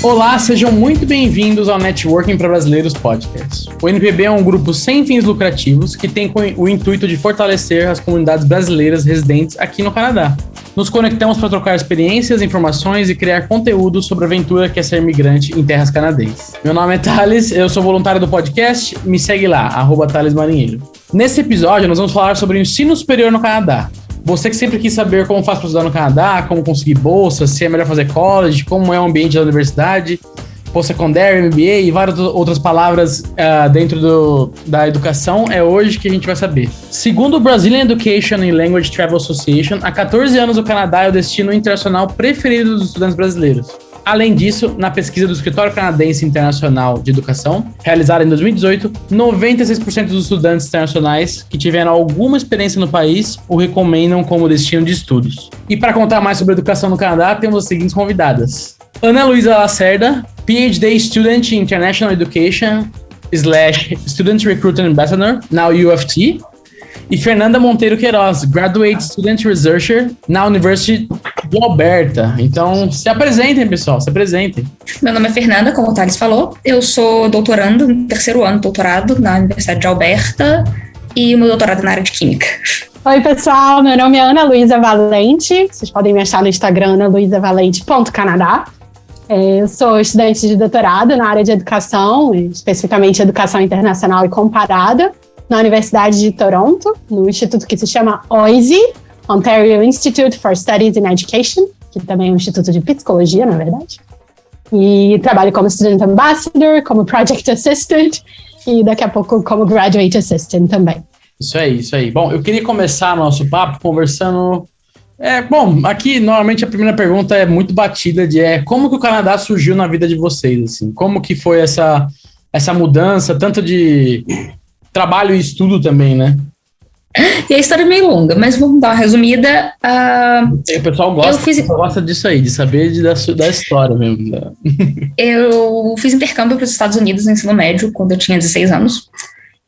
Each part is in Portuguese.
Olá, sejam muito bem-vindos ao Networking para Brasileiros Podcast. O NPB é um grupo sem fins lucrativos que tem o intuito de fortalecer as comunidades brasileiras residentes aqui no Canadá. Nos conectamos para trocar experiências, informações e criar conteúdo sobre a aventura que é ser imigrante em terras canadenses. Meu nome é Thales, eu sou voluntário do podcast, me segue lá, @ThalesMarinheiro. Nesse episódio, nós vamos falar sobre o ensino superior no Canadá. Você que sempre quis saber como faz para estudar no Canadá, como conseguir bolsa, se é melhor fazer college, como é o ambiente da universidade, post-secondary, MBA e várias outras palavras dentro da educação, é hoje que a gente vai saber. Segundo o Brazilian Education and Language Travel Association, há 14 anos o Canadá é o destino internacional preferido dos estudantes brasileiros. Além disso, na pesquisa do Escritório Canadense Internacional de Educação, realizada em 2018, 96% dos estudantes internacionais que tiveram alguma experiência no país o recomendam como destino de estudos. E para contar mais sobre a educação no Canadá, temos as seguintes convidadas. Ana Luísa Lacerda, PhD Student in International Education / Student Recruiter Ambassador, na UFT. E Fernanda Monteiro Queiroz, Graduate Student Researcher na University de Alberta. Então, se apresentem, pessoal, se apresentem. Meu nome é Fernanda, como o Thales falou. Eu sou doutorando, no terceiro ano de doutorado na Universidade de Alberta e o meu doutorado é na área de Química. Oi, pessoal, meu nome é Ana Luísa Valente. Vocês podem me achar no Instagram, analuisavalente.canadá. Eu sou estudante de doutorado na área de educação, especificamente educação internacional e comparada, na Universidade de Toronto, no instituto que se chama OISE, Ontario Institute for Studies in Education, que também é um instituto de psicologia, na verdade. E trabalho como Student Ambassador, como Project Assistant e daqui a pouco como Graduate Assistant também. Isso aí. Bom, eu queria começar nosso papo conversando... aqui normalmente a primeira pergunta é muito batida como que o Canadá surgiu na vida de vocês, assim? Como que foi essa mudança, tanto de trabalho e estudo também, né? E a história é meio longa, mas vamos dar uma resumida. O pessoal gosta disso aí, de saber da história mesmo. Eu fiz intercâmbio para os Estados Unidos no ensino médio, quando eu tinha 16 anos.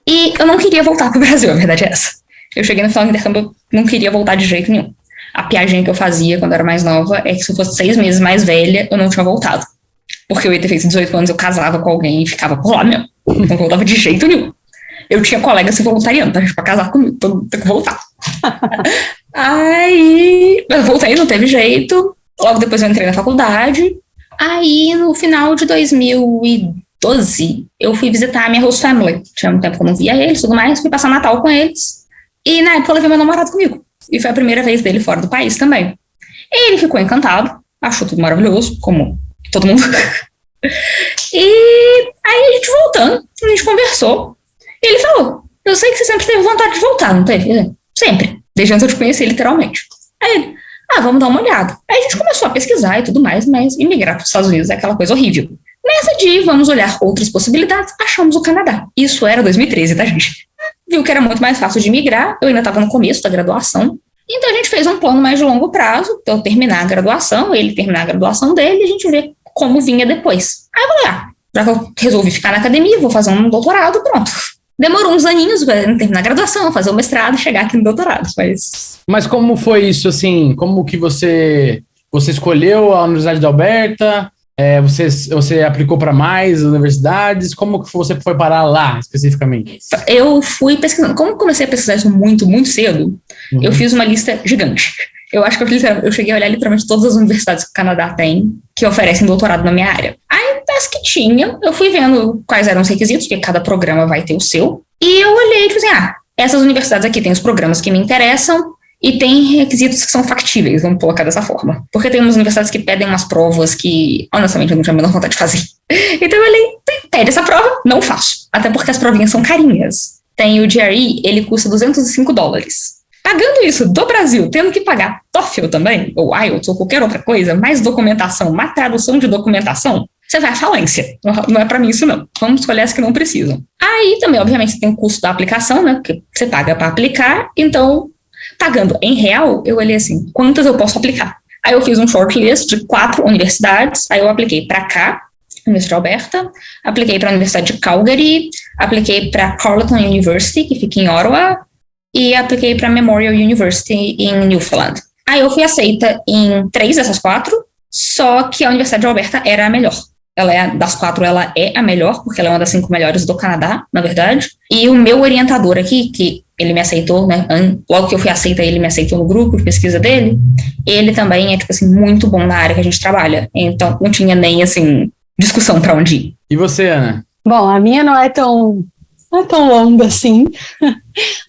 E eu não queria voltar para o Brasil, a verdade é essa. Eu cheguei no final do intercâmbio, eu não queria voltar de jeito nenhum. A piadinha que eu fazia quando eu era mais nova é que se eu fosse 6 meses mais velha, eu não tinha voltado. Porque eu ia ter feito 18 anos, eu casava com alguém e ficava por lá mesmo. Não voltava de jeito nenhum. Eu tinha colega se voluntariando, tá? Pra casar comigo, todo mundo tem que voltar. Aí, eu voltei, não teve jeito. Logo depois eu entrei na faculdade. Aí, no final de 2012, eu fui visitar a minha host family. Tinha um tempo que eu não via eles e tudo mais, fui passar Natal com eles. E na época eu levei meu namorado comigo. E foi a primeira vez dele fora do país também. E ele ficou encantado, achou tudo maravilhoso, como todo mundo. E aí a gente voltando, a gente conversou. E ele falou, eu sei que você sempre teve vontade de voltar, não teve? Sempre, desde antes eu te conheci, literalmente. Aí ele, vamos dar uma olhada. Aí a gente começou a pesquisar e tudo mais, mas imigrar para os Estados Unidos é aquela coisa horrível. Nessa de vamos olhar outras possibilidades, achamos o Canadá. Isso era 2013, tá, gente? Viu que era muito mais fácil de migrar, eu ainda estava no começo da graduação. Então a gente fez um plano mais de longo prazo, para eu terminar a graduação, ele terminar a graduação dele, e a gente vê como vinha depois. Aí eu falei, já que eu resolvi ficar na academia, vou fazer um doutorado, pronto. Demorou uns aninhos para terminar a graduação, fazer o mestrado e chegar aqui no doutorado, Mas como foi isso, assim? Como que você escolheu a Universidade de Alberta? Você aplicou para mais universidades? Como que você foi parar lá, especificamente? Eu fui pesquisando. Como eu comecei a pesquisar isso muito, muito cedo, eu fiz uma lista gigante. Eu acho que eu cheguei a olhar literalmente todas as universidades que o Canadá tem que oferecem doutorado na minha área. Aí, das que tinha, eu fui vendo quais eram os requisitos, porque cada programa vai ter o seu. E eu olhei e tipo assim, essas universidades aqui têm os programas que me interessam e tem requisitos que são factíveis, vamos colocar dessa forma. Porque tem umas universidades que pedem umas provas que, honestamente, eu não tinha a menor vontade de fazer. Então eu olhei, pede essa prova, não faço. Até porque as provinhas são carinhas. Tem o GRE, ele custa $205. Pagando isso do Brasil, tendo que pagar TOEFL também, ou IELTS, ou qualquer outra coisa, mais documentação, mais tradução de documentação, você vai à falência. Não é pra mim isso, não. Vamos escolher as que não precisam. Aí também, obviamente, tem o custo da aplicação, né? Porque você paga pra aplicar, então, pagando em real, eu olhei assim, quantas eu posso aplicar? Aí eu fiz um shortlist de 4 universidades, aí eu apliquei pra cá, Universidade de Alberta, apliquei pra Universidade de Calgary, apliquei pra Carleton University, que fica em Ottawa, e apliquei para Memorial University em Newfoundland. Aí eu fui aceita em 3 dessas 4, só que a Universidade de Alberta era a melhor. Das 4, ela é a melhor, porque ela é uma das 5 melhores do Canadá, na verdade. E o meu orientador aqui, que ele me aceitou, né? Logo que eu fui aceita, ele me aceitou no grupo de pesquisa dele. Ele também é, tipo assim, muito bom na área que a gente trabalha. Então, não tinha nem, assim, discussão pra onde ir. E você, Ana? Bom, a minha não é tão longa assim,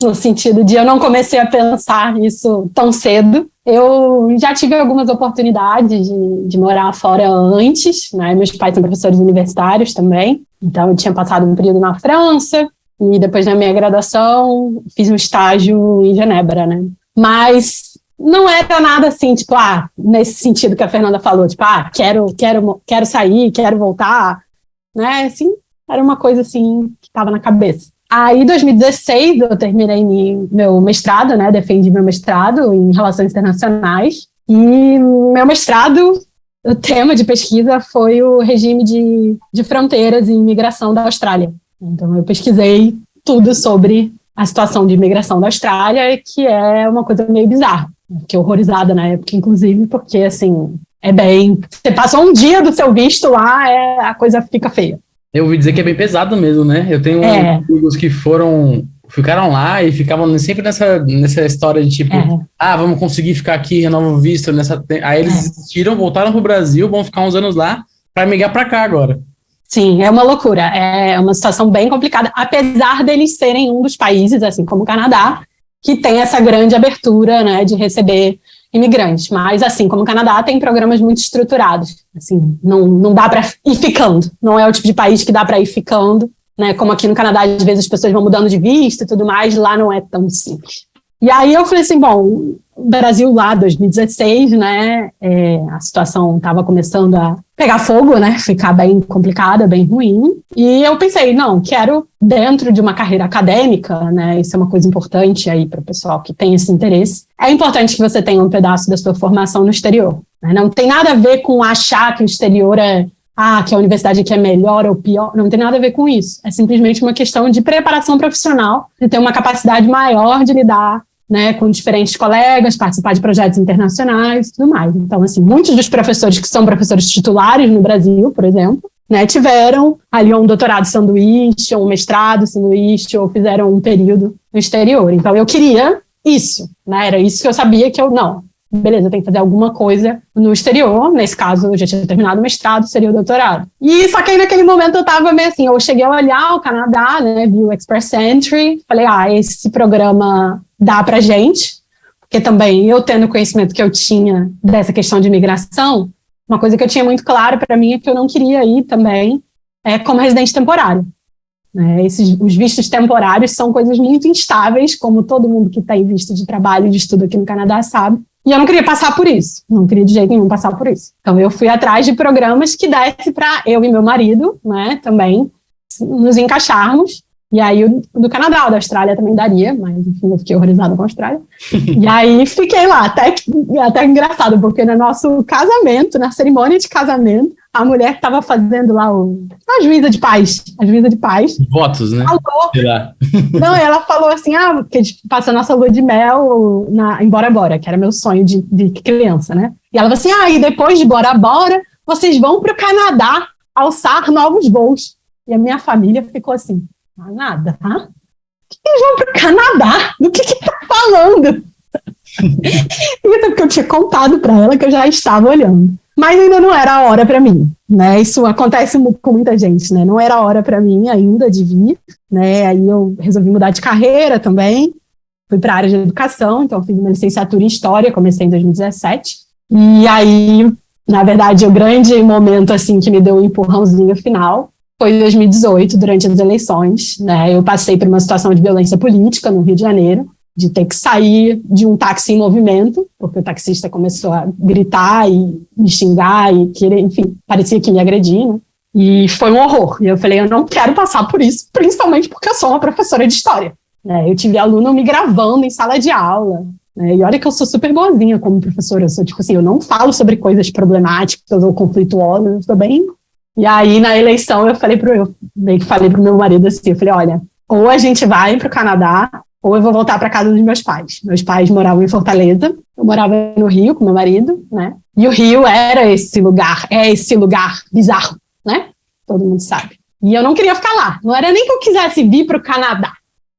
no sentido de eu não comecei a pensar isso tão cedo. Eu já tive algumas oportunidades de morar fora antes, né? Meus pais são professores universitários também, então eu tinha passado um período na França e depois na minha graduação fiz um estágio em Genebra, né? Mas não era nada assim, tipo, nesse sentido que a Fernanda falou, tipo, quero sair, quero voltar, né? Assim, era uma coisa assim que estava na cabeça. Aí, em 2016, eu terminei meu mestrado, né? Defendi meu mestrado em Relações Internacionais. E meu mestrado, o tema de pesquisa foi o regime de fronteiras e imigração da Austrália. Então, eu pesquisei tudo sobre a situação de imigração da Austrália, que é uma coisa meio bizarra. Fiquei horrorizada na época, inclusive, porque, assim, você passou um dia do seu visto lá, a coisa fica feia. Eu ouvi dizer que é bem pesado mesmo, né? Eu tenho amigos que ficaram lá e ficavam sempre nessa história de tipo, vamos conseguir ficar aqui, renova o visto. Aí eles desistiram, voltaram pro Brasil, vão ficar uns anos lá para migrar para cá agora. Sim, é uma loucura. É uma situação bem complicada, apesar deles serem um dos países, assim como o Canadá, que tem essa grande abertura, né, de receber imigrantes, mas assim, como o Canadá tem programas muito estruturados, assim, não dá para ir ficando, não é o tipo de país que dá para ir ficando, né, como aqui no Canadá, às vezes as pessoas vão mudando de visto e tudo mais, lá não é tão simples. E aí eu falei assim, bom, o Brasil lá, 2016, né, a situação estava começando a pegar fogo, né, ficar bem complicada, bem ruim, e eu pensei, não, quero, dentro de uma carreira acadêmica, né, isso é uma coisa importante aí para o pessoal que tem esse interesse, é importante que você tenha um pedaço da sua formação no exterior, né, não tem nada a ver com achar que o exterior que a universidade aqui é melhor ou pior, não tem nada a ver com isso, é simplesmente uma questão de preparação profissional, de ter uma capacidade maior de lidar, né, com diferentes colegas, participar de projetos internacionais e tudo mais. Então, assim, muitos dos professores que são professores titulares no Brasil, por exemplo, né, tiveram ali um doutorado sanduíche, ou um mestrado sanduíche, ou fizeram um período no exterior. Então, eu queria isso, né, era isso que eu sabia que eu beleza, eu tenho que fazer alguma coisa no exterior, nesse caso eu já tinha terminado o mestrado, seria o doutorado. E só que aí naquele momento eu tava meio assim, eu cheguei a olhar o Canadá, né, vi o Express Entry, falei, esse programa dá pra gente, porque também eu tendo o conhecimento que eu tinha dessa questão de imigração, uma coisa que eu tinha muito clara para mim é que eu não queria ir também como residente temporário. Né? Os vistos temporários são coisas muito instáveis, como todo mundo que tem visto de trabalho e de estudo aqui no Canadá sabe, e eu não queria passar por isso, não queria de jeito nenhum passar por isso. Então eu fui atrás de programas que desse para eu e meu marido, né, também nos encaixarmos. E aí o do Canadá, o da Austrália também daria, mas enfim, eu fiquei horrorizada com a Austrália. E aí fiquei lá, até engraçado, porque no nosso casamento, na cerimônia de casamento, a mulher que estava fazendo lá a juíza de paz. Votos, né? Falou, sei lá. Não, ela falou assim, porque a gente passou a nossa lua de mel em Bora Bora, que era meu sonho de criança, né? E ela falou assim, e depois de Bora Bora, vocês vão para o Canadá alçar novos voos. E a minha família ficou assim, nada, tá? Que eles vão para o Canadá? Do que tá falando? Isso é porque eu tinha contado para ela que eu já estava olhando. Mas ainda não era a hora para mim, né? Isso acontece com muita gente, né? Não era a hora para mim ainda de vir, né? Aí eu resolvi mudar de carreira também. Fui para a área de educação, então fiz uma licenciatura em História, comecei em 2017. E aí, na verdade, o grande momento assim que me deu um empurrãozinho final foi em 2018, durante as eleições, né? Eu passei por uma situação de violência política no Rio de Janeiro, de ter que sair de um táxi em movimento, porque o taxista começou a gritar e me xingar e querer, enfim, parecia que me agredir, né? E foi um horror. E eu falei, eu não quero passar por isso, principalmente porque eu sou uma professora de história, né? Eu tive aluno me gravando em sala de aula, né? E olha que eu sou super boazinha como professora, eu sou tipo assim, eu não falo sobre coisas problemáticas ou conflituosas, eu sou bem... E aí, na eleição, eu meio que falei pro meu marido assim, eu falei, olha, ou a gente vai pro Canadá, ou eu vou voltar para casa dos meus pais. Meus pais moravam em Fortaleza, eu morava no Rio com meu marido, né? E o Rio era esse lugar bizarro, né? Todo mundo sabe. E eu não queria ficar lá. Não era nem que eu quisesse vir para o Canadá.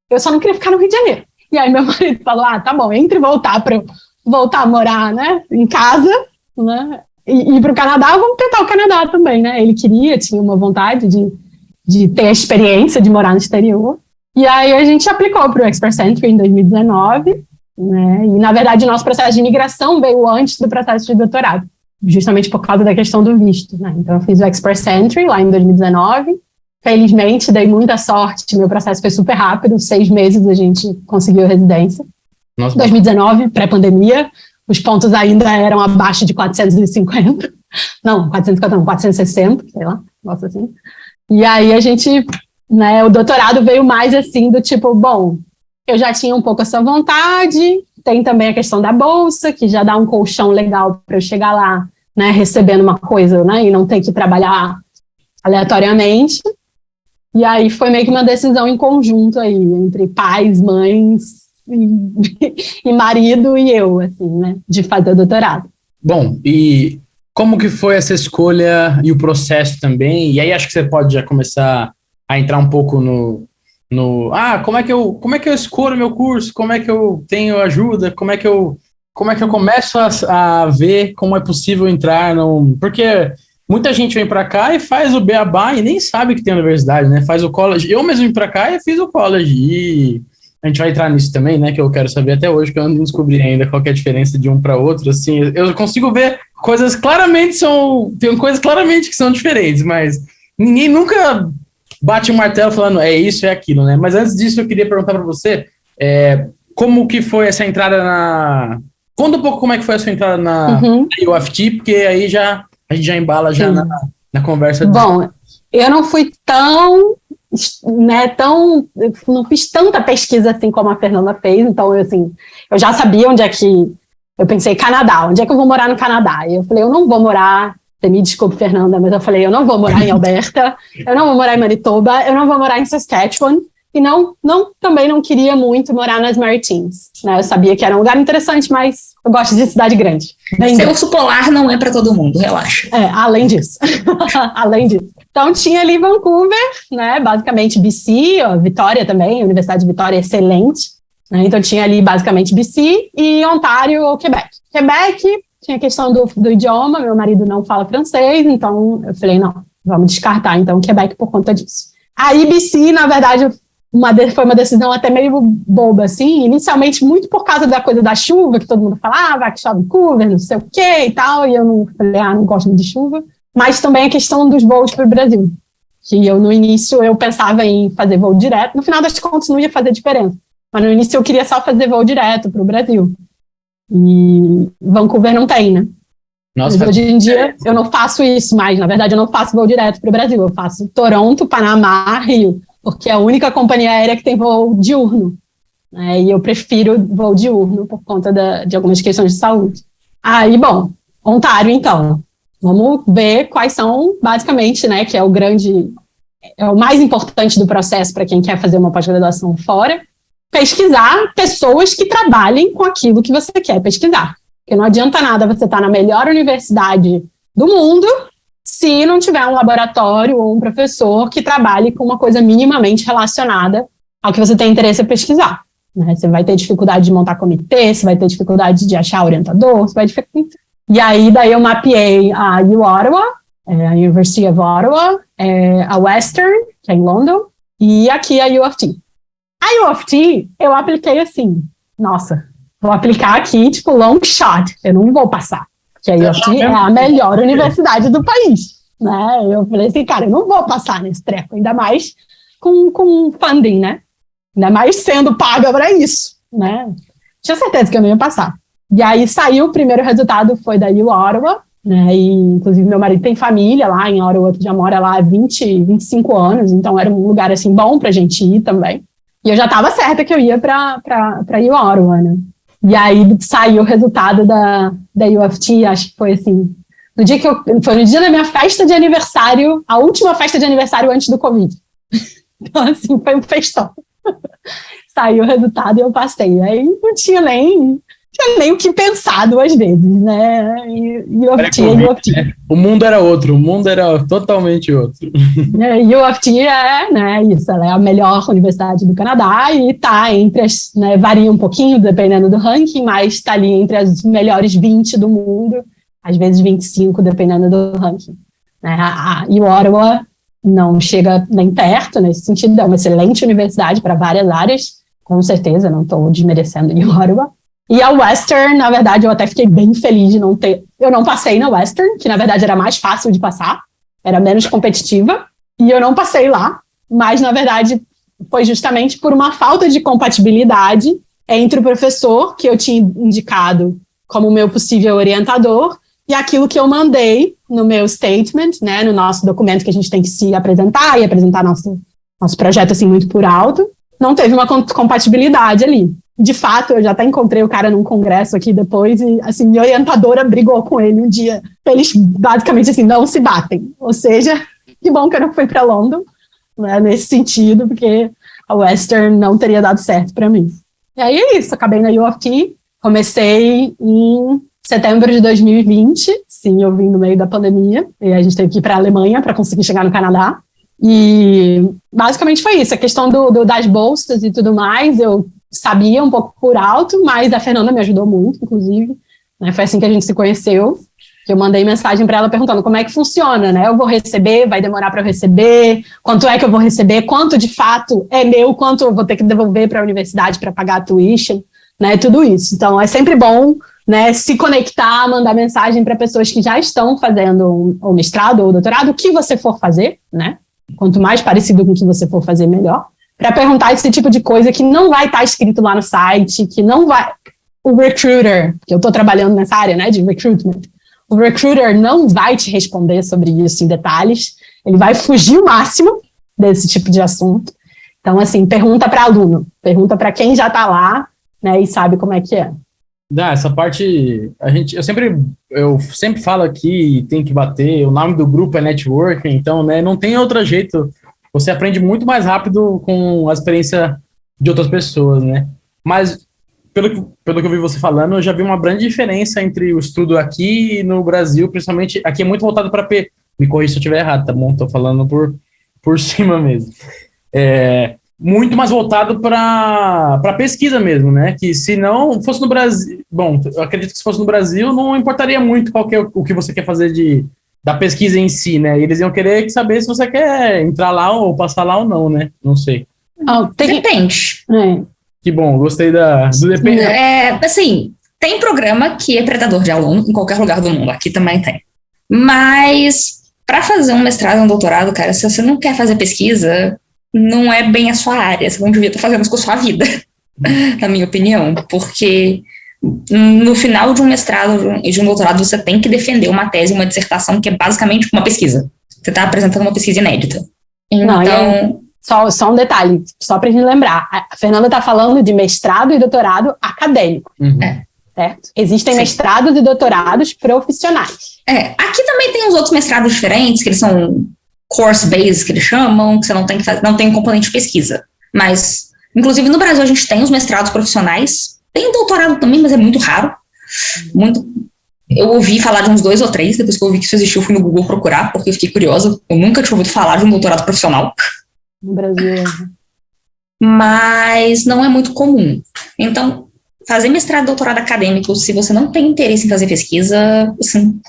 Eu só não queria ficar no Rio de Janeiro. E aí meu marido falou, tá bom, entre voltar a morar, né, em casa, né, e ir para o Canadá, vamos tentar o Canadá também, né? Ele tinha uma vontade de ter a experiência de morar no exterior. E aí a gente aplicou para o Expert Entry em 2019, né? E na verdade o nosso processo de imigração veio antes do processo de doutorado, justamente por causa da questão do visto, né? Então eu fiz o Expert Entry lá em 2019. Felizmente, dei muita sorte, meu processo foi super rápido, 6 meses a gente conseguiu residência. Nossa. 2019, pré-pandemia, os pontos ainda eram abaixo de 450. Não, 450 não, 460, sei lá, nossa assim. E aí a gente, né, o doutorado veio mais assim do tipo, bom, eu já tinha um pouco essa vontade, tem também a questão da bolsa, que já dá um colchão legal para eu chegar lá, né, recebendo uma coisa, né, e não ter que trabalhar aleatoriamente. E aí foi meio que uma decisão em conjunto aí, entre pais, mães e marido e eu, assim, né, de fazer o doutorado. Bom, e como que foi essa escolha e o processo também? E aí acho que você pode já começar a entrar um pouco como é que eu escolho meu curso? Como é que eu tenho ajuda? Como é que eu começo a ver como é possível entrar porque muita gente vem para cá e faz o beabá e nem sabe que tem universidade, né? Faz o college. Eu mesmo vim para cá e fiz o college. E a gente vai entrar nisso também, né? Que eu quero saber até hoje, que eu não descobri ainda qual que é a diferença de um para outro. Assim, eu consigo ver coisas claramente tem coisas claramente que são diferentes, mas ninguém nunca bate um martelo falando é isso, é aquilo, né? Mas antes disso, eu queria perguntar para você como que foi essa entrada Conta um pouco como é que foi a sua entrada na UFT, porque aí a gente já embala já na conversa. Bom, eu não fui não fiz tanta pesquisa assim como a Fernanda fez, então eu já sabia onde é que, eu pensei, Canadá, onde é que eu vou morar no Canadá? E eu falei, eu não vou morar, você me desculpe, Fernanda, mas eu falei, eu não vou morar em Alberta, eu não vou morar em Manitoba, eu não vou morar em Saskatchewan, e também não queria muito morar nas Maritimes, né? Eu sabia que era um lugar interessante, mas eu gosto de cidade grande. Ser urso polar não é para todo mundo, relaxa. Além disso. Além disso. Então, tinha ali Vancouver, né? Basicamente BC, Vitória também, a Universidade de Vitória é excelente. Né? Então, tinha ali basicamente BC e Ontário ou Quebec. Quebec, tinha a questão do idioma, meu marido não fala francês, então eu falei, não, vamos descartar, então, Quebec por conta disso. Aí, BC, na verdade, foi uma decisão até meio boba, assim, inicialmente muito por causa da coisa da chuva, que todo mundo falava, que chove em Vancouver, não sei o quê e tal, e eu não falei, não gosto muito de chuva, mas também a questão dos voos para o Brasil, que no início eu pensava em fazer voo direto, no final das contas não ia fazer diferença, mas no início eu queria só fazer voo direto para o Brasil, e Vancouver não tem, né? Nossa, mas hoje em dia eu não faço isso mais, na verdade eu não faço voo direto para o Brasil, eu faço Toronto, Panamá, Rio, porque é a única companhia aérea que tem voo diurno, né, e eu prefiro voo diurno por conta de algumas questões de saúde. Aí, bom, Ontário, então, vamos ver quais são, basicamente, né, que é o mais importante do processo para quem quer fazer uma pós-graduação fora, pesquisar pessoas que trabalhem com aquilo que você quer pesquisar, porque não adianta nada você estar na melhor universidade do mundo se não tiver um laboratório ou um professor que trabalhe com uma coisa minimamente relacionada ao que você tem interesse em pesquisar. Né? Você vai ter dificuldade de montar comitê, você vai ter dificuldade de achar orientador, E aí, daí eu mapeei a Ottawa, a University of Ottawa, a Western, que é em London, e aqui a UFT. A UFT, eu apliquei assim, nossa, vou aplicar aqui, tipo, long shot, eu não vou passar. Que a UFT é a melhor universidade do país, né? Eu falei assim, cara, eu não vou passar nesse treco, ainda mais com funding, né? Ainda mais sendo paga para isso, né? Tinha certeza que eu não ia passar. E aí saiu, o primeiro resultado foi da Ottawa, né? E inclusive meu marido tem família lá em Ottawa, que já mora lá há 25 anos, então era um lugar assim bom pra gente ir também. E eu já estava certa que eu ia para Ottawa, né? E aí saiu o resultado da UFT, acho que foi assim, foi no dia da minha festa de aniversário, a última festa de aniversário antes do Covid. Então, assim, foi um festão. Saiu o resultado e eu passei. Aí não tinha nem tinha nem o que pensar duas vezes, né? U of T é U of T. Né? O mundo era outro, o mundo era totalmente outro. U of T é, né, isso, ela é a melhor universidade do Canadá e tá entre as, né, varia um pouquinho dependendo do ranking, mas está ali entre as melhores 20 do mundo, às vezes 25, dependendo do ranking. E o Ottawa não chega nem perto nesse sentido, é uma excelente universidade para várias áreas, com certeza, não estou desmerecendo o Ottawa. E a Western, na verdade, eu até fiquei bem feliz de não ter... Eu não passei na Western, que na verdade era mais fácil de passar, era menos competitiva, e eu não passei lá, mas na verdade foi justamente por uma falta de compatibilidade entre o professor que eu tinha indicado como meu possível orientador e aquilo que eu mandei no meu statement, né, no nosso documento que a gente tem que se apresentar e apresentar nosso projeto assim muito por alto, não teve uma compatibilidade ali. De fato, eu já até encontrei o cara num congresso aqui depois e, assim, minha orientadora brigou com ele um dia. Eles, basicamente, assim, não se batem. Ou seja, que bom que eu não fui para London, né, nesse sentido, porque a Western não teria dado certo para mim. E aí é isso, acabei na U of T, comecei em setembro de 2020, sim, eu vim no meio da pandemia, e a gente teve que ir para a Alemanha para conseguir chegar no Canadá. E basicamente foi isso, a questão das bolsas e tudo mais, eu sabia um pouco por alto, mas a Fernanda me ajudou muito, inclusive, né? Foi assim que a gente se conheceu, que eu mandei mensagem para ela perguntando como é que funciona, né? Eu vou receber, vai demorar para eu receber, quanto é que eu vou receber, quanto de fato é meu, quanto eu vou ter que devolver para a universidade para pagar a tuition, né? Tudo isso. Então, é sempre bom, né, se conectar, mandar mensagem para pessoas que já estão fazendo o mestrado ou o doutorado, o que você for fazer, né? Quanto mais parecido com o que você for fazer, melhor. Para perguntar esse tipo de coisa que não vai estar escrito lá no site, que não vai... O recruiter, que eu estou trabalhando nessa área, né, de recruitment, o recruiter não vai te responder sobre isso em detalhes, ele vai fugir o máximo desse tipo de assunto. Então, assim, pergunta para aluno, pergunta para quem já está lá, né, e sabe como é que é. Essa parte, eu sempre falo aqui, tem que bater, o nome do grupo é networking, então, né, não tem outro jeito. Você aprende muito mais rápido com a experiência de outras pessoas, né? Mas, pelo que eu vi você falando, eu já vi uma grande diferença entre o estudo aqui e no Brasil, principalmente, aqui é muito voltado para me corrija se eu estiver errado, tá bom? Tô falando por cima mesmo. Muito mais voltado para pesquisa mesmo, né? Que se não fosse no Brasil... Bom, eu acredito que se fosse no Brasil, não importaria muito o que você quer fazer da pesquisa em si, né? Eles iam querer saber se você quer entrar lá ou passar lá ou não, né? Não sei. Depende. Que bom, gostei do depende. Assim, tem programa que é predador de aluno em qualquer lugar do mundo, aqui também tem. Mas, para fazer um mestrado e um doutorado, cara, se você não quer fazer pesquisa, não é bem a sua área, você não devia estar fazendo isso com a sua vida, na minha opinião, porque... No final de um mestrado e de um doutorado, você tem que defender uma tese, uma dissertação, que é basicamente uma pesquisa. Você está apresentando uma pesquisa inédita. Então... Só um detalhe, só para a gente lembrar. A Fernanda está falando de mestrado e doutorado acadêmico. Uhum. Certo? Existem mestrados e doutorados profissionais. Aqui também tem os outros mestrados diferentes, que eles são course-based, que eles chamam, que você não tem que fazer, não tem um componente de pesquisa. Mas, inclusive, no Brasil, a gente tem os mestrados profissionais. Tem doutorado também, mas é muito raro. Eu ouvi falar de uns 2 ou 3, depois que eu ouvi que isso existiu, eu fui no Google procurar, porque eu fiquei curiosa. Eu nunca tinha ouvido falar de um doutorado profissional. No Brasil. Mas não é muito comum. Então, fazer mestrado e doutorado acadêmico, se você não tem interesse em fazer pesquisa, assim,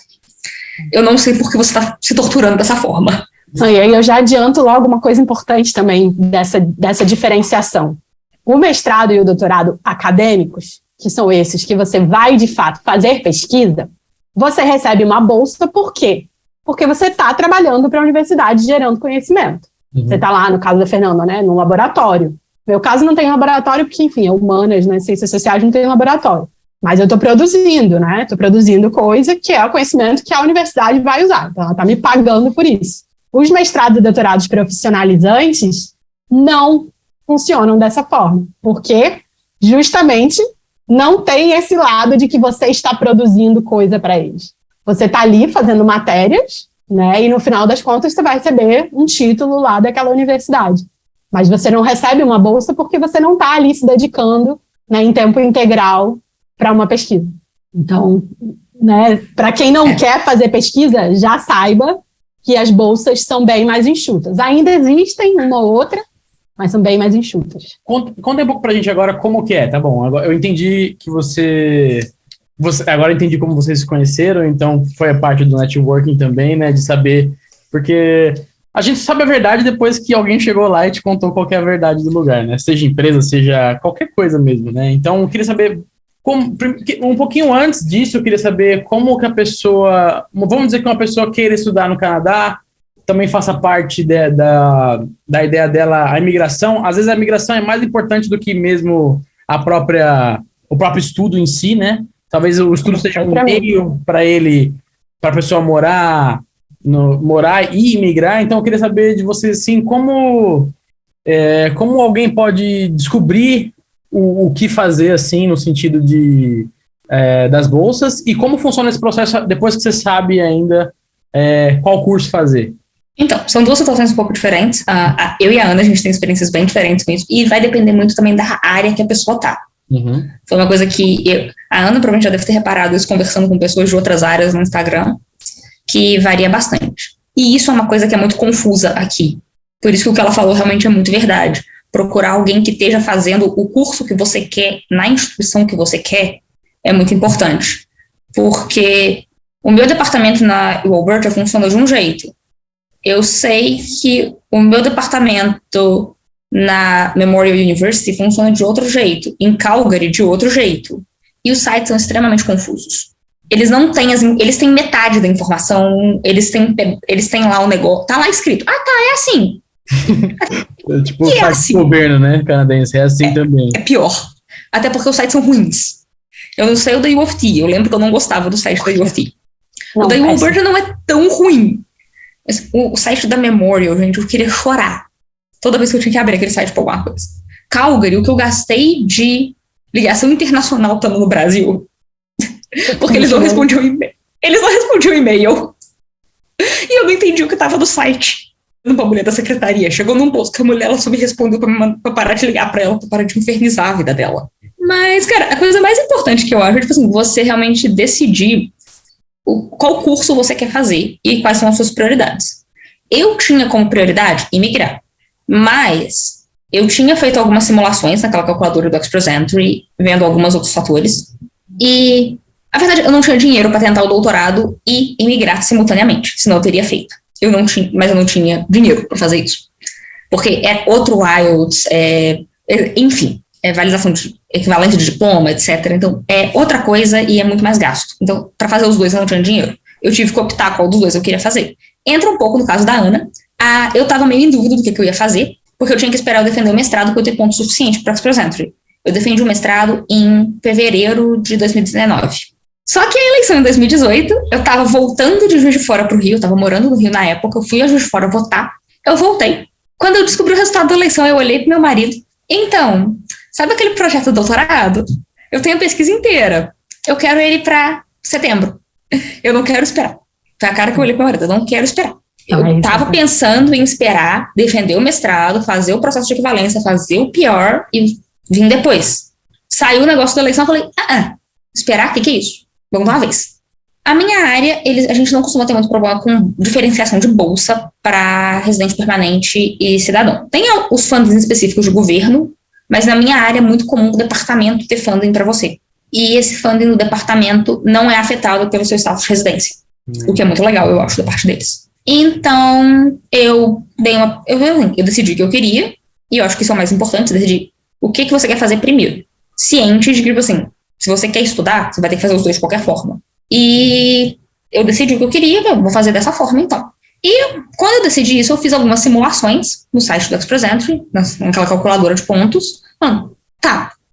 eu não sei por que você está se torturando dessa forma. E aí eu já adianto logo uma coisa importante também dessa diferenciação. O mestrado e o doutorado acadêmicos, que são esses que você vai, de fato, fazer pesquisa, você recebe uma bolsa, por quê? Porque você está trabalhando para a universidade gerando conhecimento. Uhum. Você está lá, no caso da Fernanda, né, no laboratório. No meu caso não tem laboratório, porque, enfim, é humanas, né, ciências sociais não tem laboratório. Mas eu estou produzindo, né, estou produzindo coisa que é o conhecimento que a universidade vai usar. Então, ela está me pagando por isso. Os mestrados e doutorados profissionalizantes não funcionam dessa forma, porque justamente não tem esse lado de que você está produzindo coisa para eles. Você está ali fazendo matérias, né, e no final das contas você vai receber um título lá daquela universidade. Mas você não recebe uma bolsa porque você não está ali se dedicando, né, em tempo integral para uma pesquisa. Então, né, para quem não quer fazer pesquisa, já saiba que as bolsas são bem mais enxutas. Ainda existem uma ou outra, mas são bem mais enxutas. Conta um pouco pra gente agora como que é, tá bom? Agora, eu entendi que agora eu entendi como vocês se conheceram, então foi a parte do networking também, né, de saber, porque a gente sabe a verdade depois que alguém chegou lá e te contou qual que é a verdade do lugar, né, seja empresa, seja qualquer coisa mesmo, né, então eu queria saber, um pouquinho antes disso, eu queria saber como que a pessoa, vamos dizer que uma pessoa queira estudar no Canadá, também faça parte da ideia dela, a imigração. Às vezes a imigração é mais importante do que mesmo o próprio estudo em si, né? Talvez o estudo seja um meio para a pessoa morar e imigrar. Então eu queria saber de vocês, assim, como alguém pode descobrir o que fazer, assim, no sentido das bolsas, e como funciona esse processo depois que você sabe ainda qual curso fazer. Então, são duas situações um pouco diferentes. Eu e a Ana, a gente tem experiências bem diferentes com isso, e vai depender muito também da área que a pessoa tá. Uhum. Foi uma coisa que a Ana provavelmente já deve ter reparado isso conversando com pessoas de outras áreas no Instagram, que varia bastante. E isso é uma coisa que é muito confusa aqui. Por isso que o que ela falou realmente é muito verdade. Procurar alguém que esteja fazendo o curso que você quer, na instituição que você quer, é muito importante. Porque o meu departamento na Alberta funciona de um jeito. Eu sei que o meu departamento na Memorial University funciona de outro jeito, em Calgary de outro jeito. E os sites são extremamente confusos. Eles não têm eles têm metade da informação, eles têm lá o negócio, tá lá escrito, é assim. Tipo o site assim. Do governo, né, canadense, é assim também. É pior, até porque os sites são ruins. Eu não sei o da U of T, eu lembro que eu não gostava do site da U of T. O da Alberta não é tão ruim. O site da Memorial, gente, eu queria chorar toda vez que eu tinha que abrir aquele site para alguma coisa. Calgary, o que eu gastei de ligação internacional estando no Brasil, porque eles não respondiam e-mail. Eles não respondiam e-mail. E eu não entendi o que estava no site. Uma mulher da secretaria chegou num posto que a mulher ela só me respondeu pra parar de ligar para ela, pra parar de infernizar a vida dela. Mas, cara, a coisa mais importante que eu acho é, tipo assim, você realmente decidir qual curso você quer fazer e quais são as suas prioridades. Eu tinha como prioridade imigrar, mas eu tinha feito algumas simulações naquela calculadora do Express Entry, vendo alguns outros fatores, e a verdade eu não tinha dinheiro para tentar o doutorado e imigrar simultaneamente, senão eu teria feito. Mas eu não tinha dinheiro para fazer isso, porque é outro IELTS, enfim, validação de equivalente de diploma, etc. Então, é outra coisa e é muito mais gasto. Então, para fazer os dois, eu não tinha dinheiro. Eu tive que optar qual dos dois eu queria fazer. Entra um pouco no caso da Ana. Eu estava meio em dúvida do que eu ia fazer, porque eu tinha que esperar eu defender o mestrado para eu ter ponto suficiente para Express Entry. Eu defendi o mestrado em fevereiro de 2019. Só que a eleição em 2018, eu estava voltando de Juiz de Fora para o Rio, eu estava morando no Rio na época, eu fui a Juiz de Fora votar, eu voltei. Quando eu descobri o resultado da eleição, eu olhei para meu marido. Então, sabe aquele projeto de doutorado? Eu tenho a pesquisa inteira. Eu quero ele para setembro. Eu não quero esperar. Foi a cara que eu olhei para o marido. Eu não quero esperar. Eu estava pensando em esperar, defender o mestrado, fazer o processo de equivalência, fazer o PR e vir depois. Saiu o negócio da eleição, eu falei, esperar? O que é isso? Vamos de uma vez. A minha área, a gente não costuma ter muito problema com diferenciação de bolsa para residente permanente e cidadão. Tem os fundings específicos de governo, mas na minha área é muito comum o departamento ter funding para você. E esse funding do departamento não é afetado pelo seu status de residência, o que é muito legal, eu acho, da parte deles. Então, eu decidi o que eu queria, e eu acho que isso é o mais importante, decidir o que você quer fazer primeiro. Ciente de que, tipo assim, se você quer estudar, você vai ter que fazer os dois de qualquer forma. E eu decidi o que eu queria, vou fazer dessa forma, então. E quando eu decidi isso, eu fiz algumas simulações no site do Express Entry, naquela calculadora de pontos.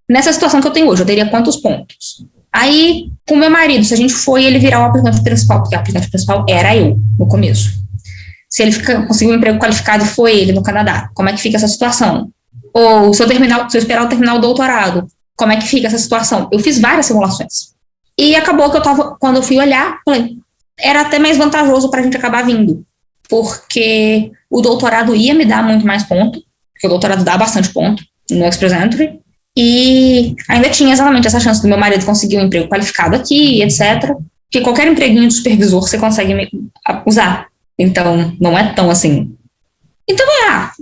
Nessa situação que eu tenho hoje, eu teria quantos pontos? Aí, com meu marido, se a gente foi ele virar o aplicante principal, porque o aplicante principal era eu, no começo. Se ele conseguiu um emprego qualificado e foi ele no Canadá, como é que fica essa situação? Ou se eu esperar eu terminar o doutorado, como é que fica essa situação? Eu fiz várias simulações. E acabou que quando eu fui olhar, falei, era até mais vantajoso para a gente acabar vindo, porque o doutorado ia me dar muito mais ponto, porque o doutorado dá bastante ponto no Express Entry, E ainda tinha exatamente essa chance do meu marido conseguir um emprego qualificado aqui, etc. Que qualquer empreguinho de supervisor você consegue usar. Então, não é tão assim. Então,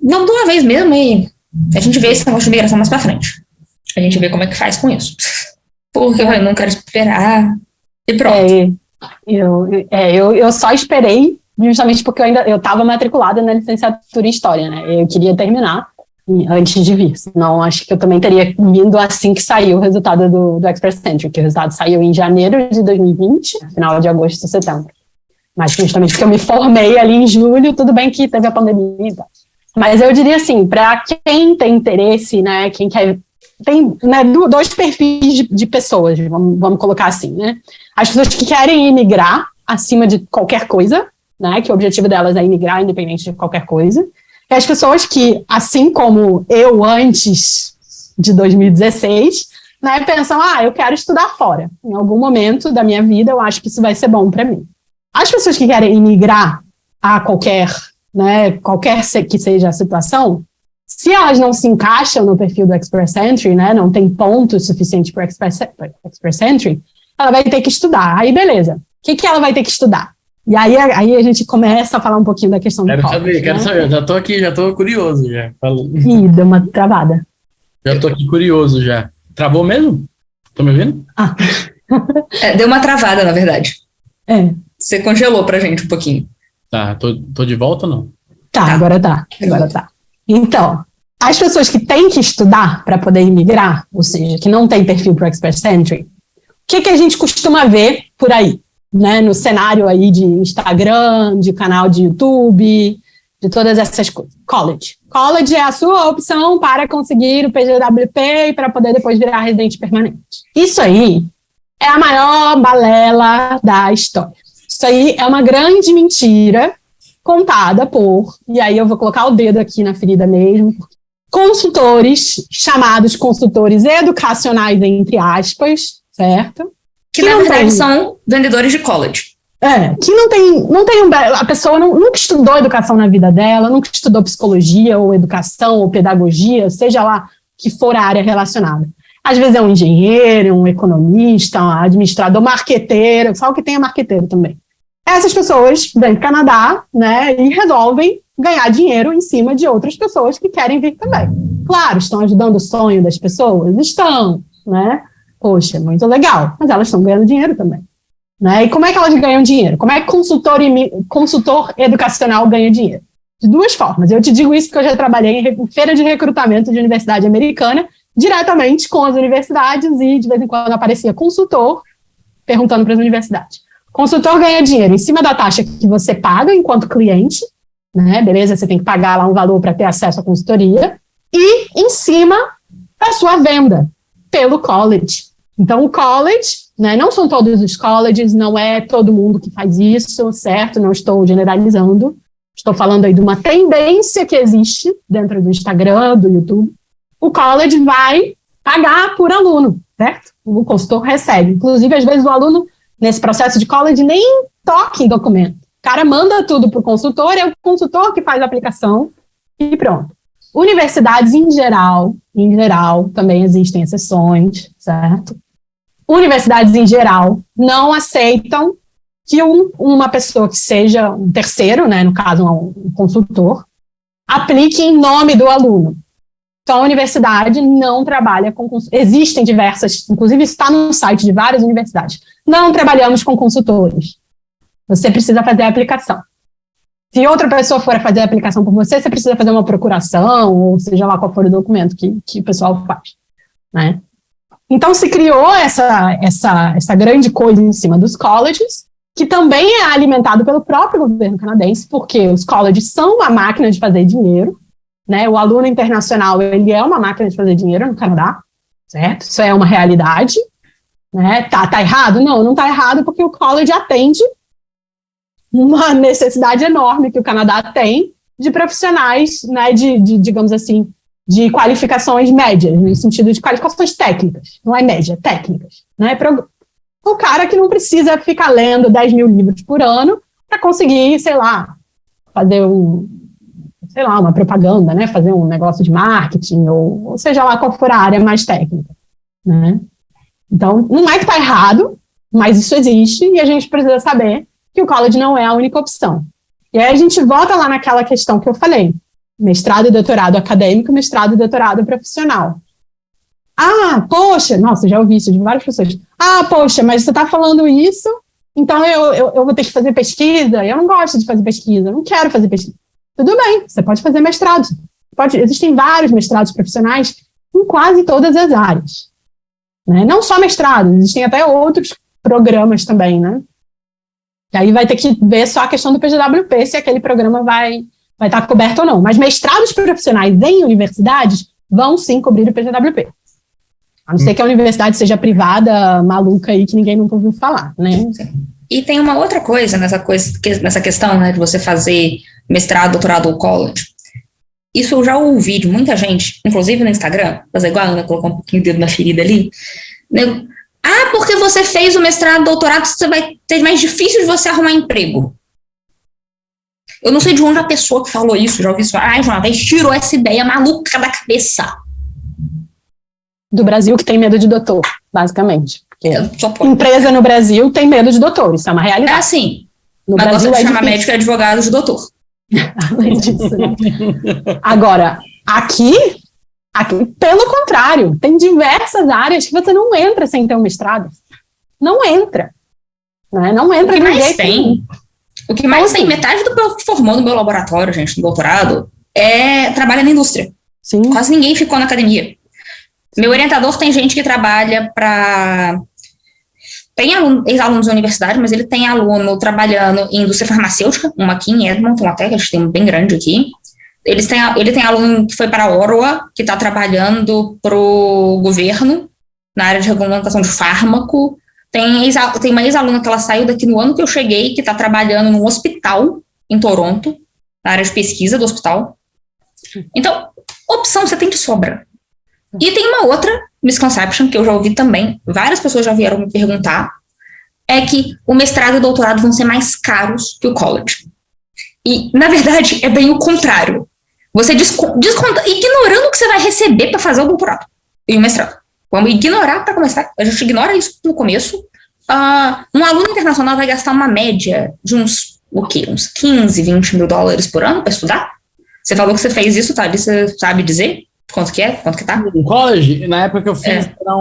não de uma vez mesmo, e a gente vê esse negócio de migração mais pra frente. A gente vê como é que faz com isso. Porque eu não quero esperar. E pronto. Eu só esperei, justamente porque eu estava matriculada na licenciatura em História, né? Eu queria terminar antes de vir. Senão, acho que eu também teria vindo assim que saiu o resultado do Express Entry, que o resultado saiu em janeiro de 2020, final de agosto, setembro. Mas justamente porque eu me formei ali em julho, tudo bem que teve a pandemia e tal. Mas eu diria assim, para quem tem interesse, né, quem quer... Tem, né, dois perfis de pessoas, vamos colocar assim, né? As pessoas que querem imigrar acima de qualquer coisa, né, que o objetivo delas é imigrar independente de qualquer coisa. E as pessoas que, assim como eu antes de 2016, né, pensam, eu quero estudar fora. Em algum momento da minha vida, eu acho que isso vai ser bom para mim. As pessoas que querem imigrar a qualquer que seja a situação, se elas não se encaixam no perfil do Express Entry, né, não tem ponto suficiente para Express Entry, ela vai ter que estudar. Aí, beleza. O que ela vai ter que estudar? E aí a gente começa a falar um pouquinho da questão do college. Quero saber. Já tô aqui, já tô curioso já. Ih, deu uma travada. Já tô aqui curioso já. Travou mesmo? Tá me ouvindo? Deu uma travada, na verdade. Você congelou pra gente um pouquinho. Tá, tô de volta ou não? Tá, agora tá. Então, as pessoas que têm que estudar para poder imigrar, ou seja, que não tem perfil para Express Entry, o que a gente costuma ver por aí, né, no cenário aí de Instagram, de canal de YouTube, de todas essas coisas? College é a sua opção para conseguir o PGWP e para poder depois virar residente permanente. Isso aí é a maior balela da história. Isso aí é uma grande mentira contada por, e aí eu vou colocar o dedo aqui na ferida mesmo, consultores, chamados consultores educacionais, entre aspas, certo? Que na verdade são vendedores de college. Que não tem a pessoa nunca estudou educação na vida dela, nunca estudou psicologia ou educação ou pedagogia, seja lá que for a área relacionada. Às vezes é um engenheiro, um economista, um administrador, marqueteiro, só que tem é marqueteiro também. Essas pessoas vêm para o Canadá, né, e resolvem ganhar dinheiro em cima de outras pessoas que querem vir também. Claro, estão ajudando o sonho das pessoas? Estão, né? Poxa, muito legal, mas elas estão ganhando dinheiro também. Né? E como é que elas ganham dinheiro? Como é que consultor educacional ganha dinheiro? De duas formas. Eu te digo isso porque eu já trabalhei em feira de recrutamento de universidade americana, diretamente com as universidades, e de vez em quando aparecia consultor perguntando para as universidades. Consultor ganha dinheiro em cima da taxa que você paga enquanto cliente, né? Beleza? Você tem que pagar lá um valor para ter acesso à consultoria, e em cima da sua venda pelo college. Então, o college, né, não são todos os colleges, não é todo mundo que faz isso, certo? Não estou generalizando. Estou falando aí de uma tendência que existe dentro do Instagram, do YouTube. O college vai pagar por aluno, certo? O consultor recebe. Inclusive, às vezes, o aluno, nesse processo de college, nem toca em documento. O cara manda tudo para o consultor, é o consultor que faz a aplicação e pronto. Universidades, em geral, também existem exceções, certo? Universidades, em geral, não aceitam que uma pessoa que seja um terceiro, né, no caso, um consultor, aplique em nome do aluno. Então, a universidade não trabalha com... Existem diversas, inclusive está no site de várias universidades. Não trabalhamos com consultores. Você precisa fazer a aplicação. Se outra pessoa for fazer a aplicação por você, você precisa fazer uma procuração, ou seja lá qual for o documento que o pessoal faz, né? Então, se criou essa grande coisa em cima dos colleges, que também é alimentado pelo próprio governo canadense, porque os colleges são uma máquina de fazer dinheiro, né? O aluno internacional, ele é uma máquina de fazer dinheiro no Canadá, certo? Isso é uma realidade, né? Tá errado? Não tá errado, porque o college atende uma necessidade enorme que o Canadá tem de profissionais, né, digamos assim, de qualificações médias, no sentido de qualificações técnicas, não é média, técnicas, né, para o cara que não precisa ficar lendo 10 mil livros por ano para conseguir, sei lá, fazer sei lá, uma propaganda, né? Fazer um negócio de marketing, ou seja lá qual for a área mais técnica, né? Então, não é que está errado, mas isso existe e a gente precisa saber que o college não é a única opção. E aí a gente volta lá naquela questão que eu falei, mestrado e doutorado acadêmico, mestrado e doutorado profissional. Ah, poxa, nossa, já ouvi isso de várias pessoas. Ah, poxa, mas você está falando isso, então eu vou ter que fazer pesquisa, eu não gosto de fazer pesquisa, eu não quero fazer pesquisa. Tudo bem, você pode fazer mestrado. Existem vários mestrados profissionais em quase todas as áreas. Né? Não só mestrado, existem até outros programas também, né? E aí vai ter que ver só a questão do PGWP, se aquele programa vai estar coberto ou não. Mas mestrados profissionais em universidades vão sim cobrir o PGWP. A não ser que a universidade seja privada, maluca aí, que ninguém nunca ouviu falar, né? E tem uma outra coisa nessa questão, né, de você fazer mestrado, doutorado ou college. Isso eu já ouvi de muita gente, inclusive no Instagram, fazer igual a Ana colocou um pouquinho o dedo na ferida ali. Né? Ah, porque você fez o mestrado, doutorado, você vai ter mais difícil de você arrumar emprego. Eu não sei de onde a pessoa que falou isso, já ouvi isso. Ai, Jonathan, tirou essa ideia maluca da cabeça. Do Brasil que tem medo de doutor, basicamente. Empresa no Brasil tem medo de doutor, isso é uma realidade. É assim. No mas Brasil gosta de é chamar difícil. médico e advogado de doutor. Além disso. Né? Agora, aqui, pelo contrário, tem diversas áreas que você não entra sem ter um mestrado. Não entra. Né? Não entra o que ninguém. Mais tem. O que mais tem, metade do que formou no meu laboratório, gente, no doutorado, trabalha na indústria. Sim. Quase ninguém ficou na academia. Meu orientador tem gente que trabalha para... Tem ex-alunos da universidade, mas ele tem aluno trabalhando em indústria farmacêutica, uma aqui em Edmonton, até, que a gente tem um bem grande aqui. Ele tem aluno que foi para a Ottawa, que está trabalhando para o governo, na área de regulamentação de fármaco. Tem uma ex-aluna que ela saiu daqui no ano que eu cheguei, que está trabalhando num hospital em Toronto, na área de pesquisa do hospital. Então, opção você tem de sobra. E tem uma outra misconception que eu já ouvi também, várias pessoas já vieram me perguntar, é que o mestrado e o doutorado vão ser mais caros que o college. E, na verdade, é bem o contrário. Você desconta, ignorando o que você vai receber para fazer o doutorado e o mestrado. Vamos ignorar para começar, a gente ignora isso no começo. Um aluno internacional vai gastar uma média de uns 15, 20 mil dólares por ano para estudar? Você falou que você fez isso, tá? Você sabe dizer? Quanto que tá? No college, na época que eu fiz, era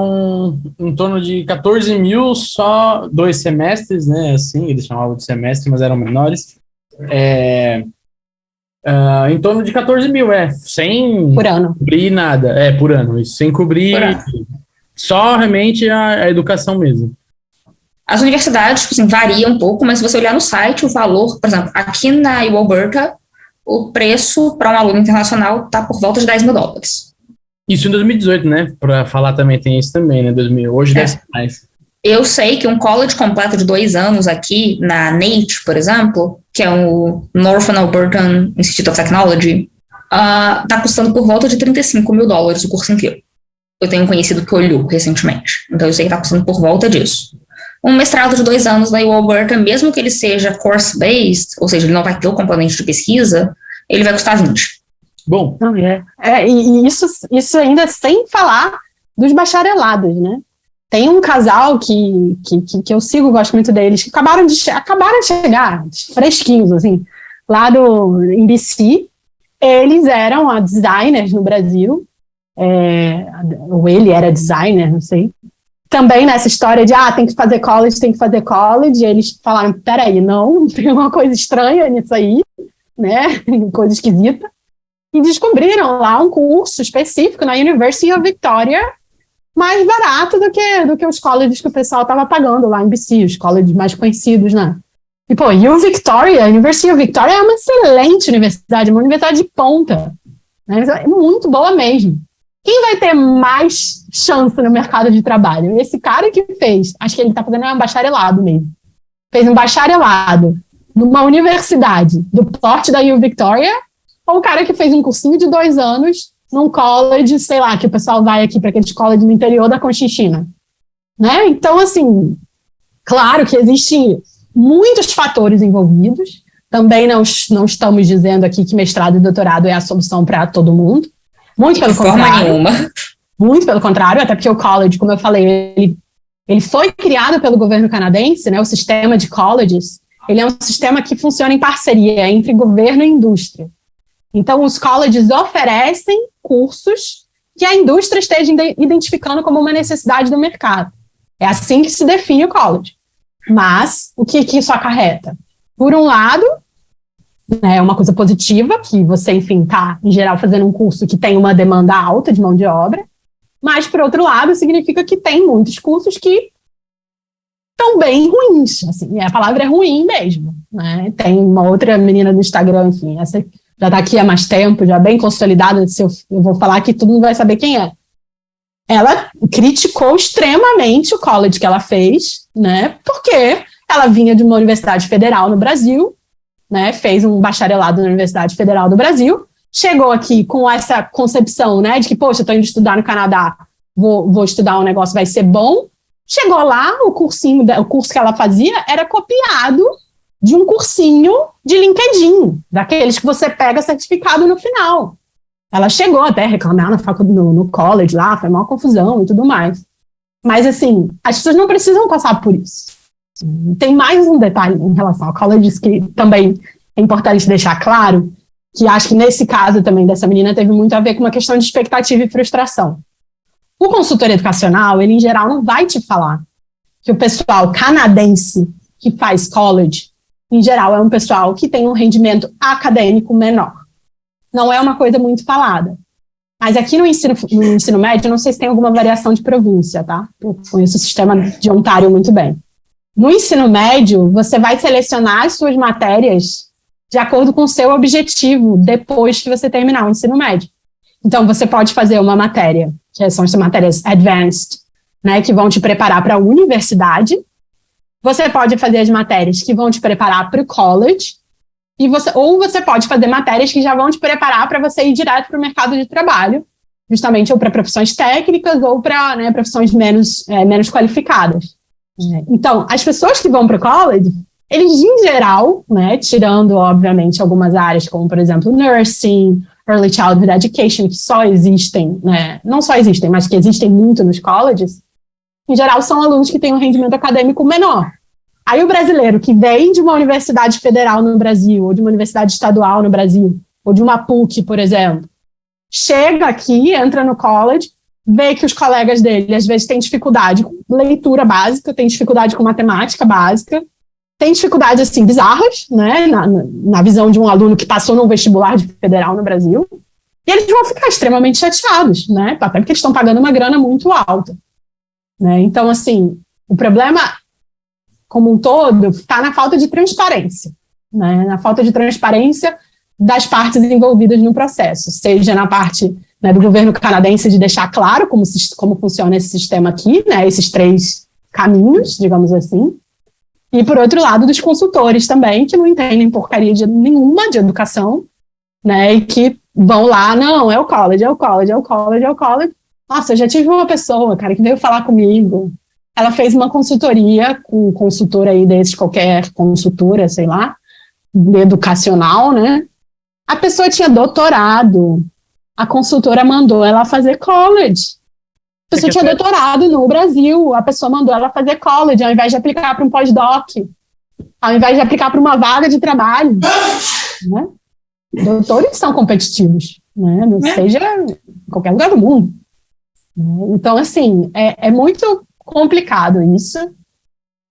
em torno de 14 mil, só 2 semestres, né, assim, eles chamavam de semestre, mas eram menores, em torno de 14 mil, sem por ano. Cobrir nada, por ano, isso, sem cobrir só realmente a educação mesmo. As universidades, tipo assim, variam um pouco, mas se você olhar no site, o valor, por exemplo, aqui na Alberta, o preço para um aluno internacional está por volta de 10 mil dólares. Isso em 2018, né? Para falar também, tem isso também, né? Hoje deve ser mais. Eu sei que um college completo de 2 anos aqui, na NAIT, por exemplo, que é o Northern Alberta Institute of Technology, está custando por volta de 35 mil dólares o curso inteiro. Eu tenho um conhecido que olhou recentemente, então eu sei que está custando por volta disso. Um mestrado de 2 anos na Alberta, mesmo que ele seja course-based, ou seja, ele não vai ter o componente de pesquisa, ele vai custar 20. Bom. E isso ainda sem falar dos bacharelados, né? Tem um casal que eu sigo, gosto muito deles, que acabaram de chegar, fresquinhos, assim, lá em BC. Eles eram designers no Brasil, ou ele era designer, não sei. Também nessa história de, tem que fazer college, eles falaram, peraí, não, tem uma coisa estranha nisso aí, né, coisa esquisita, e descobriram lá um curso específico na University of Victoria, mais barato do que os colleges que o pessoal estava pagando lá em BC, os colleges mais conhecidos, né. E, a University of Victoria é uma excelente universidade, uma universidade de ponta, né, é muito boa mesmo. Quem vai ter mais chance no mercado de trabalho? Esse cara que fez, acho que ele está fazendo um bacharelado mesmo, fez um bacharelado numa universidade do porte da U Victoria, ou o cara que fez um cursinho de 2 anos num college, sei lá, que o pessoal vai aqui para aqueles college no interior da Conchinchina, né? Então, assim, claro que existem muitos fatores envolvidos, também não estamos dizendo aqui que mestrado e doutorado é a solução para todo mundo. Muito pelo contrário. Nenhuma. Muito pelo contrário, até porque o college, como eu falei, ele foi criado pelo governo canadense, né, o sistema de colleges, ele é um sistema que funciona em parceria entre governo e indústria. Então, os colleges oferecem cursos que a indústria esteja identificando como uma necessidade do mercado. É assim que se define o college. Mas, o que isso acarreta? Por um lado, é uma coisa positiva, que você, enfim, está, em geral, fazendo um curso que tem uma demanda alta de mão de obra, mas, por outro lado, significa que tem muitos cursos que estão bem ruins, assim, a palavra é ruim mesmo, né? Tem uma outra menina no Instagram, enfim, essa já está aqui há mais tempo, já bem consolidada, se eu vou falar que todo mundo vai saber quem é. Ela criticou extremamente o college que ela fez, né? Porque ela vinha de uma universidade federal no Brasil, né? Fez um bacharelado na Universidade Federal do Brasil, chegou aqui com essa concepção, né, de que, poxa, eu estou indo estudar no Canadá, vou estudar um negócio, vai ser bom. Chegou lá, o curso que ela fazia era copiado de um cursinho de LinkedIn, daqueles que você pega certificado no final. Ela chegou até a reclamar no college lá, foi uma confusão e tudo mais. Mas, assim, as pessoas não precisam passar por isso. Tem mais um detalhe em relação ao college que também é importante deixar claro, que acho que nesse caso também dessa menina teve muito a ver com uma questão de expectativa e frustração. O consultor educacional, ele em geral não vai te falar que o pessoal canadense que faz college, em geral é um pessoal que tem um rendimento acadêmico menor. Não é uma coisa muito falada. Mas aqui no ensino médio, não sei se tem alguma variação de província, tá? Eu conheço o sistema de Ontário muito bem. No ensino médio, você vai selecionar as suas matérias de acordo com o seu objetivo depois que você terminar o ensino médio. Então, você pode fazer uma matéria, que são as matérias advanced, né, que vão te preparar para a universidade. Você pode fazer as matérias que vão te preparar para o college, ou você pode fazer matérias que já vão te preparar para você ir direto para o mercado de trabalho, justamente ou para profissões técnicas ou para, né, profissões menos qualificadas. Então, as pessoas que vão para o college, eles, em geral, né, tirando, obviamente, algumas áreas, como, por exemplo, nursing, early childhood education, que só existem, né, não só existem, mas que existem muito nos colleges, em geral, são alunos que têm um rendimento acadêmico menor. Aí o brasileiro que vem de uma universidade federal no Brasil, ou de uma universidade estadual no Brasil, ou de uma PUC, por exemplo, chega aqui, entra no college, vê que os colegas dele, às vezes, têm dificuldade com leitura básica, têm dificuldade com matemática básica, têm dificuldades, assim, bizarras, né, na visão de um aluno que passou num vestibular de federal no Brasil, e eles vão ficar extremamente chateados, né, até porque eles estão pagando uma grana muito alta, né. Então, assim, o problema, como um todo, está na falta de transparência, né, na falta de transparência das partes envolvidas no processo, seja na parte, né, do governo canadense de deixar claro como funciona esse sistema aqui, né, esses 3 caminhos, digamos assim, e, por outro lado, dos consultores também, que não entendem porcaria nenhuma de educação, né, e que vão lá, não, é o college. Nossa, eu já tive uma pessoa, cara, que veio falar comigo, ela fez uma consultoria com um consultor aí desses, qualquer consultora, sei lá, educacional, né, a pessoa tinha doutorado, a consultora mandou ela fazer college. A pessoa tinha doutorado no Brasil, a pessoa mandou ela fazer college, ao invés de aplicar para um pós-doc, ao invés de aplicar para uma vaga de trabalho. Né? Doutores são competitivos, né? Não seja em qualquer lugar do mundo. Então, assim, é muito complicado isso,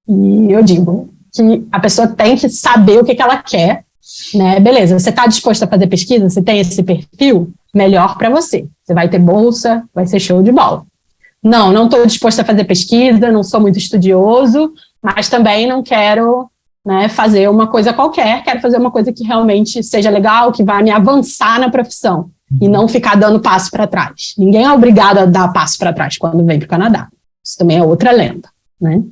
e eu digo que a pessoa tem que saber o que ela quer, né? Beleza, você está disposto a fazer pesquisa, você tem esse perfil, melhor para você. Você vai ter bolsa, vai ser show de bola. Não estou disposta a fazer pesquisa, não sou muito estudioso, mas também não quero, né, fazer uma coisa qualquer, quero fazer uma coisa que realmente seja legal, que vai me avançar na profissão e não ficar dando passo para trás. Ninguém é obrigado a dar passo para trás quando vem para o Canadá. Isso também é outra lenda, né?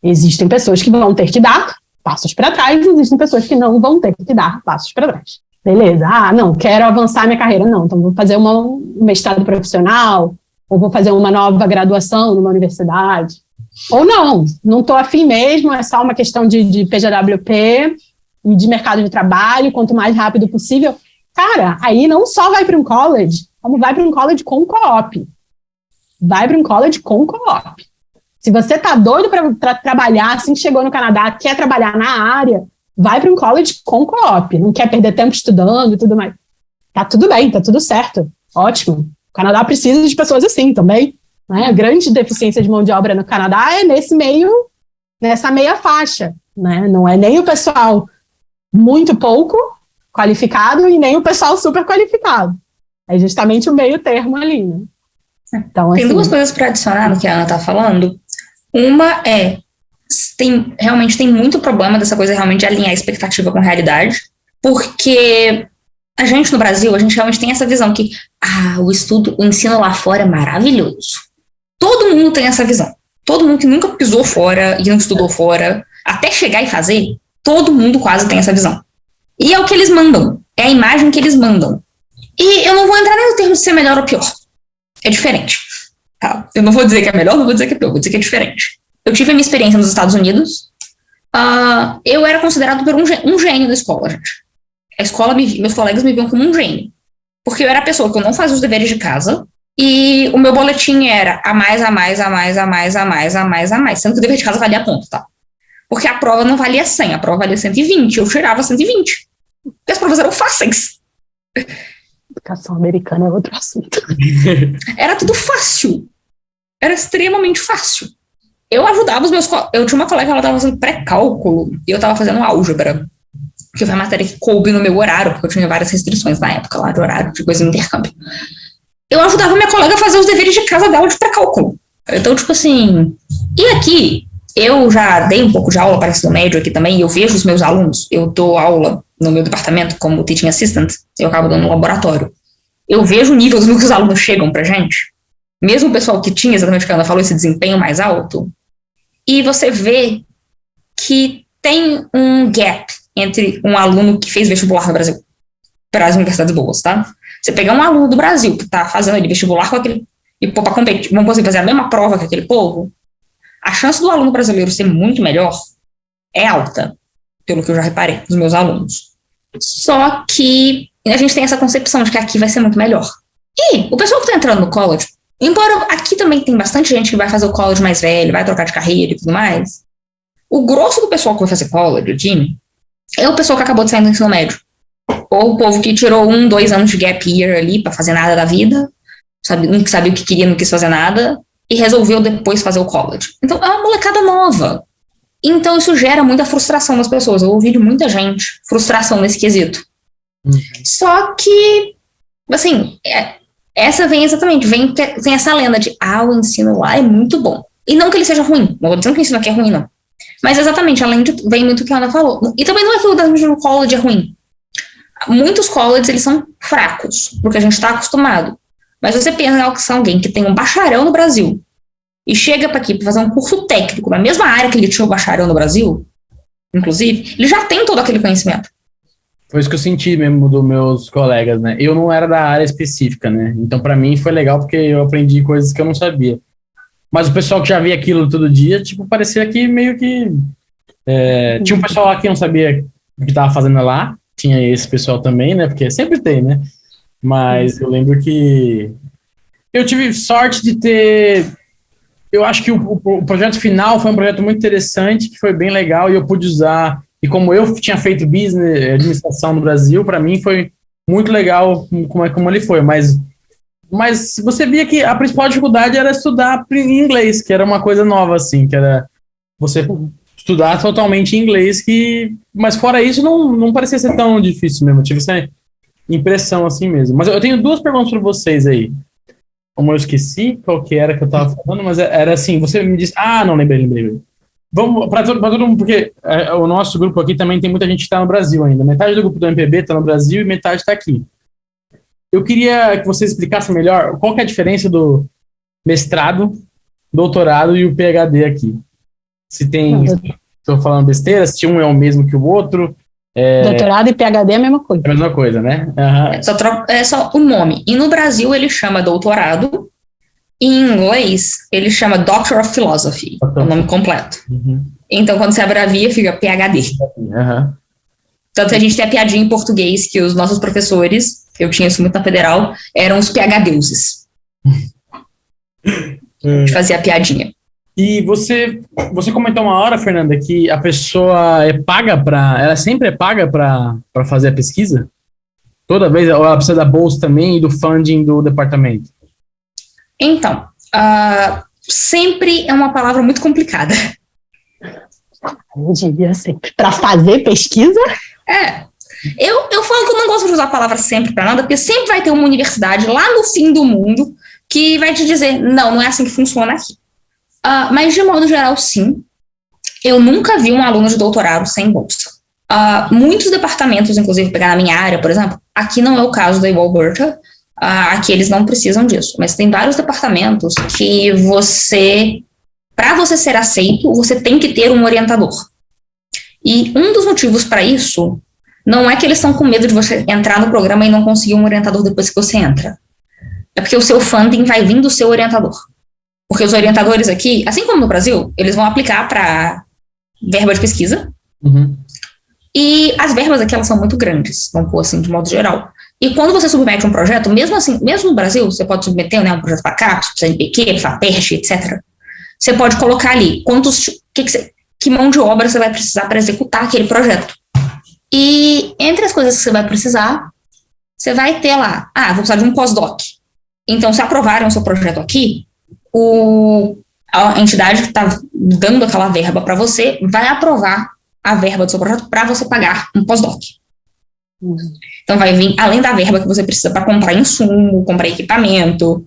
Existem pessoas que vão ter que dar passos para trás, existem pessoas que não vão ter que dar passos para trás. Beleza, não, quero avançar minha carreira, não, então vou fazer um mestrado profissional, ou vou fazer uma nova graduação numa universidade, ou não estou afim mesmo, é só uma questão de PGWP, e de mercado de trabalho, quanto mais rápido possível, cara, aí não só vai para um college, como vai para um college com co-op. Vai para um college com co-op. Se você tá doido para trabalhar, assim que chegou no Canadá, quer trabalhar na área, vai para um college com co-op. Não quer perder tempo estudando e tudo mais. Tá tudo bem, tá tudo certo. Ótimo. O Canadá precisa de pessoas assim também. Né? A grande deficiência de mão de obra no Canadá é nessa meia faixa. Né? Não é nem o pessoal muito pouco qualificado e nem o pessoal super qualificado. É justamente o meio termo ali, né? Então, tem assim, duas coisas para adicionar no que a Ana está falando. Uma realmente tem muito problema dessa coisa realmente de alinhar a expectativa com a realidade, porque a gente no Brasil, a gente realmente tem essa visão que o ensino lá fora é maravilhoso. Todo mundo tem essa visão. Todo mundo que nunca pisou fora e não estudou fora, até chegar e fazer, todo mundo quase tem essa visão. E é o que eles mandam, é a imagem que eles mandam. E eu não vou entrar nem no termo de ser melhor ou pior. É diferente. Tá? Eu não vou dizer que é melhor, não vou dizer que é pior, vou dizer que é diferente. Eu tive a minha experiência nos Estados Unidos. Eu era considerado por um gênio da escola, gente. A escola, meus colegas me viam como um gênio. Porque eu era a pessoa que eu não fazia os deveres de casa e o meu boletim era a mais. Sendo que o dever de casa valia ponto, tá? Porque a prova não valia 100, a prova valia 120. Eu tirava 120. Porque as provas eram fáceis. Educação americana é outro assunto. Era tudo fácil. Era extremamente fácil. Eu ajudava os meus colegas. Eu tinha uma colega que ela estava fazendo pré-cálculo e eu estava fazendo álgebra. Que foi a matéria que coube no meu horário, porque eu tinha várias restrições na época lá de horário, de coisa de intercâmbio. Eu ajudava minha colega a fazer os deveres de casa dela de pré-cálculo. Então, tipo assim... E aqui, eu já dei um pouco de aula para ensino médio aqui também, e eu vejo os meus alunos, eu dou aula no meu departamento como teaching assistant, eu acabo dando no laboratório. Eu vejo o nível dos meus alunos chegam pra gente, mesmo o pessoal que tinha exatamente o que a Ana falou, esse desempenho mais alto, e você vê que tem um gap entre um aluno que fez vestibular no Brasil para as universidades boas, tá? Você pegar um aluno do Brasil que tá fazendo ali vestibular com aquele, e pôr pra competir, vamos fazer a mesma prova que aquele povo, a chance do aluno brasileiro ser muito melhor é alta, pelo que eu já reparei nos meus alunos. Só que a gente tem essa concepção de que aqui vai ser muito melhor. E o pessoal que está entrando no college, embora aqui também tem bastante gente que vai fazer o college mais velho, vai trocar de carreira e tudo mais, o grosso do pessoal que vai fazer college, o Jimmy, é o pessoal que acabou de sair do ensino médio. Ou o povo que tirou 1-2 anos de gap year ali pra fazer nada da vida, não sabia o que queria, não quis fazer nada, e resolveu depois fazer o college. Então é uma molecada nova. Então isso gera muita frustração nas pessoas. Eu ouvi de muita gente frustração nesse quesito. Só que, assim, essa vem tem essa lenda de, o ensino lá é muito bom. E não que ele seja ruim, não vou dizendo que o ensino aqui é ruim, não. Mas exatamente, além de, vem muito o que a Ana falou. E também não é que o college é ruim. Muitos colleges, eles são fracos, porque a gente está acostumado. Mas você pensa que alguém que tem um bacharel no Brasil e chega para aqui para fazer um curso técnico na mesma área que ele tinha o bacharel no Brasil, inclusive, ele já tem todo aquele conhecimento. Foi isso que eu senti mesmo dos meus colegas, né? Eu não era da área específica, né? Então, para mim, foi legal porque eu aprendi coisas que eu não sabia. Mas o pessoal que já via aquilo todo dia, tipo, parecia que meio que... tinha um pessoal lá que não sabia o que estava fazendo lá. Tinha esse pessoal também, né? Porque sempre tem, né? Mas eu lembro que eu tive sorte de ter... Eu acho que o projeto final foi um projeto muito interessante, que foi bem legal, e eu pude usar... E como eu tinha feito business, administração no Brasil, para mim foi muito legal como ele foi. Mas você via que a principal dificuldade era estudar em inglês, que era uma coisa nova, assim, que era você estudar totalmente em inglês, mas fora isso não parecia ser tão difícil mesmo. Eu tive essa impressão assim mesmo. Mas eu tenho duas perguntas para vocês aí. Como eu esqueci qual que era que eu estava falando, mas era assim, você me disse... não, lembrei. Vamos para todo mundo, porque o nosso grupo aqui também tem muita gente que está no Brasil ainda. Metade do grupo do MPB está no Brasil e metade está aqui. Eu queria que vocês explicassem melhor qual que é a diferença do mestrado, doutorado e o PhD aqui. Se tem... Estou falando besteira, se um é o mesmo que o outro... Doutorado e PhD é a mesma coisa. É a mesma coisa, né? Uhum. É só o nome. E no Brasil ele chama doutorado. Em inglês, ele chama Doctor of Philosophy, o nome completo. Então, quando você abrevia, fica PhD. Tanto que a gente tem a piadinha em português que os nossos professores, eu tinha isso muito na Federal, eram os PH-deuses. A gente fazia a piadinha. E você comentou uma hora, Fernanda, que a pessoa ela sempre é paga para fazer a pesquisa? Toda vez? Ou ela precisa da bolsa também e do funding do departamento? Então, sempre é uma palavra muito complicada. Eu diria sempre. Para fazer pesquisa? Eu falo que eu não gosto de usar a palavra sempre para nada, porque sempre vai ter uma universidade lá no fim do mundo que vai te dizer, não é assim que funciona aqui. Mas, de modo geral, sim. Eu nunca vi um aluno de doutorado sem bolsa. Muitos departamentos, inclusive, pegar na minha área, por exemplo, aqui não é o caso da Alberta, aqui eles não precisam disso, mas tem vários departamentos que para você ser aceito, você tem que ter um orientador. E um dos motivos para isso não é que eles estão com medo de você entrar no programa e não conseguir um orientador depois que você entra. É porque o seu funding vai vir do seu orientador. Porque os orientadores aqui, assim como no Brasil, eles vão aplicar para verba de pesquisa. Uhum. E as verbas aqui, elas são muito grandes, vamos pôr assim, de modo geral. E quando você submete um projeto, mesmo assim, mesmo no Brasil, você pode submeter, né, um projeto para CAPES, para CNPq, FAPERJ, etc. Você pode colocar ali que mão de obra você vai precisar para executar aquele projeto. E entre as coisas que você vai precisar, você vai ter lá, vou precisar de um pós-doc. Então, se aprovarem o seu projeto aqui, a entidade que está dando aquela verba para você vai aprovar a verba do seu projeto para você pagar um pós-doc. Então, vai vir, além da verba que você precisa para comprar insumo, comprar equipamento,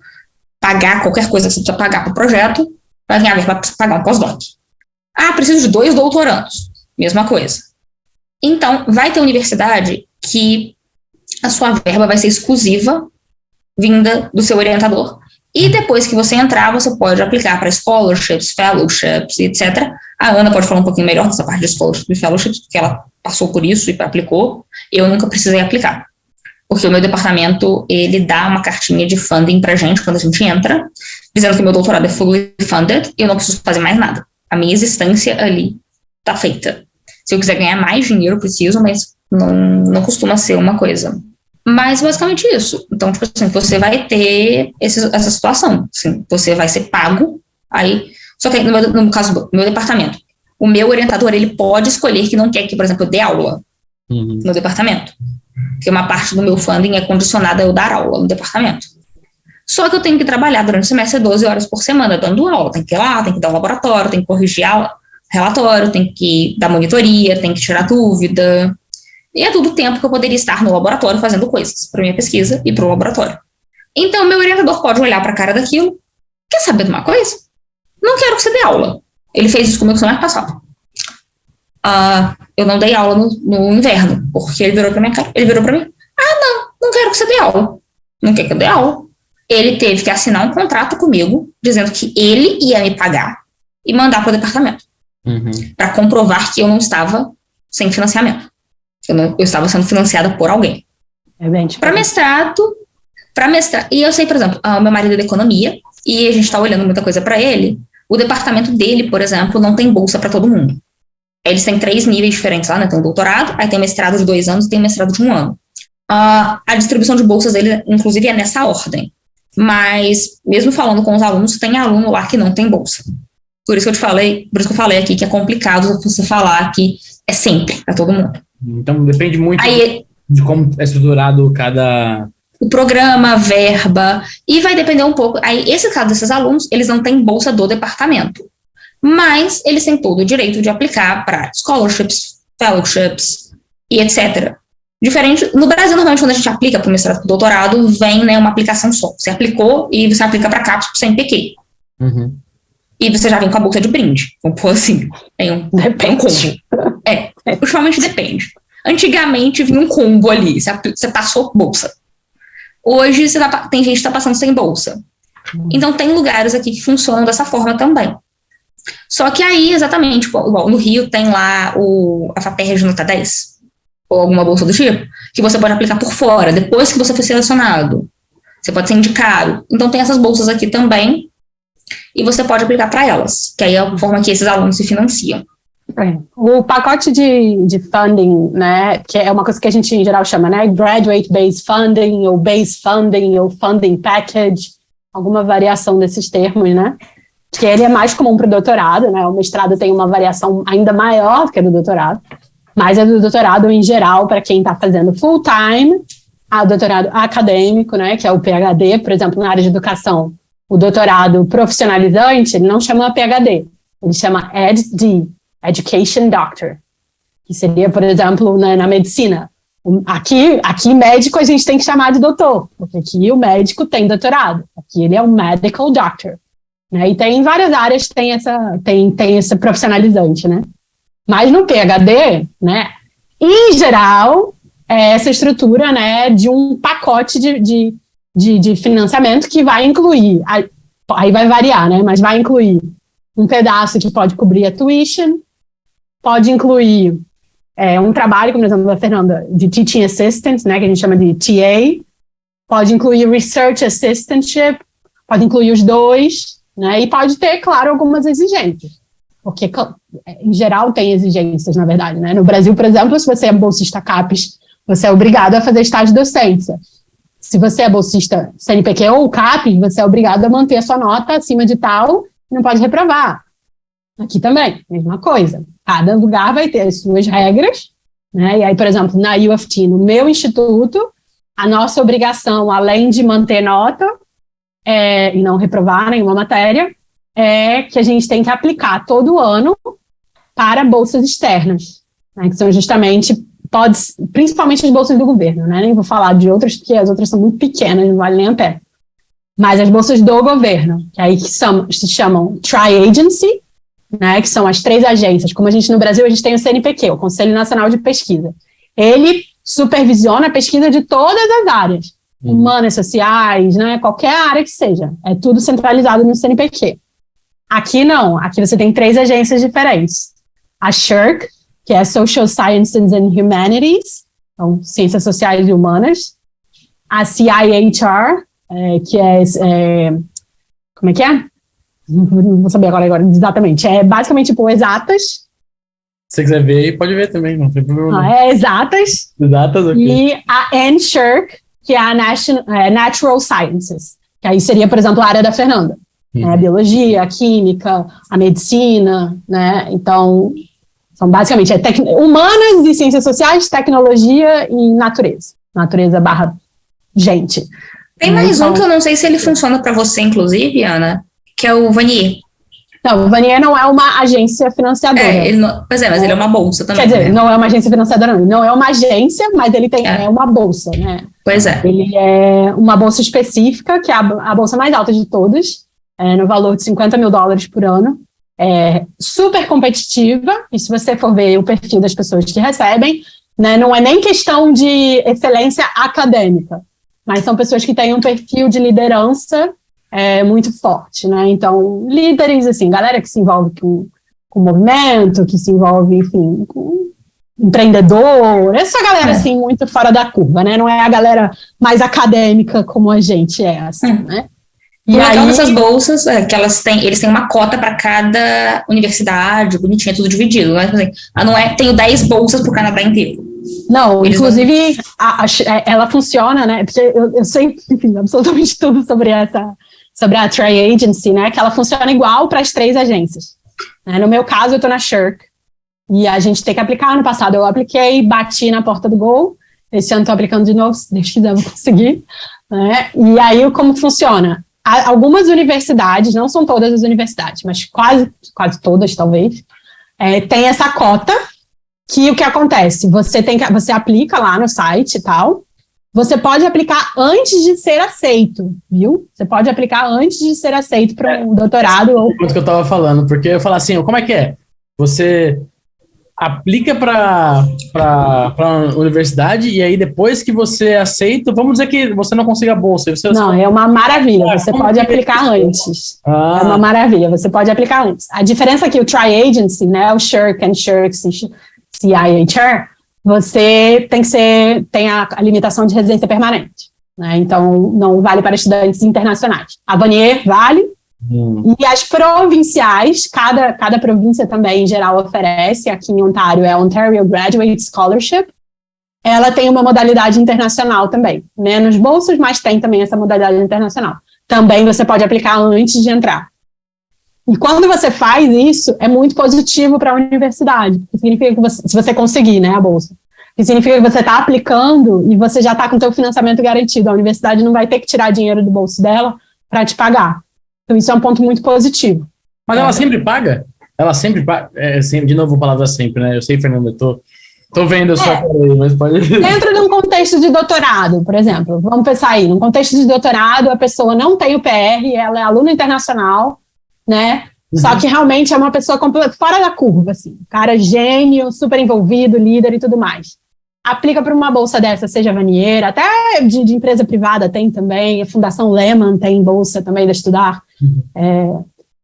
pagar qualquer coisa que você precisa pagar para o projeto, vai vir a verba para pagar um pós-doc. Preciso de 2 doutorandos. Mesma coisa. Então, vai ter universidade que a sua verba vai ser exclusiva, vinda do seu orientador. E depois que você entrar, você pode aplicar para scholarships, fellowships, etc. A Ana pode falar um pouquinho melhor dessa parte de scholarships e fellowships, porque ela passou por isso e aplicou. Eu nunca precisei aplicar. Porque o meu departamento, ele dá uma cartinha de funding pra gente quando a gente entra, dizendo que meu doutorado é fully funded e eu não preciso fazer mais nada. A minha existência ali tá feita. Se eu quiser ganhar mais dinheiro, eu preciso, mas não costuma ser uma coisa. Mas basicamente isso. Então, tipo assim, você vai ter essa situação. Assim, você vai ser pago, aí. Só que no caso do meu departamento, o meu orientador, ele pode escolher que não quer que, por exemplo, eu dê aula no departamento. Porque uma parte do meu funding é condicionada a eu dar aula no departamento. Só que eu tenho que trabalhar durante o semestre 12 horas por semana dando aula. Tem que ir lá, tem que dar um laboratório, tem que corrigir relatório, tem que dar monitoria, tem que tirar dúvida. E é tudo tempo que eu poderia estar no laboratório fazendo coisas para minha pesquisa e para o laboratório. Então, meu orientador pode olhar para a cara daquilo. Quer saber de uma coisa? Não quero que você dê aula. Ele fez isso comigo semana passada. Eu não dei aula no inverno, porque ele virou para minha cara. Ele virou para mim. Não quero que você dê aula. Não quer que eu dê aula. Ele teve que assinar um contrato comigo, dizendo que ele ia me pagar e mandar para o departamento. Para comprovar que eu não estava sem financiamento. Eu estava sendo financiada por alguém. Para mestrado, e eu sei, por exemplo, o meu marido é da economia, e a gente está olhando muita coisa para ele. O departamento dele, por exemplo, não tem bolsa para todo mundo. Eles têm 3 níveis diferentes lá, né? Tem um doutorado, aí tem mestrado de 2 anos e tem mestrado de 1 ano. A distribuição de bolsas dele, inclusive, é nessa ordem. Mas, mesmo falando com os alunos, tem aluno lá que não tem bolsa. Por isso que eu falei aqui que é complicado você falar que é sempre para todo mundo. Então, depende muito de como é estruturado cada... O programa, a verba, e vai depender um pouco. Aí, esse caso desses alunos, eles não têm bolsa do departamento, mas eles têm todo o direito de aplicar para scholarships, fellowships e etc. Diferente, no Brasil, normalmente, quando a gente aplica para o mestrado e doutorado, vem, né, uma aplicação só. Você aplicou e você aplica para CAPES, para CNPq. E você já vem com a bolsa de brinde. Vamos pôr assim. Tem um combo. Ultimamente depende. Antigamente vinha um combo ali. Você passou bolsa. Hoje tem gente que está passando sem bolsa. Então tem lugares aqui que funcionam dessa forma também. Só que aí, exatamente, igual no Rio tem lá a FAPERJ nota 10, ou alguma bolsa do tipo, que você pode aplicar por fora, depois que você foi selecionado. Você pode ser indicado. Então tem essas bolsas aqui também, e você pode aplicar para elas, que aí é a forma que esses alunos se financiam. O pacote de funding, né, que é uma coisa que a gente em geral chama, né, graduate-based funding, ou funding package, alguma variação desses termos, né, que ele é mais comum para o doutorado, né, o mestrado tem uma variação ainda maior que a do doutorado, mas a do doutorado em geral, para quem está fazendo full-time, a doutorado acadêmico, né, que é o PhD, por exemplo, na área de educação, o doutorado profissionalizante, ele não chama PhD, ele chama EdD, Education Doctor, que seria, por exemplo, na medicina. Aqui médico a gente tem que chamar de doutor, porque aqui o médico tem doutorado, aqui ele é um medical doctor, né? E tem várias áreas que tem esse profissionalizante, né? Mas no PhD, né, em geral, é essa estrutura, né, de um pacote de financiamento que vai incluir, aí vai variar, né, mas vai incluir um pedaço que pode cobrir a tuition, pode incluir um trabalho, como por exemplo da Fernanda, de teaching assistant, né, que a gente chama de TA, pode incluir research assistantship, pode incluir os dois, né, e pode ter, claro, algumas exigências, porque em geral tem exigências, na verdade, né. No Brasil, por exemplo, se você é bolsista CAPES, você é obrigado a fazer estágio de docência. Se você é bolsista CNPq ou CAPES, você é obrigado a manter a sua nota acima de tal, não pode reprovar. Aqui também, mesma coisa. Cada lugar vai ter as suas regras, né? E aí, por exemplo, na U of T, no meu instituto, a nossa obrigação, além de manter nota e não reprovar nenhuma matéria, é que a gente tem que aplicar todo ano para bolsas externas, né? Que são justamente, principalmente as bolsas do governo, né? Nem vou falar de outras, porque as outras são muito pequenas, não vale nem a pena. Mas as bolsas do governo, que aí se chamam Tri-Agency, né, que são as 3 agências. Como a gente no Brasil, a gente tem o CNPq, o Conselho Nacional de Pesquisa. Ele supervisiona a pesquisa de todas as áreas, humanas, sociais, né, qualquer área que seja. É tudo centralizado no CNPq. Aqui não, aqui você tem 3 agências diferentes. A SSHRC, que é Social Sciences and Humanities, então Ciências Sociais e Humanas. A CIHR, que como é que é? Não vou saber agora exatamente. É basicamente tipo exatas. Se você quiser ver, pode ver também, não tem problema. É exatas. Exatas, ok. E a NSHRC, que é a Natural Sciences, que aí seria, por exemplo, a área da Fernanda. A biologia, a química, a medicina, né? Então, são basicamente humanas e ciências sociais, tecnologia e natureza. Natureza / gente. Tem mais um que eu não sei se ele funciona para você, inclusive, Ana, que é o Vanier. Não, o Vanier não é uma agência financiadora. Mas ele é uma bolsa também. Quer dizer, né? não é uma agência financiadora, não é uma agência, mas ele é uma bolsa, né? Pois é. Ele é uma bolsa específica, que é a bolsa mais alta de todas, no valor de $50 mil por ano. É super competitiva, e se você for ver o perfil das pessoas que recebem, né, não é nem questão de excelência acadêmica, mas são pessoas que têm um perfil de liderança muito forte, né? Então, líderes, assim, galera que se envolve com movimento, que se envolve, enfim, com empreendedor, essa galera, assim, muito fora da curva, né? Não é a galera mais acadêmica como a gente assim, né? E aí, essas bolsas, que eles têm uma cota para cada universidade, bonitinho, tudo dividido, né? Não é, tenho 10 bolsas para o Canadá inteiro. Não, inclusive, ela funciona, né? Porque eu sei, enfim, absolutamente tudo sobre a Tri-Agency, né? Que ela funciona igual para as 3 agências. Né? No meu caso, eu estou na SSHRC, e a gente tem que aplicar. Ano passado eu apliquei, bati na porta do gol. Esse ano estou aplicando de novo, se Deus quiser eu vou conseguir. Né? E aí, como funciona? Algumas universidades, não são todas as universidades, mas quase todas, talvez, tem essa cota, que o que acontece? Você aplica lá no site e tal, você pode aplicar antes de ser aceito, viu? Você pode aplicar antes de ser aceito para um doutorado. Ou que eu estava falando, porque eu falo assim, como é que é? Você aplica para a universidade e aí depois que você é aceito, vamos dizer que você não consiga a bolsa. Não, é uma maravilha, você pode aplicar antes. É uma maravilha, você pode aplicar antes. A diferença é que o Tri-Agency, né, o SSHRC and SSHRC, CIHR, você tem a limitação de residência permanente, né? Então não vale para estudantes internacionais. A Vanier vale, E as provinciais, cada província também, em geral, oferece, aqui em Ontário, é a Ontario Graduate Scholarship, ela tem uma modalidade internacional também. Menos bolsas, mas tem também essa modalidade internacional. Também você pode aplicar antes de entrar. E quando você faz isso, é muito positivo para a universidade. Significa que se você conseguir, né, a bolsa. Que significa que você está aplicando e você já está com o seu financiamento garantido. A universidade não vai ter que tirar dinheiro do bolso dela para te pagar. Então, isso é um ponto muito positivo. Mas ela sempre paga? Ela sempre paga? De novo, a palavra sempre, né? Eu sei, Fernanda, eu tô vendo a sua cara aí, mas pode... Dentro de um contexto de doutorado, por exemplo, vamos pensar aí, num contexto de doutorado, a pessoa não tem o PR, ela é aluna internacional, né? Só que realmente é uma pessoa fora da curva, assim. Cara gênio, super envolvido, líder e tudo mais. Aplica para uma bolsa dessa, seja Vanier, até de empresa privada tem também, a Fundação Lehman tem bolsa também de estudar.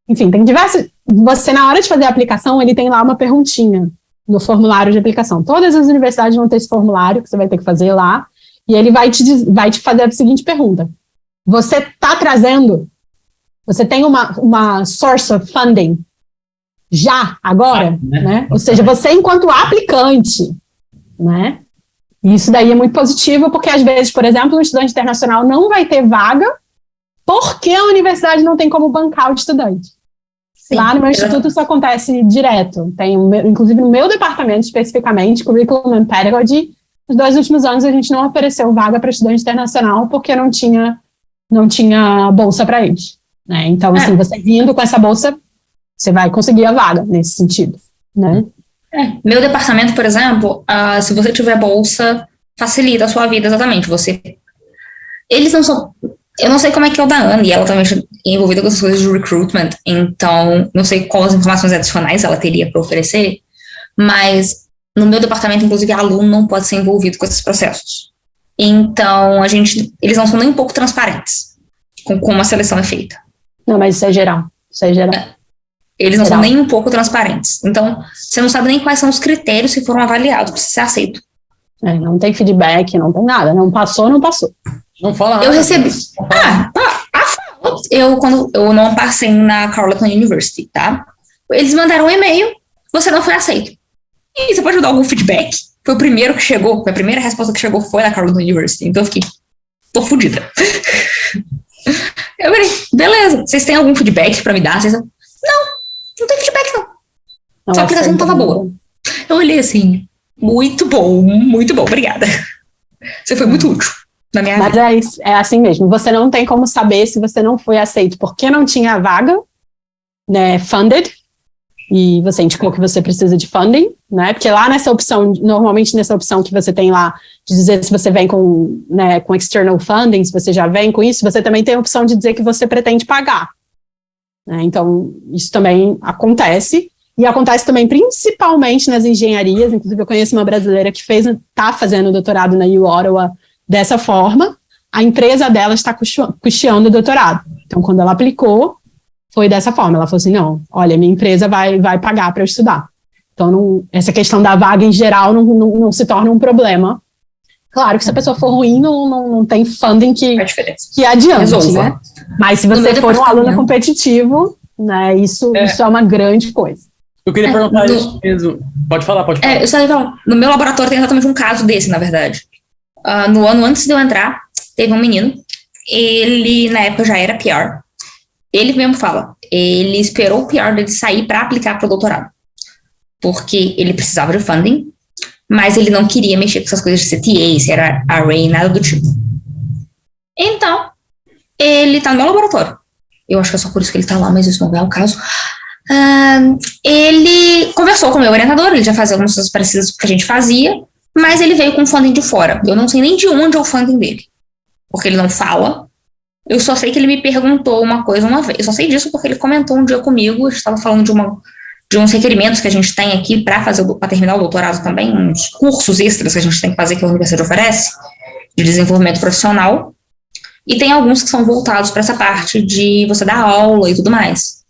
Enfim, tem diversos... Você, na hora de fazer a aplicação, ele tem lá uma perguntinha no formulário de aplicação. Todas as universidades vão ter esse formulário que você vai ter que fazer lá, e ele vai te fazer a seguinte pergunta. Você está trazendo... Você tem uma source of funding já, agora, né? Ou seja, você enquanto aplicante, né? Isso daí é muito positivo, porque às vezes, por exemplo, um estudante internacional não vai ter vaga porque a universidade não tem como bancar o estudante. Sim, lá no meu instituto isso acontece direto. Tem, inclusive no meu departamento especificamente, Curriculum and Pedagogy, nos 2 últimos anos a gente não ofereceu vaga para estudante internacional porque não tinha bolsa para eles. Né? Então, assim, você vindo com essa bolsa, você vai conseguir a vaga nesse sentido, né? Meu departamento, por exemplo, se você tiver bolsa, facilita a sua vida, exatamente. Eles não são... Eu não sei como é que é o da Ana, e ela também é envolvida com essas coisas de recruitment, então não sei quais informações adicionais ela teria para oferecer, mas no meu departamento, inclusive, aluno não pode ser envolvido com esses processos. Então, eles não são nem um pouco transparentes com como a seleção é feita. Não, mas isso é geral. Eles não são nem um pouco transparentes. Então, você não sabe nem quais são os critérios que foram avaliados para ser aceito. Não tem feedback, não tem nada. Não passou. Não fala nada. Eu recebi... Quando eu não passei na Carleton University, tá? Eles mandaram um e-mail, você não foi aceito. E você pode dar algum feedback? Foi o primeiro que chegou, a primeira resposta que chegou foi na Carleton University. Então eu fiquei, tô fodida. Eu falei, beleza, vocês têm algum feedback pra me dar? Não tem feedback não. Só que a aplicação não tava boa. Eu olhei assim, muito bom, obrigada. Você foi muito útil na minha vida. Mas é assim mesmo, você não tem como saber se você não foi aceito porque não tinha vaga, né, funded, e você indicou que você precisa de funding, né, porque lá nessa opção, normalmente nessa opção que você tem lá, de dizer se você vem com external funding, se você já vem com isso, você também tem a opção de dizer que você pretende pagar. Né, então, isso também acontece, e acontece também principalmente nas engenharias, inclusive eu conheço uma brasileira que está fazendo doutorado na U Ottawa dessa forma, a empresa dela está custeando o doutorado. Então, quando ela aplicou, foi dessa forma. Ela falou assim, não, olha, minha empresa vai pagar para eu estudar. Então, essa questão da vaga, em geral, não se torna um problema. Claro que se a pessoa for ruim, não tem funding que adiante, né? Mas se você for um aluno competitivo, né, isso é uma grande coisa. Eu queria perguntar isso mesmo. Pode falar. Eu só ia falar. No meu laboratório tem exatamente um caso desse, na verdade. No ano antes de eu entrar, teve um menino, ele na época já era PR, ele mesmo fala, ele esperou o PR dele sair para aplicar para o doutorado, porque ele precisava de funding, mas ele não queria mexer com essas coisas de CTA, se era array, nada do tipo. Então, ele tá no meu laboratório, eu acho que é só por isso que ele tá lá, mas isso não é o caso. Ele conversou com o meu orientador, ele já fazia algumas coisas parecidas com o que a gente fazia, mas ele veio com funding de fora. Eu não sei nem de onde é o funding dele, porque ele não fala. Eu só sei que ele me perguntou uma coisa uma vez. Eu só sei disso porque ele comentou um dia comigo. A gente estava falando de uns requerimentos que a gente tem aqui para terminar o doutorado também, uns cursos extras que a gente tem que fazer que a universidade oferece, de desenvolvimento profissional. E tem alguns que são voltados para essa parte de você dar aula e tudo mais.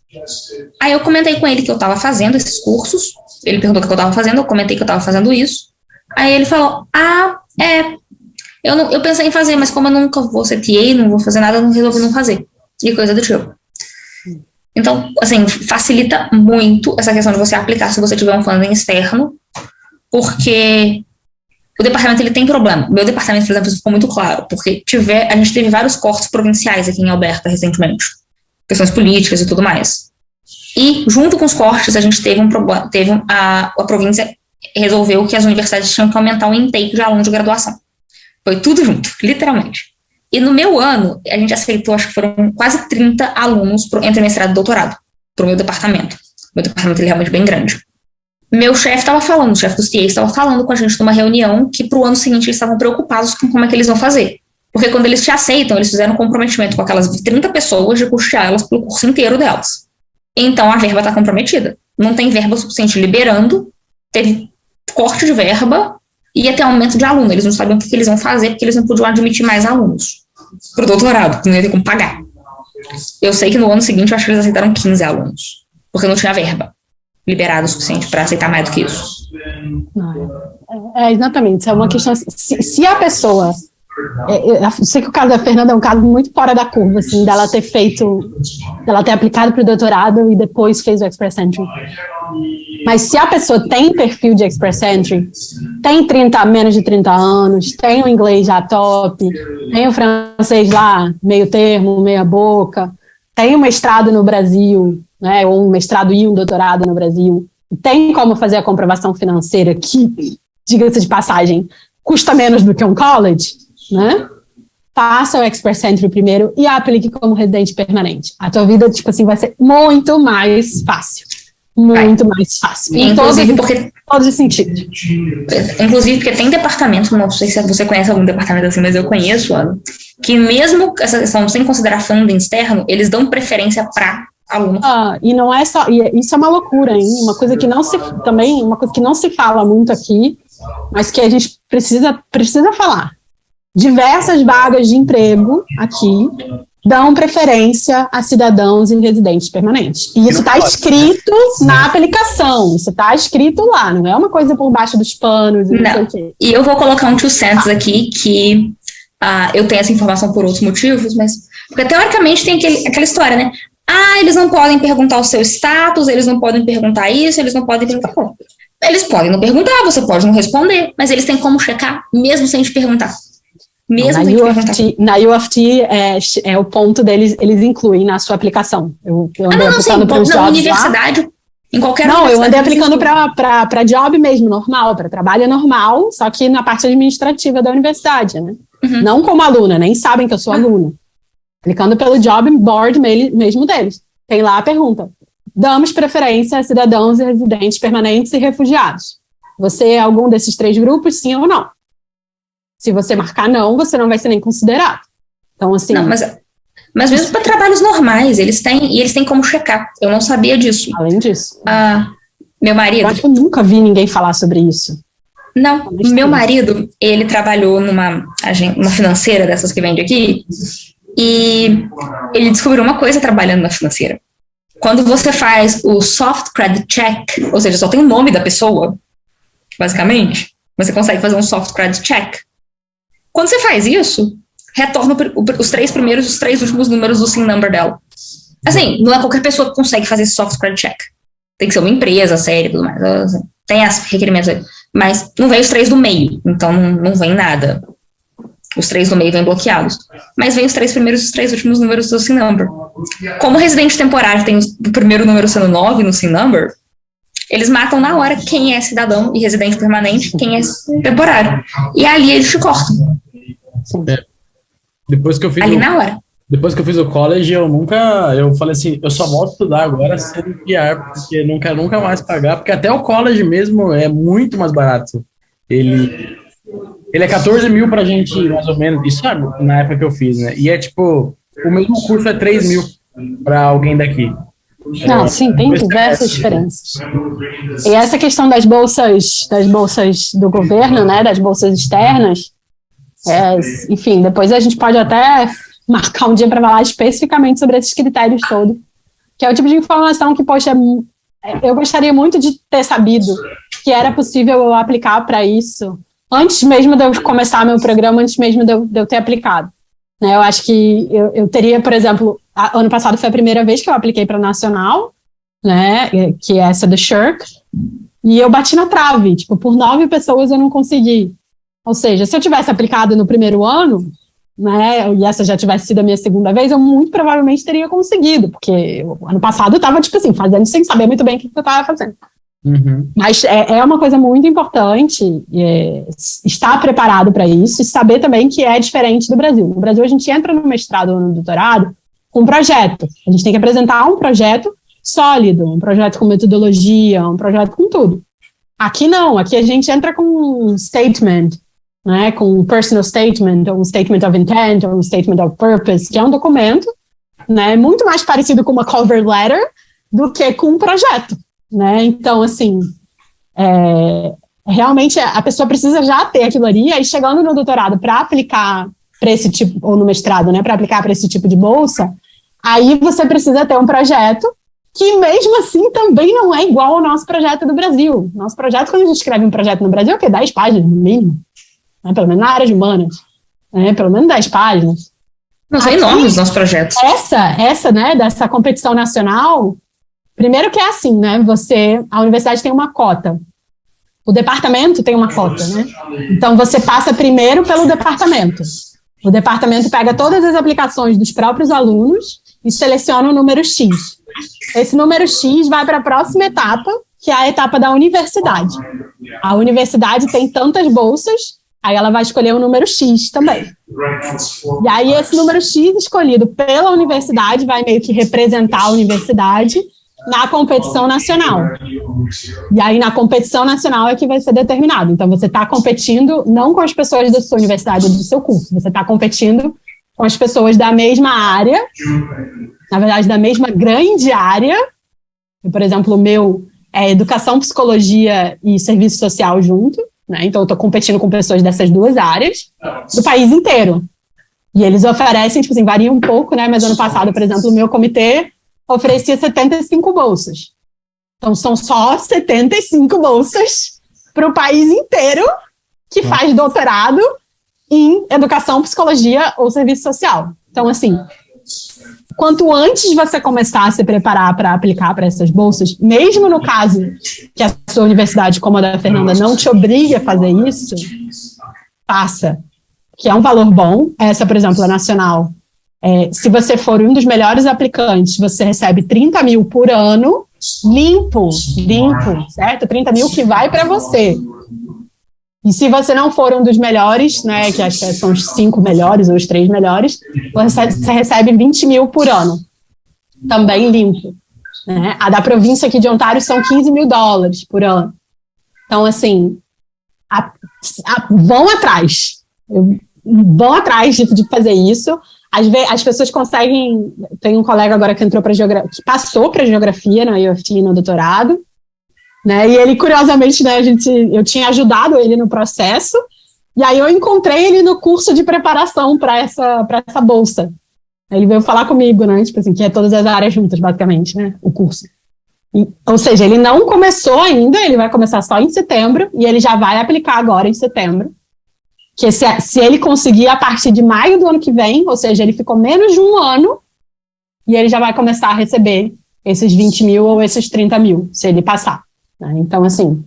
Aí eu comentei com ele que eu estava fazendo esses cursos. Ele perguntou o que eu estava fazendo, eu comentei que eu estava fazendo isso. Aí ele falou, eu pensei em fazer, mas como eu nunca vou ser TA, não vou fazer nada, eu resolvi não fazer. E coisa do tipo. Então, assim, facilita muito essa questão de você aplicar se você tiver um funding externo, porque o departamento ele tem problema. Meu departamento, por exemplo, ficou muito claro, porque a gente teve vários cortes provinciais aqui em Alberta recentemente, questões políticas e tudo mais. E, junto com os cortes, a gente teve um problema, a província resolveu que as universidades tinham que aumentar o intake de alunos de graduação. Foi tudo junto, literalmente. E no meu ano, a gente aceitou, acho que foram quase 30 alunos entre mestrado e doutorado, para o meu departamento. Meu departamento ele é realmente bem grande. Meu chefe estava falando, o chefe dos TAs estava falando com a gente numa reunião que para o ano seguinte eles estavam preocupados com como é que eles vão fazer. Porque quando eles te aceitam, eles fizeram um comprometimento com aquelas 30 pessoas de custear elas pelo curso inteiro delas. Então a verba está comprometida. Não tem verba suficiente liberando, teve corte de verba e até aumento de aluno. Eles não sabiam o que eles vão fazer porque eles não podiam admitir mais alunos para o doutorado, não ia ter como pagar. Eu sei que no ano seguinte eu acho que eles aceitaram 15 alunos, porque não tinha verba liberada o suficiente para aceitar mais do que isso. Exatamente, isso é uma questão. Se a pessoa. Eu sei que o caso da Fernanda é um caso muito fora da curva, assim, dela ter aplicado para o doutorado e depois fez o Express Entry. Mas se a pessoa tem perfil de Express Entry, tem menos de 30 anos, tem o inglês já top, tem o francês lá, meio termo, meia boca, tem um mestrado no Brasil, né, ou um mestrado e um doutorado no Brasil, tem como fazer a comprovação financeira que, diga-se de passagem, custa menos do que um college, né? Faça o Express Entry primeiro e aplique como residente permanente. A tua vida, tipo assim, vai ser muito mais fácil. Muito mais fácil. Inclusive porque... todos os sentidos. Inclusive porque tem departamento, não sei se você conhece algum departamento assim, mas eu conheço, Ana, que mesmo essa questão, sem considerar funding externo, eles dão preferência para aluno. E não é só... isso é uma loucura, hein? Uma coisa que não se fala muito aqui, mas que a gente precisa falar. Diversas vagas de emprego aqui dão preferência a cidadãos e residentes permanentes. E isso está escrito na aplicação, isso está escrito lá, não é uma coisa por baixo dos panos. Não sei o quê. E eu vou colocar um 2 cents aqui, que eu tenho essa informação por outros motivos, mas... Porque teoricamente tem aquela história, né? Eles não podem perguntar o seu status, eles não podem perguntar isso, eles não podem perguntar... Eles podem não perguntar, você pode não responder, mas eles têm como checar, mesmo sem te perguntar. Na UFT é o ponto deles, eles incluem na sua aplicação. Eu andei aplicando para os jobs na universidade, lá. Em qualquer universidade. Não, eu andei aplicando para job mesmo, normal, para trabalho normal, só que na parte administrativa da universidade, né? Uhum. Não como aluna, nem sabem que eu sou aluna. Aplicando pelo job board mesmo deles. Tem lá a pergunta: damos preferência a cidadãos e residentes permanentes e refugiados. Você é algum desses 3 grupos, sim ou não? Se você marcar não, você não vai ser nem considerado. Então, assim... Não, mas mesmo para trabalhos normais, eles têm como checar. Eu não sabia disso. Além disso. Meu marido... Eu acho que eu nunca vi ninguém falar sobre isso. Não, meu marido, ele trabalhou numa financeira dessas que vende aqui, e ele descobriu uma coisa trabalhando na financeira. Quando você faz o soft credit check, ou seja, só tem o nome da pessoa, basicamente, você consegue fazer um soft credit check. Quando você faz isso, retorna os 3 primeiros e os 3 últimos números do SIN number dela. Assim, não é qualquer pessoa que consegue fazer esse soft credit check. Tem que ser uma empresa séria e tudo mais. Assim, tem as requerimentos aí. Mas não vem os 3 do meio, então não vem nada. Os 3 do meio vêm bloqueados. Mas vem os 3 primeiros e os 3 últimos números do SIN number. Como residente temporário tem o primeiro número sendo 9 no SIN number, eles matam na hora quem é cidadão e residente permanente, quem é temporário. E ali eles te cortam. Depois que eu fiz na hora. Depois que eu fiz o college, eu falei assim, eu só volto a estudar agora sendo PR, porque não quero nunca mais pagar, porque até o college mesmo é muito mais barato. Ele é 14 mil pra gente, mais ou menos, isso na época que eu fiz, né? E é tipo, o mesmo curso é 3 mil pra alguém daqui. Não, sim, tem diversas diferenças. E essa questão das bolsas do governo, né, das bolsas externas, enfim, depois a gente pode até marcar um dia para falar especificamente sobre esses critérios todos, que é o tipo de informação que, poxa, eu gostaria muito de ter sabido que era possível eu aplicar para isso, antes mesmo de eu começar meu programa, antes mesmo de eu ter aplicado. né? Eu acho que eu teria, por exemplo, ano passado foi a primeira vez que eu apliquei para nacional, né? Que é essa do Shirk, e eu bati na trave, tipo, por 9 pessoas eu não consegui. Ou seja, se eu tivesse aplicado no primeiro ano, né, e essa já tivesse sido a minha segunda vez, eu muito provavelmente teria conseguido, porque ano passado eu estava, tipo assim, fazendo sem saber muito bem o que eu estava fazendo. Uhum. Mas é uma coisa muito importante estar preparado para isso e saber também que é diferente do Brasil. No Brasil, a gente entra no mestrado ou no doutorado com um projeto. A gente tem que apresentar um projeto sólido, um projeto com metodologia, um projeto com tudo. Aqui não, aqui a gente entra com um statement, né, com um personal statement, ou um statement of intent, ou um statement of purpose, que é um documento, né, muito mais parecido com uma cover letter do que com um projeto, né? Então, assim, realmente a pessoa precisa já ter aquilo ali, e aí chegando no doutorado para aplicar para esse tipo, ou no mestrado, né, para aplicar para esse tipo de bolsa, aí você precisa ter um projeto que mesmo assim também não é igual ao nosso projeto do Brasil. Nosso projeto, quando a gente escreve um projeto no Brasil, é o quê? 10 páginas, no mínimo. Né? Pelo menos na área de humanas. Né? Pelo menos 10 páginas. Não, são enormes os nossos projetos. Essa, né, dessa competição nacional, primeiro que é assim, né, a universidade tem uma cota. O departamento tem uma cota, né? Então, você passa primeiro pelo departamento. O departamento pega todas as aplicações dos próprios alunos e seleciona o número X. Esse número X vai para a próxima etapa, que é a etapa da universidade. A universidade tem tantas bolsas, aí ela vai escolher o número X também. E aí esse número X escolhido pela universidade vai meio que representar a universidade na competição nacional. E aí na competição nacional é que vai ser determinado. Então você está competindo não com as pessoas da sua universidade ou do seu curso, você está competindo com as pessoas da mesma área, na verdade, da mesma grande área. Por exemplo, o meu é educação, psicologia e serviço social junto, né? Então eu estou competindo com pessoas dessas duas áreas do país inteiro. E eles oferecem, tipo assim, varia um pouco, né? Mas ano passado, por exemplo, o meu comitê oferecia 75 bolsas. Então são só 75 bolsas para o país inteiro que faz doutorado em educação, psicologia ou serviço social. Então, assim, quanto antes você começar a se preparar para aplicar para essas bolsas, mesmo no caso que a sua universidade, como a da Fernanda, não te obrigue a fazer isso, faça, que é um valor bom. Essa, por exemplo, a nacional. Se você for um dos melhores aplicantes, você recebe 30 mil por ano, limpo, certo? 30 mil que vai para você. E se você não for um dos melhores, né, que acho que são os 5 melhores ou os 3 melhores, você recebe 20 mil por ano, também limpo. Né? A da província aqui de Ontário são 15 mil dólares por ano. Então, assim, vão atrás de fazer isso. As pessoas conseguem. Tem um colega agora que entrou para geografia, que passou para geografia na UFT no doutorado. Né, e ele, curiosamente, né, eu tinha ajudado ele no processo, e aí eu encontrei ele no curso de preparação para essa bolsa. Ele veio falar comigo, né, tipo assim, que é todas as áreas juntas, basicamente, né, o curso. Ou seja, ele não começou ainda, ele vai começar só em setembro, e ele já vai aplicar agora em setembro. Que se ele conseguir a partir de maio do ano que vem, ou seja, ele ficou menos de um ano, e ele já vai começar a receber esses 20 mil ou esses 30 mil, se ele passar. Então, assim,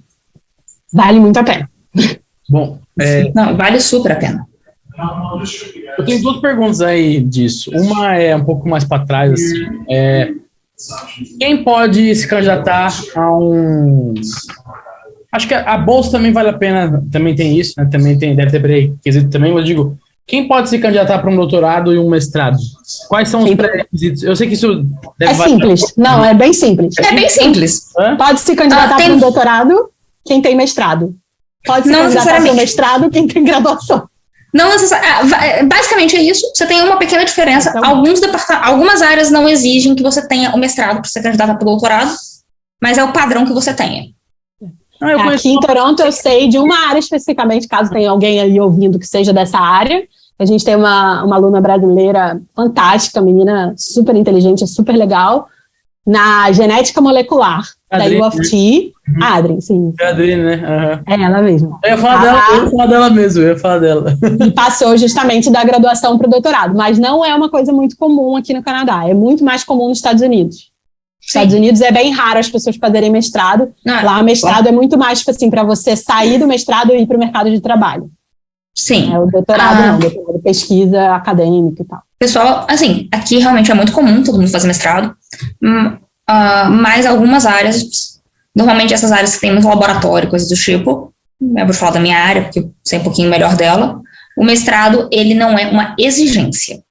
vale muito a pena. Bom, Não, vale super a pena. Eu tenho 2 perguntas aí disso. Uma é um pouco mais para trás, assim. Quem pode se candidatar a um... Acho que a bolsa também vale a pena, também tem isso, né? Também deve ter pré-requisito também, mas eu digo, quem pode se candidatar para um doutorado e um mestrado? Quais são os pré-requisitos? Eu sei que isso deve simples. Não, é bem simples. É bem simples. Pode se candidatar para um doutorado quem tem mestrado. Pode se candidatar para um mestrado quem tem graduação. Não necessariamente. Basicamente é isso. Você tem uma pequena diferença. Então, algumas áreas não exigem que você tenha o mestrado para ser candidatar para o doutorado, mas é o padrão que você tenha. Aqui em Toronto eu sei de uma área especificamente, caso tenha alguém ali ouvindo que seja dessa área. A gente tem uma aluna brasileira fantástica, menina super inteligente, super legal, na genética molecular da Adri, UFT. Adri, sim. É a Adri, né? Uhum. É ela mesma. Eu ia falar dela mesmo, eu ia falar dela. E passou justamente da graduação para o doutorado, mas não é uma coisa muito comum aqui no Canadá, é muito mais comum nos Estados Unidos. Nos Estados Unidos é bem raro as pessoas fazerem mestrado. Lá o mestrado é muito mais, tipo assim, para você sair do mestrado e ir para o mercado de trabalho. Sim. O doutorado não, doutorado pesquisa acadêmica e tal. Pessoal, assim, aqui realmente é muito comum todo mundo fazer mestrado, mas algumas áreas, normalmente essas áreas que tem muito laboratório, coisas do tipo, eu vou falar da minha área, porque eu sei um pouquinho melhor dela, o mestrado, ele não é uma exigência.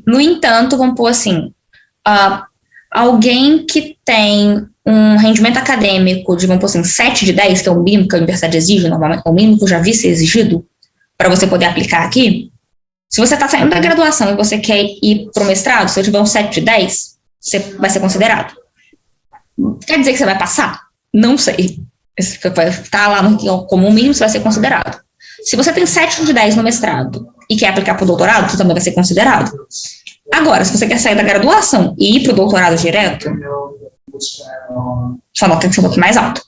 No entanto, vamos pôr assim, alguém que tem um rendimento acadêmico de, vamos pôr assim, 7 de 10, que é o mínimo que a universidade exige, normalmente, é o mínimo que eu já vi ser exigido, para você poder aplicar aqui. Se você está saindo da graduação e você quer ir para o mestrado, se eu tiver um 7 de 10, você vai ser considerado. Quer dizer que você vai passar? Não sei. Está lá como um mínimo, você vai ser considerado. Se você tem 7 de 10 no mestrado e quer aplicar para o doutorado, você também vai ser considerado. Agora, se você quer sair da graduação e ir para o doutorado direto, sua nota tem que ser um pouquinho mais alta.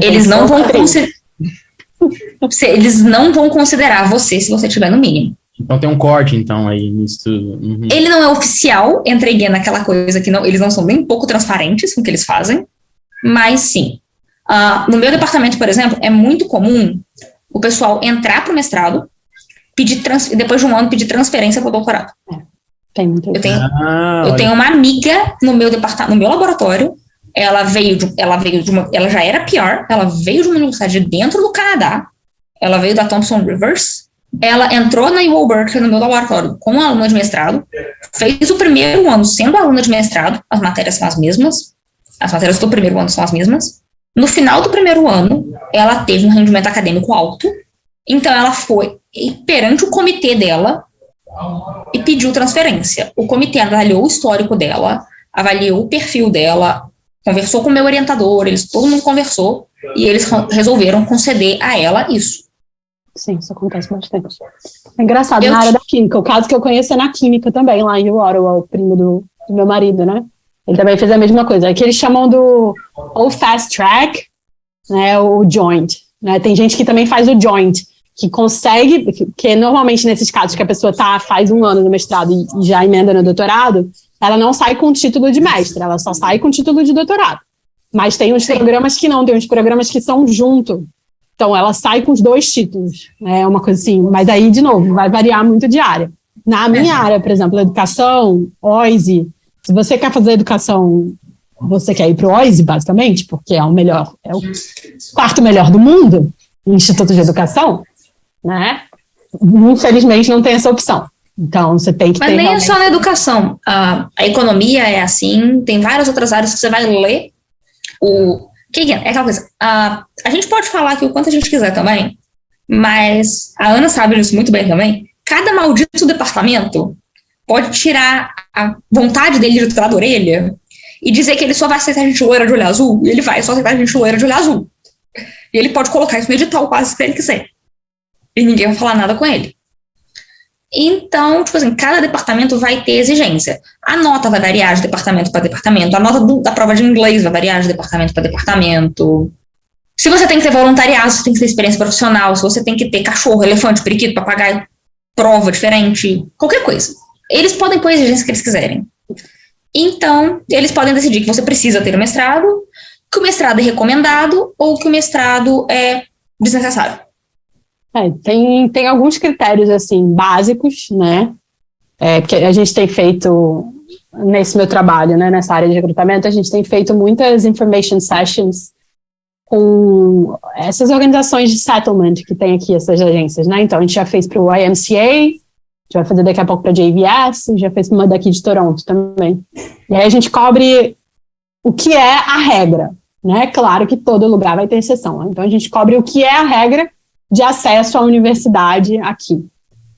Eles não vão considerar você se você estiver no mínimo. Então tem um corte, então, aí nisso tudo. Uhum. Ele não é oficial, entreguei naquela coisa que eles não são nem um pouco transparentes com o que eles fazem, mas sim. No meu departamento, por exemplo, é muito comum o pessoal entrar para o mestrado, depois de um ano pedir transferência para o doutorado. Eu tenho uma amiga no meu laboratório. Ela já era PR, ela veio de uma universidade dentro do Canadá, ela veio da Thompson Rivers, ela entrou na UO Berkeley no meu laboratório como aluna de mestrado, fez o primeiro ano sendo aluna de mestrado, as matérias são as mesmas, as matérias do primeiro ano são as mesmas. No final do primeiro ano, ela teve um rendimento acadêmico alto, então ela foi perante o comitê dela e pediu transferência. O comitê avaliou o histórico dela, avaliou o perfil dela, conversou com o meu orientador, todo mundo conversou, e eles resolveram conceder a ela isso. Sim, isso acontece bastante. É engraçado, na área da química, o caso que eu conheço é na química também, lá em Ottawa, o primo do meu marido, né? Ele também fez a mesma coisa, é que eles chamam ou fast track, né, o joint, né? Tem gente que também faz o joint, que consegue, que normalmente nesses casos que a pessoa faz um ano no mestrado e já emenda no doutorado, ela não sai com o título de mestre, ela só sai com o título de doutorado. Mas tem uns programas que não, tem uns programas que são junto. Então, ela sai com os 2 títulos, né? Uma coisa assim. Mas aí, de novo, vai variar muito de área. Na minha área, por exemplo, educação, OISE, se você quer fazer educação, você quer ir para o OISE, basicamente, porque é o 4º melhor do mundo, o Instituto de Educação, né? Infelizmente, não tem essa opção. Então, você tem que ter... Mas nem é só na educação. A economia é assim, tem várias outras áreas que você vai ler. É aquela coisa. A gente pode falar aqui o quanto a gente quiser também, mas a Ana sabe isso muito bem também. Cada maldito departamento pode tirar a vontade dele de tirar da orelha e dizer que ele só vai aceitar gente loira de olho azul, e ele vai só aceitar gente loira de olho azul. E ele pode colocar isso no edital quase que ele quiser. E ninguém vai falar nada com ele. Então, tipo assim, cada departamento vai ter exigência. A nota vai variar de departamento para departamento. A nota da prova de inglês vai variar de departamento para departamento. Se você tem que ter voluntariado, se você tem que ter experiência profissional, se você tem que ter cachorro, elefante, periquito, papagaio, prova diferente, qualquer coisa. Eles podem pôr a exigência que eles quiserem. Então, eles podem decidir que você precisa ter o mestrado, que o mestrado é recomendado ou que o mestrado é desnecessário. Tem alguns critérios, assim, básicos, né, que a gente tem feito nesse meu trabalho, né, nessa área de recrutamento, a gente tem feito muitas information sessions com essas organizações de settlement que tem aqui, essas agências, né, então a gente já fez para o YMCA, a gente vai fazer daqui a pouco para a JVS, já fez uma daqui de Toronto também, e aí a gente cobre o que é a regra, né, claro que todo lugar vai ter exceção, então a gente cobre o que é a regra de acesso à universidade aqui,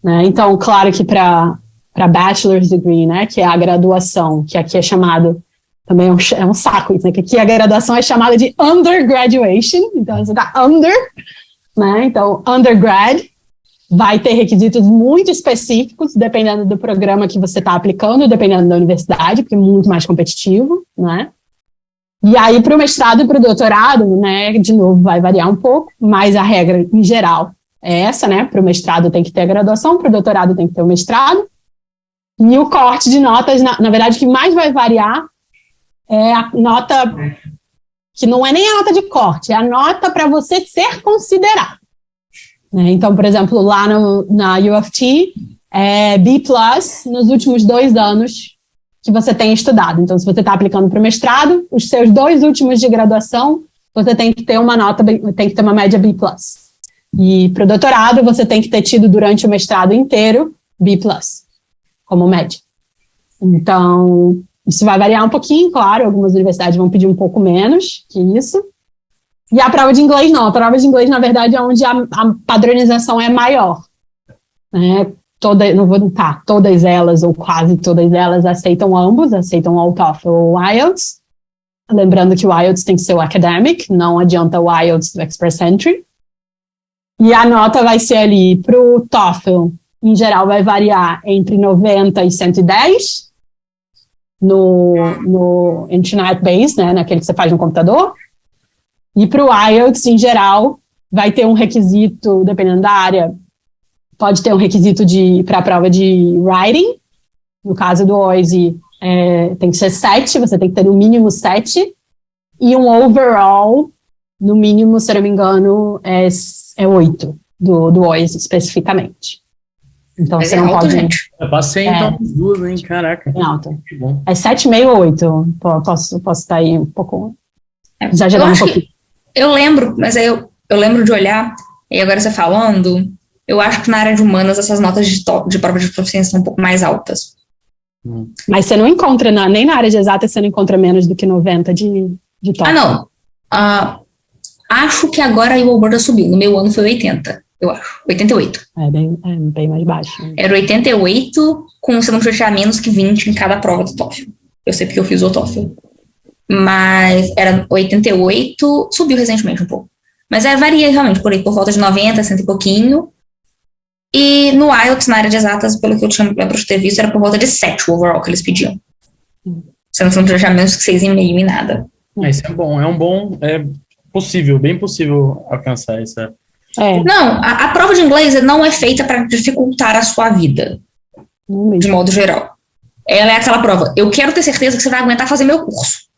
né? Então, claro que para bachelor's degree, né, que é a graduação, que aqui é chamado, também é um saco isso, né, que aqui a graduação é chamada de undergraduation, então você está under, né, então undergrad, vai ter requisitos muito específicos, dependendo do programa que você está aplicando, dependendo da universidade, porque é muito mais competitivo, né? E aí, para o mestrado e para o doutorado, né, de novo, vai variar um pouco, mas a regra, em geral, é essa, né? Para o mestrado tem que ter a graduação, para o doutorado tem que ter o mestrado. E o corte de notas, na verdade, o que mais vai variar é a nota, que não é nem a nota de corte, é a nota para você ser considerado. Então, por exemplo, lá na U of T, é B+, nos últimos 2 anos que você tem estudado. Então, se você está aplicando para o mestrado, os seus 2 últimos de graduação, você tem que ter uma nota, tem que ter uma média B+. E para o doutorado, você tem que ter tido durante o mestrado inteiro B+, como média. Então, isso vai variar um pouquinho, claro, algumas universidades vão pedir um pouco menos que isso. E a prova de inglês não, a prova de inglês, na verdade, é onde a padronização é maior. Né? Não vou notar, todas elas, ou quase todas elas, aceitam ambos, aceitam o TOEFL ou o IELTS. Lembrando que o IELTS tem que ser o academic, não adianta o IELTS do Express Entry. E a nota vai ser ali, para o TOEFL, em geral, vai variar entre 90 e 110 no Internet Base, né, naquele que você faz no computador. E para o IELTS, em geral, vai ter um requisito, dependendo da área, pode ter um requisito para a prova de writing. No caso do OISE, tem que ser 7, você tem que ter no mínimo 7. E um overall, no mínimo, se eu não me engano, é 8, do OISE especificamente. Então, mas você não pode... gente. Eu passei, então, as 2, hein? Caraca. É alta. Que bom. É 7,5 ou 8. Posso estar aí um pouco... Exagerando um pouquinho. Eu lembro, mas aí eu lembro de olhar, e agora você falando, eu acho que na área de humanas essas notas de prova de proficiência são um pouco mais altas. Mas você não encontra, nem na área de exatas, você não encontra menos do que 90 de TOEFL. Não. Acho que agora a Borda subiu. No meu ano foi 80, eu acho. 88. É bem mais baixo. Né? Era 88, você não podia tirar menos que 20 em cada prova do TOEFL. Eu sei porque eu fiz o TOEFL. Mas era 88, subiu recentemente um pouco. Mas varia realmente, por volta de 90, 100 e pouquinho. E no IELTS, na área de exatas, pelo que eu lembro de ter visto, era por volta de 7 o overall que eles pediam. Você não podia tirar menos que 6,5 e nada. Isso é bom, é possível, bem possível alcançar essa... Não, a prova de inglês não é feita para dificultar a sua vida, de modo geral. Ela é aquela prova, eu quero ter certeza que você vai aguentar fazer meu curso.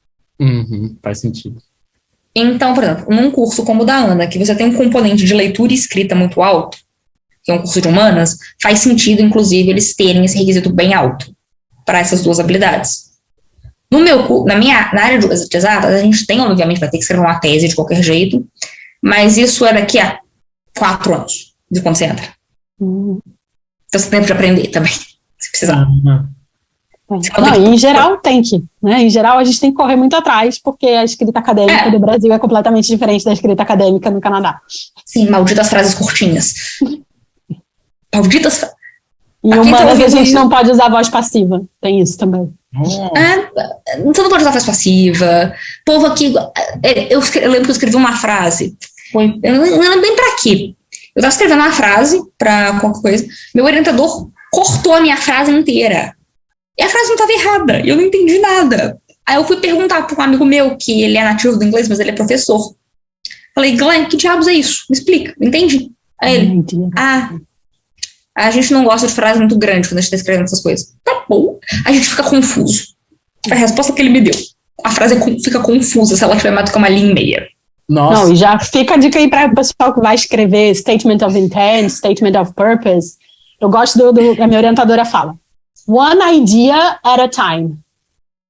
Faz sentido. Então, por exemplo, num curso como o da Ana, que você tem um componente de leitura e escrita muito alto, que é um curso de humanas, faz sentido, inclusive, eles terem esse requisito bem alto para essas 2 habilidades. Na área de exatas, a gente tem, obviamente, vai ter que escrever uma tese de qualquer jeito, mas isso é daqui a 4 anos, de quando você entra. Então, você tem tempo de aprender também, se precisar. Em geral tem que, né? Em geral a gente tem que correr muito atrás, porque a escrita acadêmica do Brasil é completamente diferente da escrita acadêmica no Canadá. Sim, malditas frases curtinhas. Malditas. E humanas a gente não pode usar voz passiva, tem isso também. Você não pode usar voz passiva. Povo aqui, eu lembro que eu escrevi uma frase, eu não lembro bem pra quê. Eu estava escrevendo uma frase pra qualquer coisa, meu orientador cortou a minha frase inteira. E a frase não estava errada, e eu não entendi nada. Aí eu fui perguntar para um amigo meu, que ele é nativo do inglês, mas ele é professor. Falei, Glenn, que diabos é isso? Me explica, não entendi. Aí ele, a gente não gosta de frase muito grande quando a gente está escrevendo essas coisas. Tá bom, a gente fica confuso. Foi a resposta que ele me deu. A frase fica confusa se ela tiver mais do que uma linha e meia. Nossa. Não, e já fica a dica aí para o pessoal que vai escrever statement of intent, statement of purpose. Eu gosto a minha orientadora fala, one idea at a time.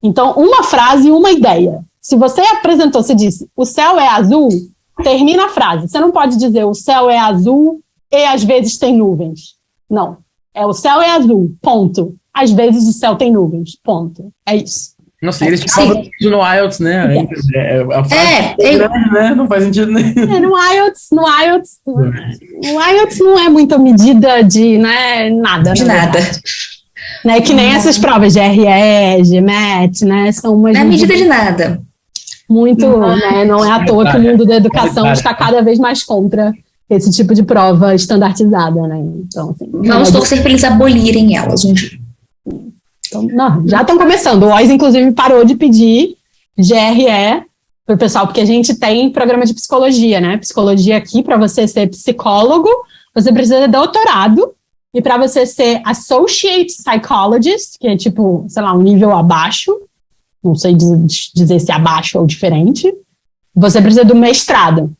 Então, uma frase, uma ideia. Se você apresentou, você disse, o céu é azul, termina a frase. Você não pode dizer, o céu é azul e às vezes tem nuvens. Não. O céu é azul, ponto. Às vezes o céu tem nuvens, ponto. É isso. Nossa, eles cobram isso no IELTS, né? Né? Não faz sentido nenhum. No IELTS não é muita medida de nada. De nada. Né, que nem essas provas de RE, GMAT, né? São umas. Não é medida de nada. Muito, né? Não é à toa que o mundo da educação está cada vez mais contra esse tipo de prova standardizada, né? Então, assim, vamos torcer para eles abolirem elas um dia. Então, não, já estão começando. O OIS, inclusive, parou de pedir GRE para o pessoal, porque a gente tem programa de psicologia, né? Psicologia aqui, para você ser psicólogo, você precisa de doutorado, e para você ser associate psychologist, que é tipo, sei lá, um nível abaixo, não sei dizer se abaixo ou diferente, você precisa do mestrado.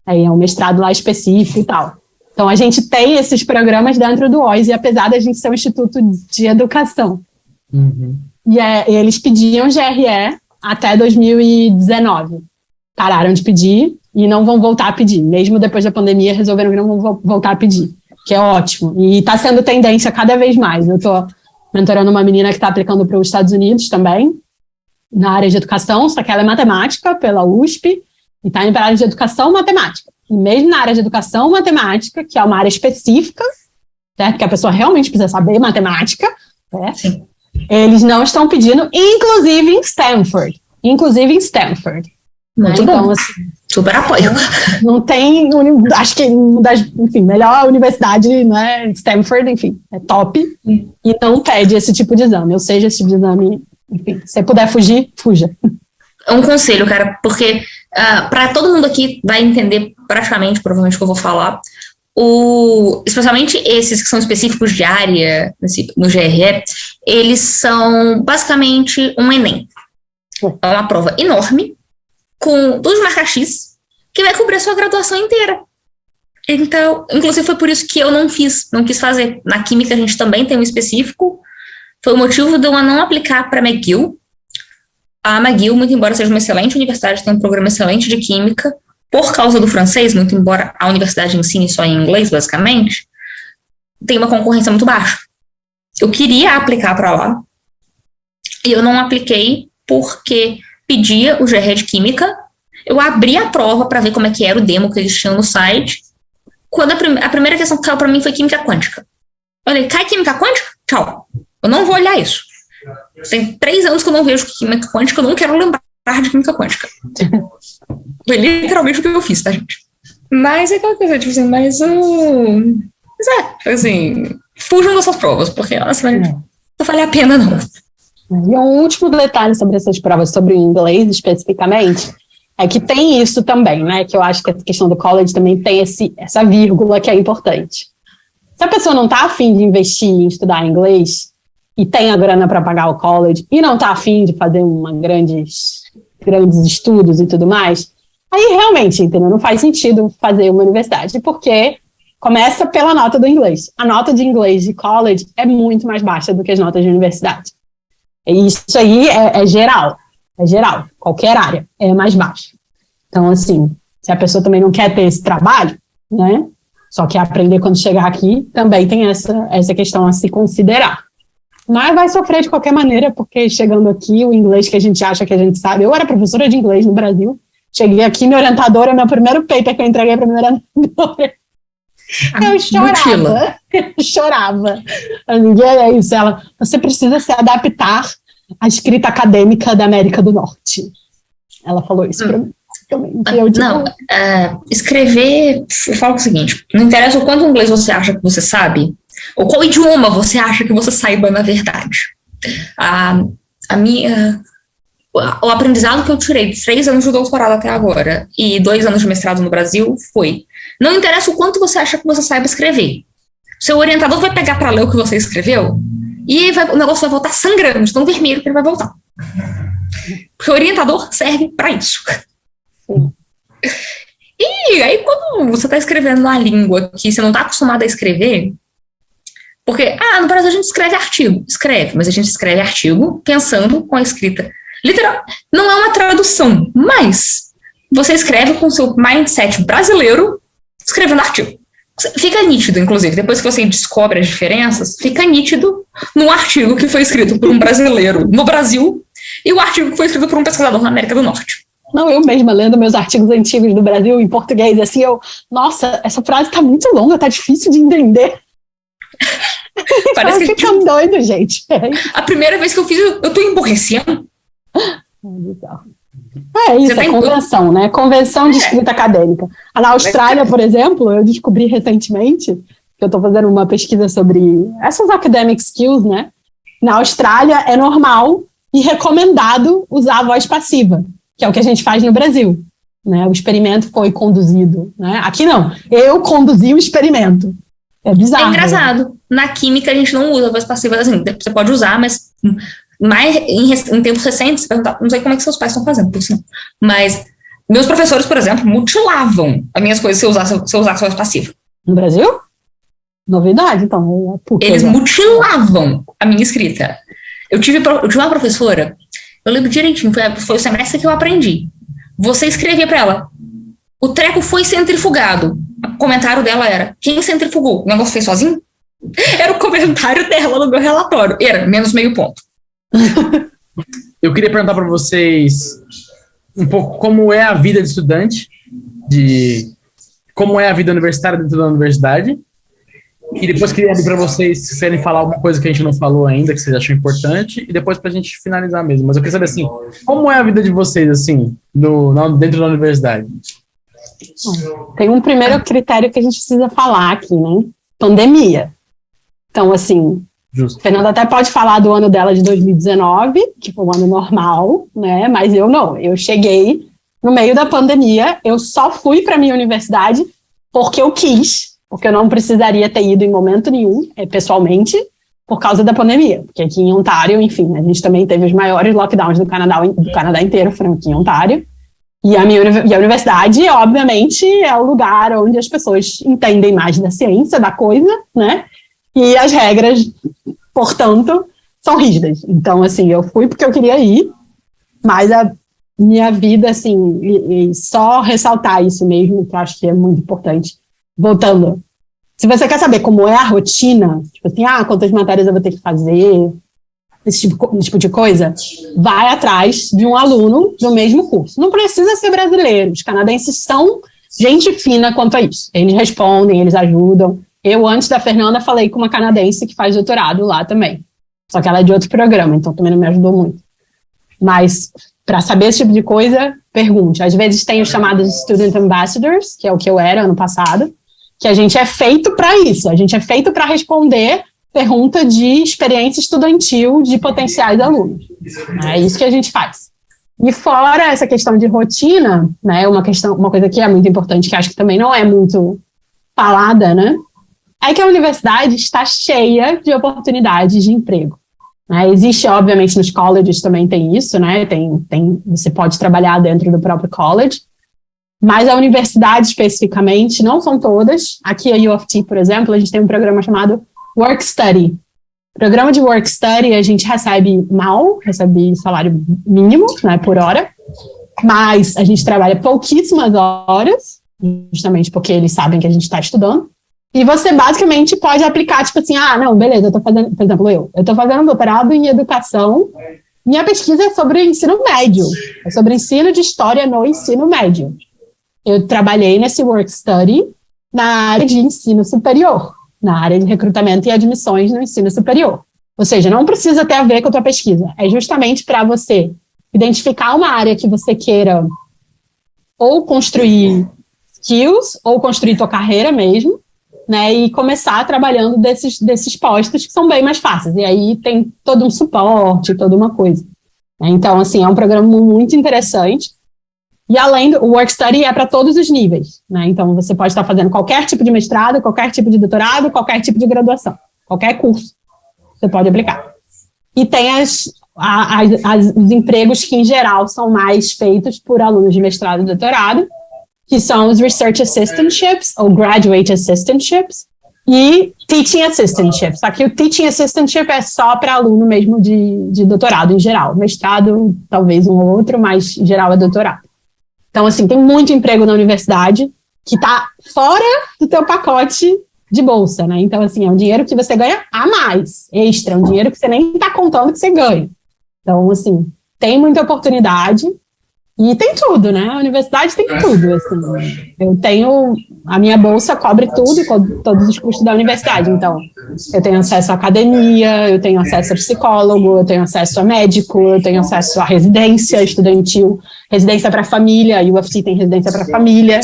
Aí é um mestrado lá específico e tal. Então, a gente tem esses programas dentro do OIS, e apesar de a gente ser um instituto de educação. E eles pediam GRE até 2019. Pararam de pedir e não vão voltar a pedir. Mesmo depois da pandemia, resolveram que não vão voltar a pedir, que é ótimo. E está sendo tendência cada vez mais. Eu estou mentorando uma menina que está aplicando para os Estados Unidos também, na área de educação, só que ela é matemática pela USP, e está indo para a área de educação matemática. E mesmo na área de educação matemática, que é uma área específica, certo? Que a pessoa realmente precisa saber matemática, né? Sim. Eles não estão pedindo, inclusive em Stanford. Muito então, bom. assim, Super apoio. não tem, acho que melhor universidade, né? Stanford, enfim, é top. E não pede esse tipo de exame. Ou seja, esse tipo de exame, enfim, se você puder fugir, fuja. É um conselho, cara, porque para todo mundo aqui vai entender praticamente, provavelmente, o que eu vou falar. Especialmente esses que são específicos de área no GRE, eles são basicamente um Enem. É uma prova enorme, com 2 marcas X, que vai cobrir a sua graduação inteira. Então, inclusive foi por isso que eu não quis fazer. Na química a gente também tem um específico, foi o motivo de eu não aplicar para McGill. A McGill, muito embora seja uma excelente universidade, tem um programa excelente de química, por causa do francês, muito embora a universidade ensine só em inglês, basicamente, tem uma concorrência muito baixa. Eu queria aplicar para lá, e eu não apliquei porque pedia o GRE de Química, eu abri a prova para ver como é que era o demo que eles tinham no site, quando a primeira questão que caiu para mim foi Química Quântica. Eu falei, cai Química Quântica? Tchau. Eu não vou olhar isso. Tem 3 anos que eu não vejo Química Quântica, eu não quero lembrar de Química Quântica. Foi literalmente o que eu fiz, tá, gente? Mas é aquela coisa, tipo assim, assim, fujam dessas provas, porque elas não vale a pena, não. E um último detalhe sobre essas provas, sobre o inglês especificamente, é que tem isso também, né? Que eu acho que a questão do college também tem essa vírgula que é importante. Se a pessoa não está afim de investir em estudar inglês e tem a grana para pagar o college e não está afim de fazer grandes estudos e tudo mais, aí realmente, entendeu? Não faz sentido fazer uma universidade, porque começa pela nota do inglês. A nota de inglês de college é muito mais baixa do que as notas de universidade. E isso aí é geral, qualquer área é mais baixa. Então, assim, se a pessoa também não quer ter esse trabalho, né, só quer aprender quando chegar aqui, também tem essa questão a se considerar. Mas vai sofrer de qualquer maneira, porque chegando aqui, o inglês que a gente acha que a gente sabe, eu era professora de inglês no Brasil, cheguei aqui, minha orientadora, meu primeiro paper que eu entreguei para minha orientadora, eu chorava. É isso, você precisa se adaptar à escrita acadêmica da América do Norte. Ela falou isso para mim. Escrever, eu falo o seguinte, não interessa o quanto inglês você acha que você sabe, ou qual idioma você acha que você saiba na verdade. O aprendizado que eu tirei de 3 anos de doutorado até agora e 2 anos de mestrado no Brasil foi: não interessa o quanto você acha que você saiba escrever. Seu orientador vai pegar para ler o que você escreveu e o negócio vai voltar sangrando, de tão vermelho que ele vai voltar. Porque o orientador serve para isso. Sim. E aí, quando você está escrevendo uma língua que você não está acostumado a escrever, porque, no Brasil a gente escreve artigo. Escreve, mas a gente escreve artigo pensando com a escrita literal. Não é uma tradução, mas você escreve com o seu mindset brasileiro escrevendo artigo. Fica nítido, inclusive, depois que você descobre as diferenças, fica nítido no artigo que foi escrito por um brasileiro no Brasil e o artigo que foi escrito por um pesquisador na América do Norte. Não, eu mesma lendo meus artigos antigos do Brasil em português, assim, nossa, essa frase tá muito longa, tá difícil de entender. Parece que fica doido, gente. A primeira vez que eu fiz, eu tô emborrecendo. É isso, Você a tem- convenção, né? Convenção de escrita acadêmica. Na Austrália, por exemplo, eu descobri recentemente que eu estou fazendo uma pesquisa sobre essas academic skills, né? Na Austrália é normal e recomendado usar a voz passiva, que é o que a gente faz no Brasil, né? O experimento foi conduzido, né? Aqui não, eu conduzi o experimento. É bizarro. É engraçado. Na química a gente não usa a voz passiva, assim, você pode usar, mas mais em tempos recentes, não sei como é que seus pais estão fazendo, por isso não. Mas meus professores, por exemplo, mutilavam as minhas coisas se eu usasse a voz passiva. No Brasil? Novidade, então. Eles mutilavam a minha escrita. Eu tive uma professora, eu lembro direitinho, foi o semestre que eu aprendi. Você escrevia para ela, o treco foi centrifugado. O comentário dela era, quem centrifugou? O negócio fez sozinho? Era o comentário dela no meu relatório. Era menos meio ponto. Eu queria perguntar para vocês um pouco como é a vida de estudante, como é a vida universitária dentro da universidade. E depois queria abrir para vocês, se querem falar alguma coisa que a gente não falou ainda, que vocês acham importante, e depois para a gente finalizar mesmo. Mas eu queria saber, assim, como é a vida de vocês, assim, dentro da universidade? Tem um primeiro critério que a gente precisa falar aqui, né? Pandemia. Então, assim, Justo. Fernanda até pode falar do ano dela de 2019, que foi um ano normal, né? Mas eu não. Eu cheguei no meio da pandemia, eu só fui para minha universidade porque eu quis, porque eu não precisaria ter ido em momento nenhum, pessoalmente, por causa da pandemia. Porque aqui em Ontário, enfim, a gente também teve os maiores lockdowns do Canadá inteiro, foram aqui em Ontário. E a universidade, obviamente, é o lugar onde as pessoas entendem mais da ciência, da coisa, né? E as regras, portanto, são rígidas. Então, assim, eu fui porque eu queria ir, mas a minha vida, assim, e só ressaltar isso mesmo, que eu acho que é muito importante. Voltando, se você quer saber como é a rotina, tipo assim, quantas matérias eu vou ter que fazer, esse tipo de coisa, vai atrás de um aluno do mesmo curso. Não precisa ser brasileiro, os canadenses são gente fina quanto a isso. Eles respondem, eles ajudam. Eu, antes da Fernanda, falei com uma canadense que faz doutorado lá também. Só que ela é de outro programa, então também não me ajudou muito. Mas, para saber esse tipo de coisa, pergunte. Às vezes tem os chamados Student Ambassadors, que é o que eu era ano passado, que a gente é feito para isso. A gente é feito para responder pergunta de experiência estudantil de potenciais alunos. É isso que a gente faz. E fora essa questão de rotina, né, uma coisa que é muito importante, que acho que também não é muito falada, né, é que a universidade está cheia de oportunidades de emprego. Né? Existe, obviamente, nos colleges também tem isso, né, você pode trabalhar dentro do próprio college, mas a universidade especificamente, não são todas. Aqui a U of T, por exemplo, a gente tem um programa chamado Work Study. Programa de Work Study, a gente recebe salário mínimo, né, por hora, mas a gente trabalha pouquíssimas horas, justamente porque eles sabem que a gente está estudando, e você basicamente pode aplicar, tipo assim, não, beleza, eu tô fazendo, por exemplo, eu tô fazendo doutorado em educação, minha pesquisa é sobre ensino médio, é sobre ensino de história no ensino médio. Eu trabalhei nesse Work Study na área de ensino superior, na área de recrutamento e admissões no ensino superior. Ou seja, não precisa ter a ver com a tua pesquisa. É justamente para você identificar uma área que você queira ou construir skills, ou construir tua carreira mesmo, né, e começar trabalhando desses postos que são bem mais fáceis. E aí tem todo um suporte, toda uma coisa. Então, assim, é um programa muito interessante. E além do Work Study é para todos os níveis, né? Então você pode estar fazendo qualquer tipo de mestrado, qualquer tipo de doutorado, qualquer tipo de graduação, qualquer curso você pode aplicar. E tem os empregos que em geral são mais feitos por alunos de mestrado e doutorado, que são os Research Assistantships ou Graduate Assistantships e Teaching Assistantships. Só que o Teaching Assistantship é só para aluno mesmo de doutorado em geral. Mestrado, talvez um ou outro, mas em geral é doutorado. Então, assim, tem muito emprego na universidade que está fora do teu pacote de bolsa, né? Então, assim, é um dinheiro que você ganha a mais, extra, é um dinheiro que você nem está contando que você ganha. Então, assim, tem muita oportunidade E tem tudo, né? A universidade tem tudo, assim. Eu tenho... A minha bolsa cobre tudo, todos os custos da universidade. Então, eu tenho acesso à academia, eu tenho acesso a psicólogo, eu tenho acesso a médico, eu tenho acesso à residência estudantil, residência para família, a UFT tem residência para família.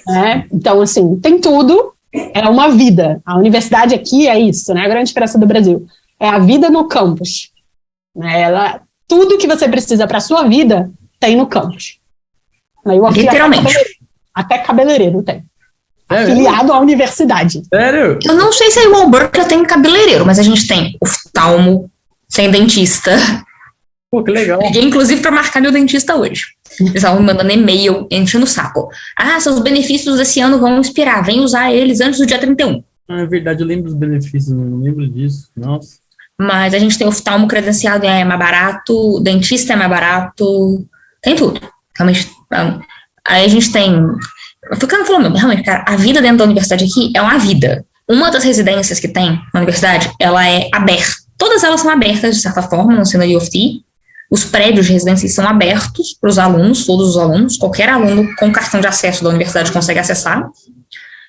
Né? Então, assim, tem tudo. É uma vida. A universidade aqui é isso, né? A grande diferença do Brasil. É a vida no campus. Né? Tudo que você precisa para a sua vida tem no campus. Literalmente. Até cabeleireiro tem. Afiliado à universidade. Sério? Eu não sei se a Walbrook já tem cabeleireiro, mas a gente tem oftalmo, tem dentista. Pô, que legal. Liguei, inclusive, para marcar meu dentista hoje. Eles estavam me mandando e-mail, enchendo o saco. Seus benefícios desse ano vão expirar. Vem usar eles antes do dia 31. É verdade, eu lembro dos benefícios, não lembro disso. Nossa. Mas a gente tem oftalmo credenciado, é mais barato, dentista é mais barato, tem tudo. Realmente. Aí a gente tem... Ficando falando, realmente, cara, a vida dentro da universidade aqui é uma vida. Uma das residências que tem na universidade, ela é aberta. Todas elas são abertas, de certa forma, no ensino UFT. Os prédios de residência são abertos para os alunos, todos os alunos. Qualquer aluno com cartão de acesso da universidade consegue acessar,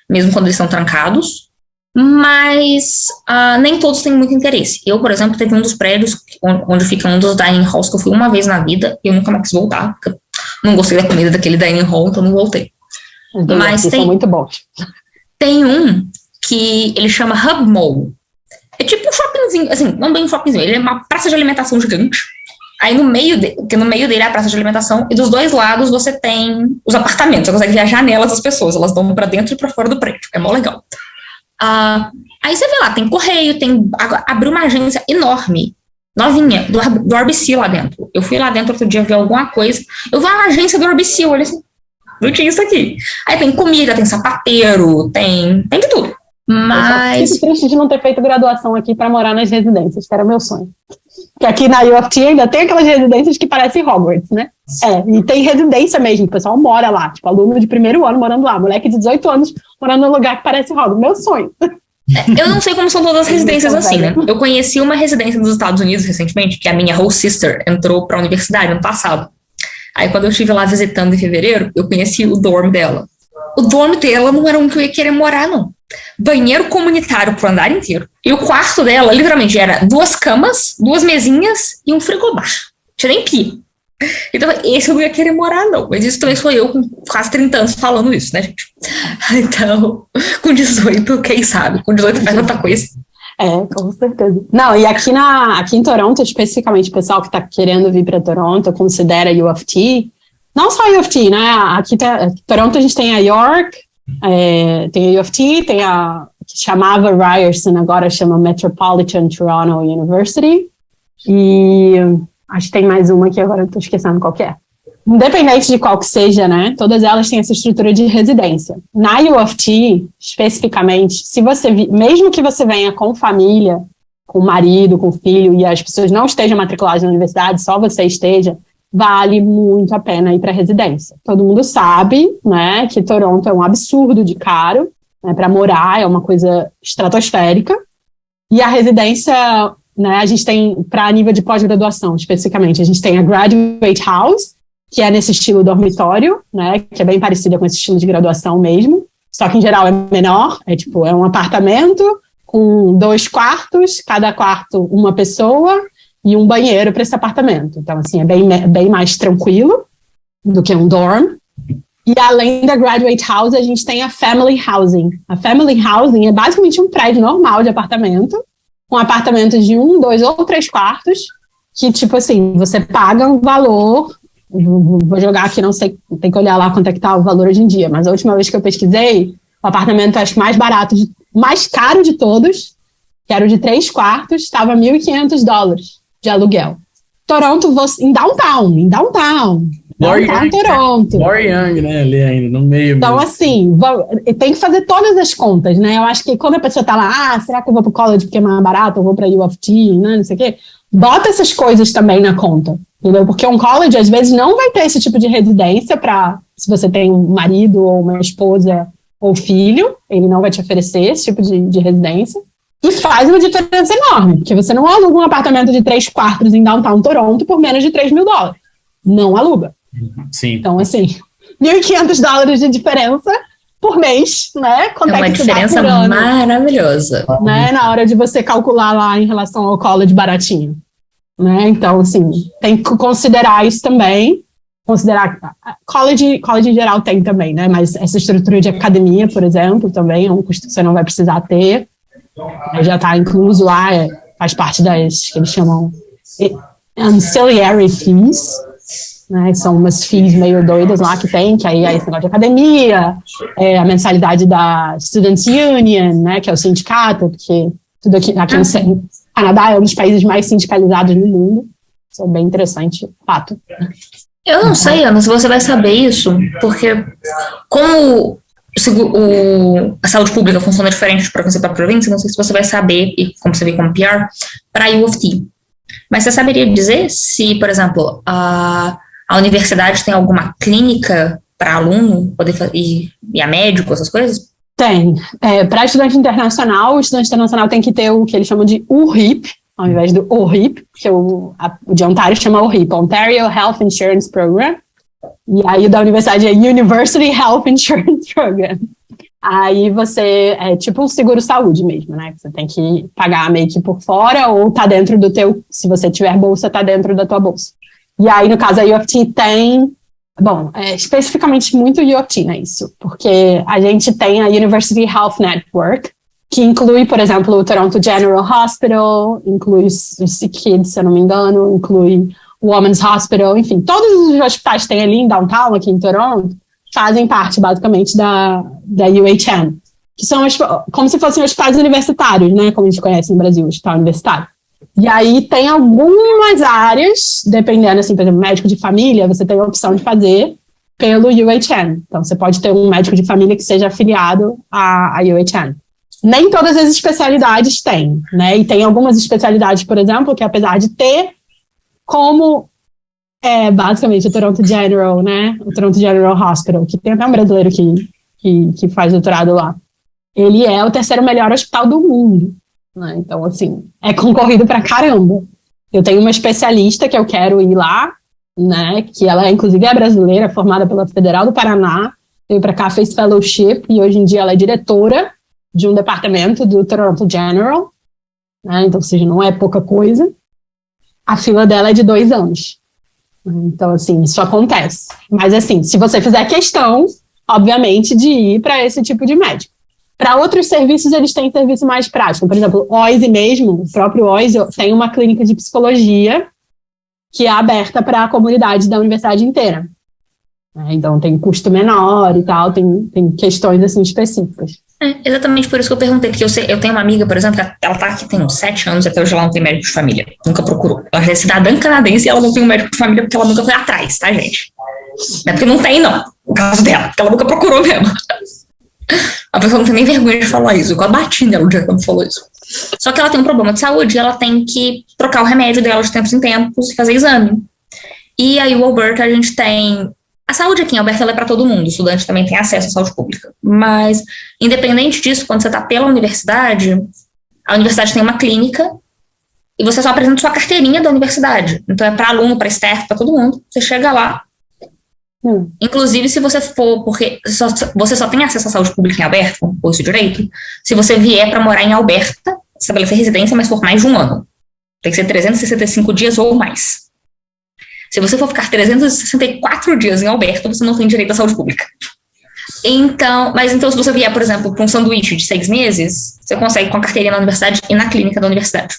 mesmo quando eles estão trancados. Mas nem todos têm muito interesse. Eu, por exemplo, teve um dos prédios onde fica um dos dining halls que eu fui uma vez na vida e eu nunca mais quis voltar, porque eu não gostei da comida daquele dining hall, então não voltei. Mas são muito bons. Tem um que ele chama Hub Mall. É tipo um shoppingzinho, assim, não bem um shoppingzinho, ele é uma praça de alimentação gigante. Aí no meio dele é a praça de alimentação e dos dois lados você tem os apartamentos, você consegue ver as janelas das pessoas, elas vão pra dentro e pra fora do prédio, é mó legal. Aí você vê lá, tem correio, abriu uma agência enorme, novinha, do RBC lá dentro. Eu fui lá dentro outro dia ver alguma coisa, eu vi uma agência do RBC, eu olhei assim, não tinha isso aqui. Aí tem comida, tem sapateiro, tem de tudo. Mas... Eu fico triste de não ter feito graduação aqui para morar nas residências, que era o meu sonho. Porque aqui na UFT ainda tem aquelas residências que parecem Hogwarts, né? E tem residência mesmo, o pessoal mora lá, tipo, aluno de primeiro ano morando lá, moleque de 18 anos morando num lugar que parece Hogwarts, meu sonho. Eu não sei como são todas as residências assim, né? Eu conheci uma residência nos Estados Unidos recentemente, que a minha whole sister entrou pra universidade no passado. Aí quando eu estive lá visitando em fevereiro, eu conheci o dorm dela. O dorm dela não era um que eu ia querer morar, não. Banheiro comunitário pro andar inteiro. E o quarto dela, literalmente, era 2 camas, 2 mesinhas e um frigobar. Tinha nem pia. Então, esse eu não ia querer morar, não. Mas isso também sou eu com quase 30 anos falando isso, né, gente? Então, com 18, quem sabe? Com 18 faz outra coisa. Com certeza. Não, e aqui em Toronto, especificamente, o pessoal que está querendo vir para Toronto considera a UFT. Não só a UFT, né? Aqui Toronto a gente tem a York, tem a UFT, tem a que chamava Ryerson, agora chama Metropolitan Toronto University. E acho que tem mais uma que agora eu estou esquecendo qual que é. Independente de qual que seja, né? Todas elas têm essa estrutura de residência. Na UFT, especificamente, mesmo que você venha com família, com marido, com filho, e as pessoas não estejam matriculadas na universidade, só você esteja, vale muito a pena ir para a residência. Todo mundo sabe, né, que Toronto é um absurdo de caro, né, para morar, é uma coisa estratosférica. E a residência, né, a gente tem, para nível de pós-graduação, especificamente, a gente tem a Graduate House, que é nesse estilo dormitório, né, que é bem parecida com esse estilo de graduação mesmo, só que em geral é menor, é um apartamento com 2 quartos, cada quarto uma pessoa e um banheiro para esse apartamento. Então, assim, é bem mais tranquilo do que um dorm. E além da Graduate House, a gente tem a Family Housing. A Family Housing é basicamente um prédio normal de apartamento, com apartamentos de 1, 2 ou 3 quartos, que, tipo assim, você paga um valor. Vou jogar aqui, não sei, tem que olhar lá quanto é que tá o valor hoje em dia, mas a última vez que eu pesquisei, o apartamento, acho que mais caro de todos, que era o de 3 quartos, estava $1.500 de aluguel. Toronto, em downtown, Toronto. More Young, né, ali ainda, no meio. Então, mesmo. assim, tem que fazer todas as contas, né? Eu acho que quando a pessoa tá lá, será que eu vou pro college porque é mais barato, eu vou pra UFT, né, não sei o quê, bota essas coisas também na conta, entendeu? Porque um college, às vezes, não vai ter esse tipo de residência se você tem um marido ou uma esposa ou filho, ele não vai te oferecer esse tipo de residência. E faz uma diferença enorme, porque você não aluga um apartamento de 3 quartos em downtown Toronto por menos de $3.000. Não aluga. Sim. Então, assim, $1.500 de diferença por mês, né? Quanto É uma diferença maravilhosa. Né? Na hora de você calcular lá em relação ao college baratinho. Né? Então, assim, tem que considerar isso também. Considerar college em geral tem também, né? Mas essa estrutura de academia, por exemplo, também é um custo que você não vai precisar ter. Já está incluso lá, faz parte das que eles chamam ancillary fees, né? São umas fees meio doidas lá que tem, que aí é esse negócio de academia, a mensalidade da Students' Union, né? Que é o sindicato, porque tudo aqui no Canadá é um dos países mais sindicalizados do mundo. Isso é bem interessante, fato. Eu não sei, Ana, se você vai saber isso, porque como a saúde pública funciona diferente para você para a província, não sei se você vai saber, e como você vê como PR, para a U of T. Mas você saberia dizer se, por exemplo, a universidade tem alguma clínica para aluno poder e a médico, essas coisas? Tem. Para estudante internacional, o estudante internacional tem que ter o que eles chamam de UHIP, ao invés do OHIP, que o de Ontário chama OHIP, Ontario Health Insurance Program, e aí o da universidade é University Health Insurance Program. Aí você, é tipo um seguro-saúde mesmo, né? Você tem que pagar meio que por fora, ou tá dentro do teu, se você tiver bolsa, tá dentro da tua bolsa. E aí, no caso, a U of T tem, especificamente muito U of T, né, isso, porque a gente tem a University Health Network, que inclui, por exemplo, o Toronto General Hospital, inclui o SickKids, se eu não me engano, inclui o Women's Hospital, enfim, todos os hospitais que tem ali em Downtown, aqui em Toronto, fazem parte, basicamente, da UHN, que são como se fossem hospitais universitários, né, como a gente conhece no Brasil, hospital universitário. E aí tem algumas áreas, dependendo, assim, por exemplo, médico de família, você tem a opção de fazer pelo UHN. Então, você pode ter um médico de família que seja afiliado à UHN. Nem todas as especialidades têm, né? E tem algumas especialidades, por exemplo, que apesar de ter como basicamente o Toronto General, né? O Toronto General Hospital, que tem até um brasileiro que faz doutorado lá. Ele é o terceiro melhor hospital do mundo, né? Então, assim, é concorrido pra caramba. Eu tenho uma especialista que eu quero ir lá, né? Que ela, inclusive, é brasileira, formada pela Federal do Paraná, veio pra cá, fez fellowship, e hoje em dia ela é diretora de um departamento do Toronto General, né? Então, ou seja, não é pouca coisa. A fila dela é de 2 anos. Então, assim, isso acontece. Mas, assim, se você fizer questão, obviamente, de ir para esse tipo de médico. Para outros serviços, eles têm serviço mais prático. Por exemplo, o OISE mesmo, o próprio OISE tem uma clínica de psicologia que é aberta para a comunidade da universidade inteira. Então, tem custo menor e tal, tem questões, assim, específicas. Exatamente por isso que eu perguntei, porque eu tenho uma amiga, por exemplo, que ela tá aqui tem uns 7 anos, até hoje ela não tem médico de família, nunca procurou. Ela é cidadã canadense e ela não tem um médico de família porque ela nunca foi atrás, tá, gente? Não é porque não tem, não, o caso dela, porque ela nunca procurou mesmo. A pessoa não tem nem vergonha de falar isso, eu quase bati nela no dia que ela me falou isso. Só que ela tem um problema de saúde e ela tem que trocar o remédio dela de tempos em tempos e fazer exame. E aí o Alberta, a gente tem... A saúde aqui em Alberta ela é para todo mundo, o estudante também tem acesso à saúde pública. Mas, independente disso, quando você está pela universidade, a universidade tem uma clínica e você só apresenta sua carteirinha da universidade. Então, é para aluno, para staff, para todo mundo. Você chega lá. Inclusive, se você for, porque você só tem acesso à saúde pública em Alberta, com o curso de direito, se você vier para morar em Alberta, estabelecer residência, mas por mais de 1 ano. Tem que ser 365 dias ou mais. Se você for ficar 364 dias em Alberta, você não tem direito à saúde pública. Então, se você vier, por exemplo, para um sanduíche de 6 meses, você consegue com a carteirinha na universidade e na clínica da universidade.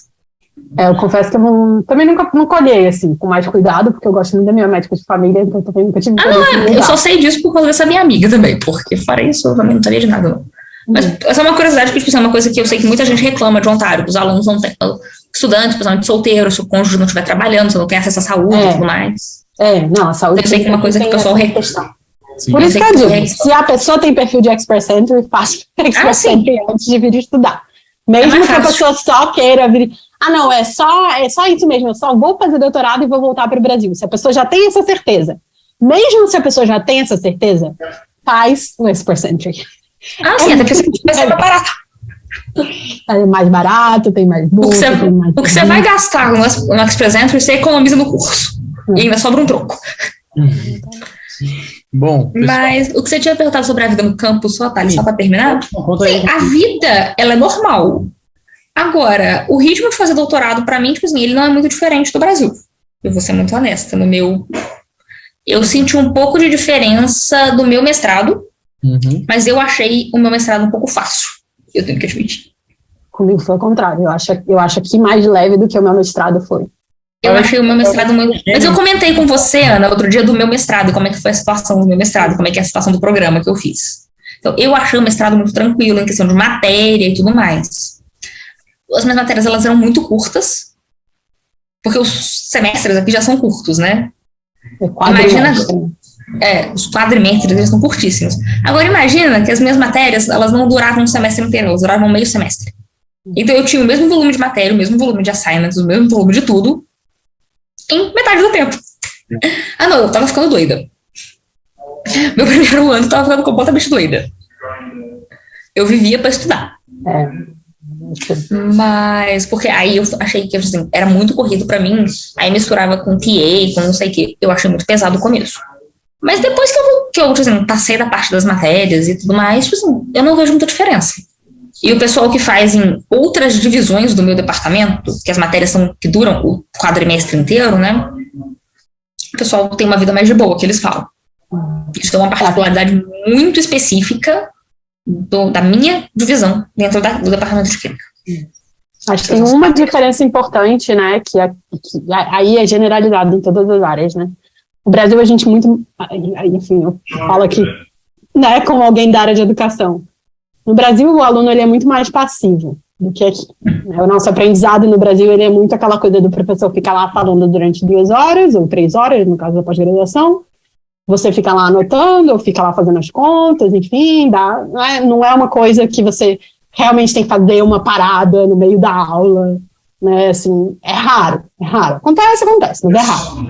Eu confesso que eu também nunca olhei, assim, com mais cuidado, porque eu gosto muito da minha médica de família, então eu também nunca tive... eu só sei disso por causa dessa minha amiga também, porque fora isso eu também não sabia de nada, não. Mas essa é uma curiosidade, porque tipo, é uma coisa que eu sei que muita gente reclama de Ontário, que os alunos não têm... Estudantes, principalmente solteiros, se o cônjuge não estiver trabalhando, se não tem acesso à saúde e tudo mais. Não, a saúde... Eu sei que é uma coisa que o pessoal reclama. Por isso que eu digo, se a pessoa tem perfil de Expert Center, faça Expert Center antes de vir estudar. Mesmo que a pessoa só queira vir... não, é só isso mesmo, eu só vou fazer doutorado e vou voltar para o Brasil. Se a pessoa já tem essa certeza, mesmo se a pessoa já tem essa certeza, faz o Expert Center. Sim, até porque você vai mais barato. É mais barato, tem mais bolsa, o que você vai gastar no Expert Center, você economiza no curso. E ainda sobra um troco. Bom, pessoal. Mas o que você tinha perguntado sobre a vida no campo, só para terminar? Conta aí. Sim, a vida, ela é normal. Agora, o ritmo de fazer doutorado, para mim, tipo assim, ele não é muito diferente do Brasil. Eu vou ser muito honesta. Eu senti um pouco de diferença do meu mestrado, mas eu achei o meu mestrado um pouco fácil. Eu tenho que admitir. Comigo foi o contrário. Eu acho aqui mais leve do que o meu mestrado foi. Eu achei o meu mestrado muito... Mas eu comentei com você, Ana, outro dia do meu mestrado, como é que foi a situação do meu mestrado, como é que é a situação do programa que eu fiz. Então, eu achei o mestrado muito tranquilo, em questão de matéria e tudo mais. As minhas matérias, elas eram muito curtas, porque os semestres aqui já são curtos, né? Imagina... os quadrimestres, eles são curtíssimos. Agora, imagina que as minhas matérias, elas não duravam um semestre inteiro, elas duravam meio semestre. Então, eu tinha o mesmo volume de matéria, o mesmo volume de assignments, o mesmo volume de tudo, em metade do tempo. Ah, não, eu tava ficando doida. Meu primeiro ano eu tava ficando completamente doida. Eu vivia pra estudar. Mas, porque aí eu achei que assim, era muito corrido pra mim, aí misturava com TA, com não sei o que, eu achei muito pesado o começo. Mas depois que eu assim, passei da parte das matérias e tudo mais, assim, eu não vejo muita diferença. E o pessoal que faz em outras divisões do meu departamento, que as matérias que duram o quadrimestre inteiro, né? O pessoal tem uma vida mais de boa, que eles falam. Isso é uma particularidade muito específica da minha divisão dentro do departamento de química. Acho que tem uma diferença importante, né? Que aí é generalizado em todas as áreas, né? O Brasil, a gente muito... Enfim, eu falo aqui, né, como alguém da área de educação. No Brasil, o aluno ele é muito mais passivo do que aqui. O nosso aprendizado no Brasil ele é muito aquela coisa do professor ficar lá falando durante 2 horas ou 3 horas, no caso da pós-graduação. Você fica lá anotando ou fica lá fazendo as contas, enfim. Não é uma coisa que você realmente tem que fazer uma parada no meio da aula. Né, assim, é raro. Acontece, mas é raro.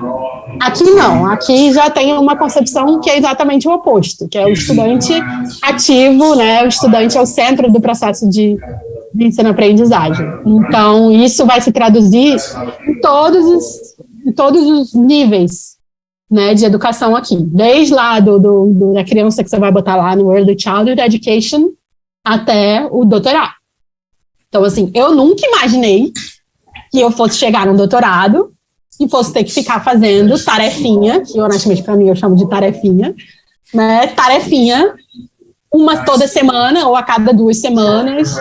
Aqui não, aqui já tem uma concepção que é exatamente o oposto, que é o estudante ativo, né, o estudante é o centro do processo de ensino-aprendizagem. Então, isso vai se traduzir em todos os níveis, né, de educação aqui, desde lá da criança que você vai botar lá no Early Childhood Education até o doutorado. Então, assim, eu nunca imaginei que eu fosse chegar no doutorado e fosse ter que ficar fazendo tarefinha, que honestamente para mim eu chamo de tarefinha, né, tarefinha, uma toda semana ou a cada 2 semanas,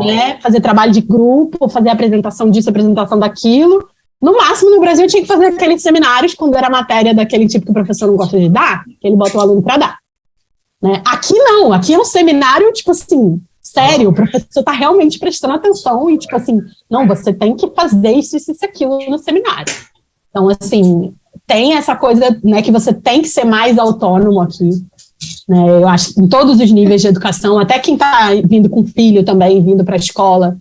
né, fazer trabalho de grupo, fazer apresentação disso, apresentação daquilo. No máximo, no Brasil, eu tinha que fazer aqueles seminários quando era matéria daquele tipo que o professor não gosta de dar, que ele bota o aluno para dar. Né? Aqui não, aqui é um seminário, tipo assim, sério, o professor está realmente prestando atenção e, tipo assim, não, você tem que fazer isso, aquilo no seminário. Então, assim, tem essa coisa, né, que você tem que ser mais autônomo aqui, né, eu acho que em todos os níveis de educação, até quem está vindo com filho também, vindo para a escola,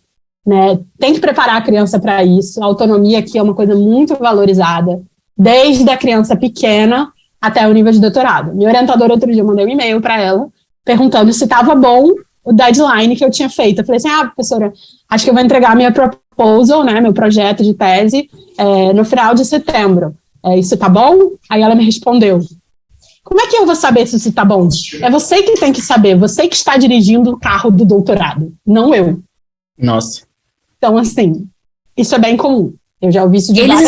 né, tem que preparar a criança para isso. A autonomia aqui é uma coisa muito valorizada, desde a criança pequena até o nível de doutorado. Minha orientadora, outro dia, eu mandei um e-mail para ela, perguntando se estava bom o deadline que eu tinha feito. Eu falei assim, professora, acho que eu vou entregar minha proposal, né, meu projeto de tese, no final de setembro. Isso tá bom? Aí ela me respondeu, como é que eu vou saber se isso tá bom? É você que tem que saber, você que está dirigindo o carro do doutorado, não eu. Nossa. Então, assim, isso é bem comum. Eu já ouvi isso de Eles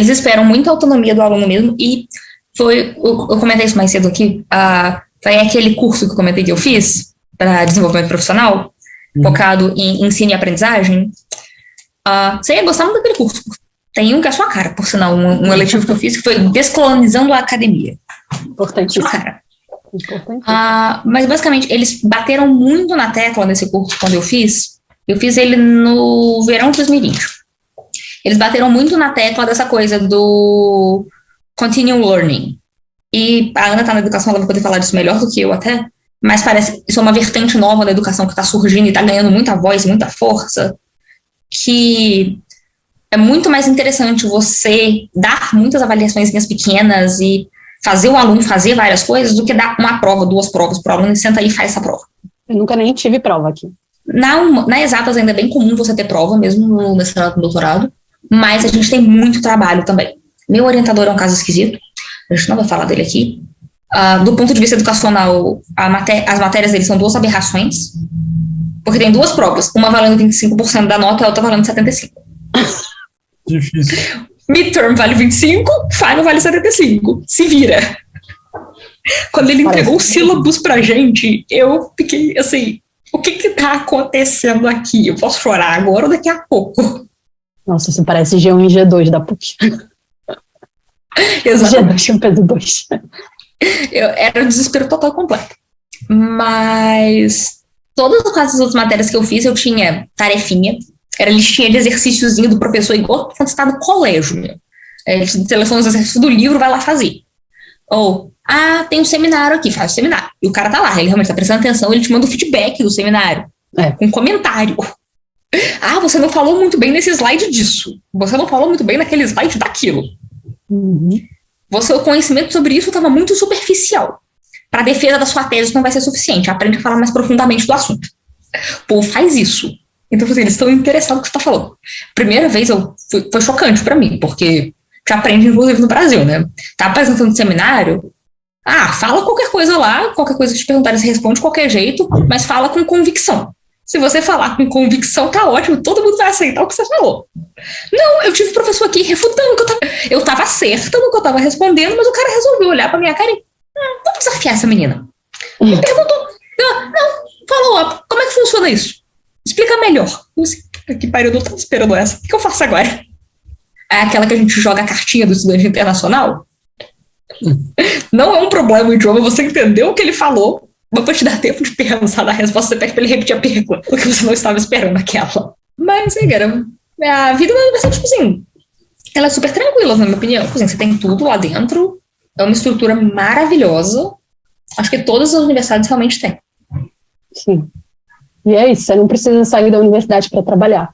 esperam muita autonomia do aluno mesmo, e eu comentei isso mais cedo aqui, foi aquele curso que eu comentei que eu fiz para desenvolvimento profissional, focado em ensino e aprendizagem. Você ia gostar muito daquele curso. Tem um que é a sua cara, por sinal, um eletivo que eu fiz, que foi Descolonizando a Academia. Importante. Cara. Mas, basicamente, eles bateram muito na tecla nesse curso quando eu fiz. Eu fiz ele no verão de 2020. Eles bateram muito na tecla dessa coisa do continuing learning. E a Ana está na educação, ela vai poder falar disso melhor do que eu até, mas parece isso é uma vertente nova da educação que está surgindo e está ganhando muita voz, muita força, que é muito mais interessante você dar muitas avaliações pequenas e fazer o aluno fazer várias coisas do que dar uma prova, 2 provas para o aluno e senta aí e faz essa prova. Eu nunca nem tive prova aqui. Na exatas ainda é bem comum você ter prova, mesmo no mestrado e no doutorado, mas a gente tem muito trabalho também. Meu orientador é um caso esquisito, a gente não vai falar dele aqui. Do ponto de vista educacional, as matérias dele são 2 aberrações, porque tem 2 provas, uma valendo 25% da nota e a outra valendo 75%. Difícil. Midterm vale 25, final vale 75. Se vira. Quando ele entregou o sílabus pra gente, eu fiquei assim, o que tá acontecendo aqui? Eu posso chorar agora ou daqui a pouco? Nossa, isso parece G1 e G2 da PUC. Exatamente. G2 peso 2. Era um desespero total completo. Mas todas as outras matérias que eu fiz, eu tinha tarefinha. Era listinha de exercíciozinho do professor, igual quando você tá no colégio. Ele seleciona os exercícios do livro, vai lá fazer. Ou, tem um seminário aqui, faz o seminário. E o cara tá lá, ele realmente tá prestando atenção, ele te manda o feedback do seminário. Com comentário. Você não falou muito bem nesse slide disso. Você não falou muito bem naquele slide daquilo. Uhum. O conhecimento sobre isso estava muito superficial. Para a defesa da sua tese não vai ser suficiente. Aprende a falar mais profundamente do assunto. Pô, faz isso. Então, assim, eles estão interessados no que você está falando. Primeira vez foi chocante para mim, porque te aprende, inclusive, no Brasil, né? Tá apresentando seminário, fala qualquer coisa lá, qualquer coisa que te perguntarem, você responde de qualquer jeito, mas fala com convicção. Se você falar com convicção, tá ótimo, todo mundo vai aceitar o que você falou. Não, eu tive professor aqui refutando que eu tava certa no que eu tava respondendo, mas o cara resolveu olhar pra minha cara e, vamos desafiar essa menina. Me perguntou, falou, como é que funciona isso? Explica melhor. Eu sei, que pariu, eu não tava esperando essa. O que eu faço agora? É aquela que a gente joga a cartinha do estudante internacional? Não é um problema o idioma, você entendeu o que ele falou, mas pra te dar tempo de pensar na resposta, você pede pra ele repetir a pergunta, porque você não estava esperando aquela. Mas, cara, a vida da universidade, tipo assim, ela é super tranquila, na minha opinião. Tipo assim, você tem tudo lá dentro, é uma estrutura maravilhosa. Acho que todas as universidades realmente têm. Sim. E é isso, você não precisa sair da universidade para trabalhar.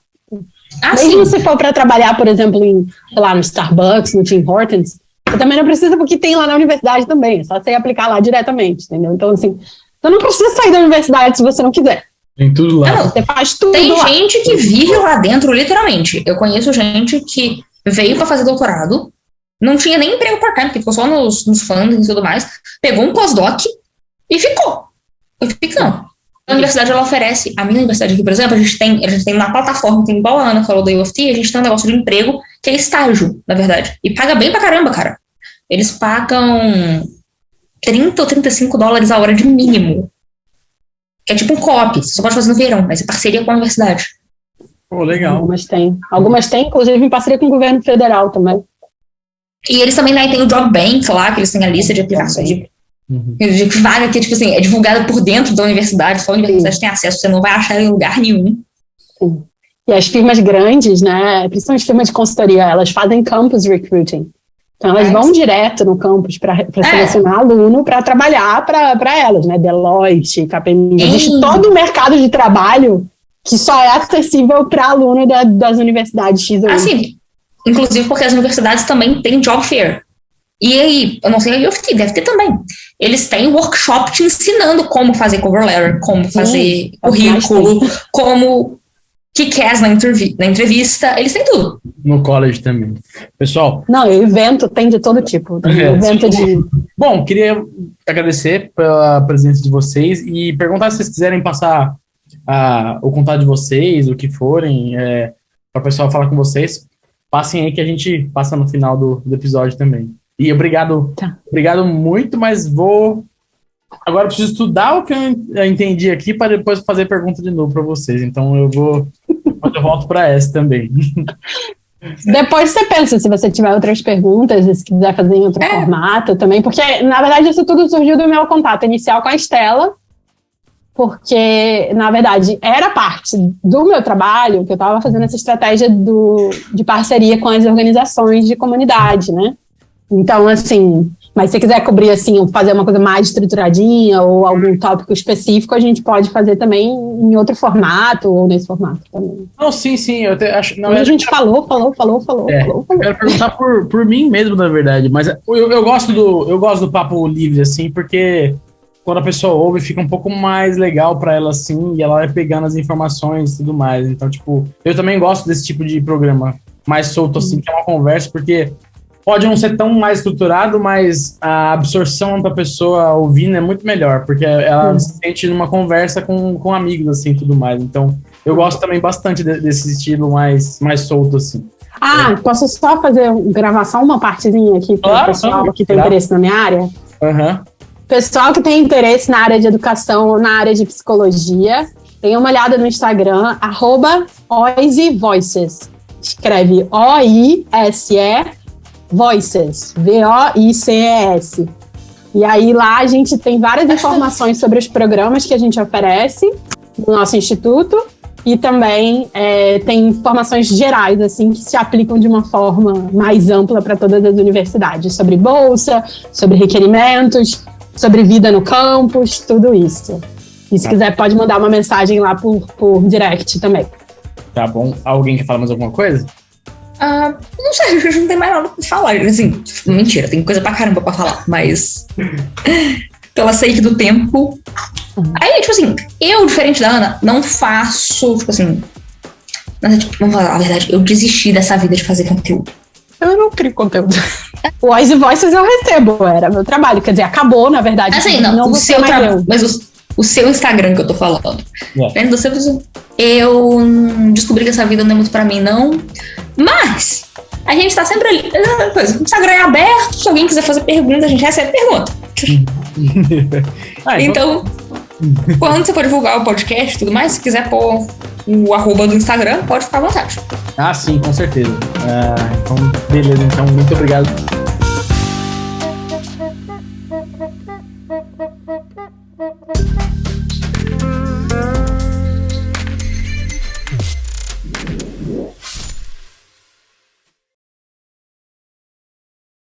Mesmo se for para trabalhar, por exemplo, no Starbucks, no Tim Hortons, você também não precisa, porque tem lá na universidade também, é só você aplicar lá diretamente, entendeu? Então, assim, você não precisa sair da universidade se você não quiser. Tem tudo lá. Você faz tudo tem lá. Tem gente que vive lá dentro, literalmente. Eu conheço gente que veio para fazer doutorado, não tinha nem emprego part-time, porque ficou só nos fundings e tudo mais, pegou um pós-doc e ficou. A universidade, ela oferece, a minha universidade aqui, por exemplo, a gente tem uma plataforma, tem igual a Ana falou da U of T, a gente tem um negócio de emprego que é estágio, na verdade, e paga bem pra caramba, cara. Eles pagam 30 ou 35 dólares a hora de mínimo, que é tipo um co-op, você só pode fazer no verão, mas é parceria com a universidade. Pô, legal. Algumas têm, inclusive em parceria com o governo federal também. E eles também têm o Job Bank lá, que eles têm a lista de aplicações de vaga que, tipo assim, é divulgada por dentro da universidade, só a universidade tem acesso, você não vai achar em lugar nenhum. Sim. E as firmas grandes, né, principalmente firmas de consultoria, elas fazem campus recruiting. Então elas vão direto no campus para selecionar aluno para trabalhar para elas, né, Deloitte, KPMG, existe todo o mercado de trabalho que só é acessível para aluno das universidades X ou Y. Sim. Inclusive porque as universidades também têm job fair. E aí, eu não sei, a UFT deve ter também. Eles têm workshop te ensinando como fazer cover letter, como fazer currículo, como kick-ass na entrevista, eles têm tudo. No college também. Pessoal... Não, evento tem de todo tipo. Evento de... Bom, queria agradecer pela presença de vocês e perguntar se vocês quiserem passar o contato de vocês, o que forem, para o pessoal falar com vocês. Passem aí que a gente passa no final do episódio também. E obrigado muito, mas agora eu preciso estudar o que eu entendi aqui para depois fazer pergunta de novo para vocês. Então eu volto para essa também. Depois você pensa, se você tiver outras perguntas, se quiser fazer em outro formato também, porque na verdade isso tudo surgiu do meu contato inicial com a Estela, porque, na verdade, era parte do meu trabalho que eu estava fazendo essa estratégia de parceria com as organizações de comunidade, né? Então, assim, mas se você quiser cobrir, assim, fazer uma coisa mais estruturadinha ou algum tópico específico, a gente pode fazer também em outro formato ou nesse formato também. Não, sim, eu acho... A gente falou. Eu quero perguntar por mim mesmo, na verdade, mas eu gosto do papo livre, assim, porque... quando a pessoa ouve, fica um pouco mais legal pra ela, assim, e ela vai pegando as informações e tudo mais. Então, tipo, eu também gosto desse tipo de programa mais solto, assim, que é uma conversa, porque pode não ser tão mais estruturado, mas a absorção da pessoa ouvindo é muito melhor, porque ela se sente numa conversa com amigos, assim, e tudo mais. Então, eu gosto também bastante desse estilo mais solto, assim. Posso só gravar só uma partezinha aqui para o pessoal que tem interesse na minha área? Pessoal que tem interesse na área de educação ou na área de psicologia, dê uma olhada no Instagram, @OISE-Voices. Escreve OISE Voices, VOICES. E aí lá a gente tem várias informações sobre os programas que a gente oferece no nosso instituto e também tem informações gerais, assim, que se aplicam de uma forma mais ampla para todas as universidades, sobre bolsa, sobre requerimentos, sobre vida no campus, tudo isso. E se quiser pode mandar uma mensagem lá por direct também. Tá bom. Alguém quer falar mais alguma coisa? Não sei, a gente não tem mais nada pra falar. Assim, mentira, tem coisa pra caramba pra falar, mas pela sake do tempo. Aí, tipo assim, eu, diferente da Ana, não faço, tipo assim. Vamos falar a verdade, eu desisti dessa vida de fazer conteúdo. Eu não crio conteúdo. O Voice Voices eu recebo, era meu trabalho. Quer dizer, acabou, na verdade. Assim, não o seu trabalho, mas o seu Instagram que eu tô falando. Eu descobri que essa vida não é muito pra mim, não. Mas a gente tá sempre ali. O Instagram é aberto, se alguém quiser fazer pergunta, a gente recebe pergunta. Então, quando você for divulgar o podcast e tudo mais, se quiser pôr o @ do Instagram, pode ficar à vontade. Sim, com certeza. Então, beleza. Então, muito obrigado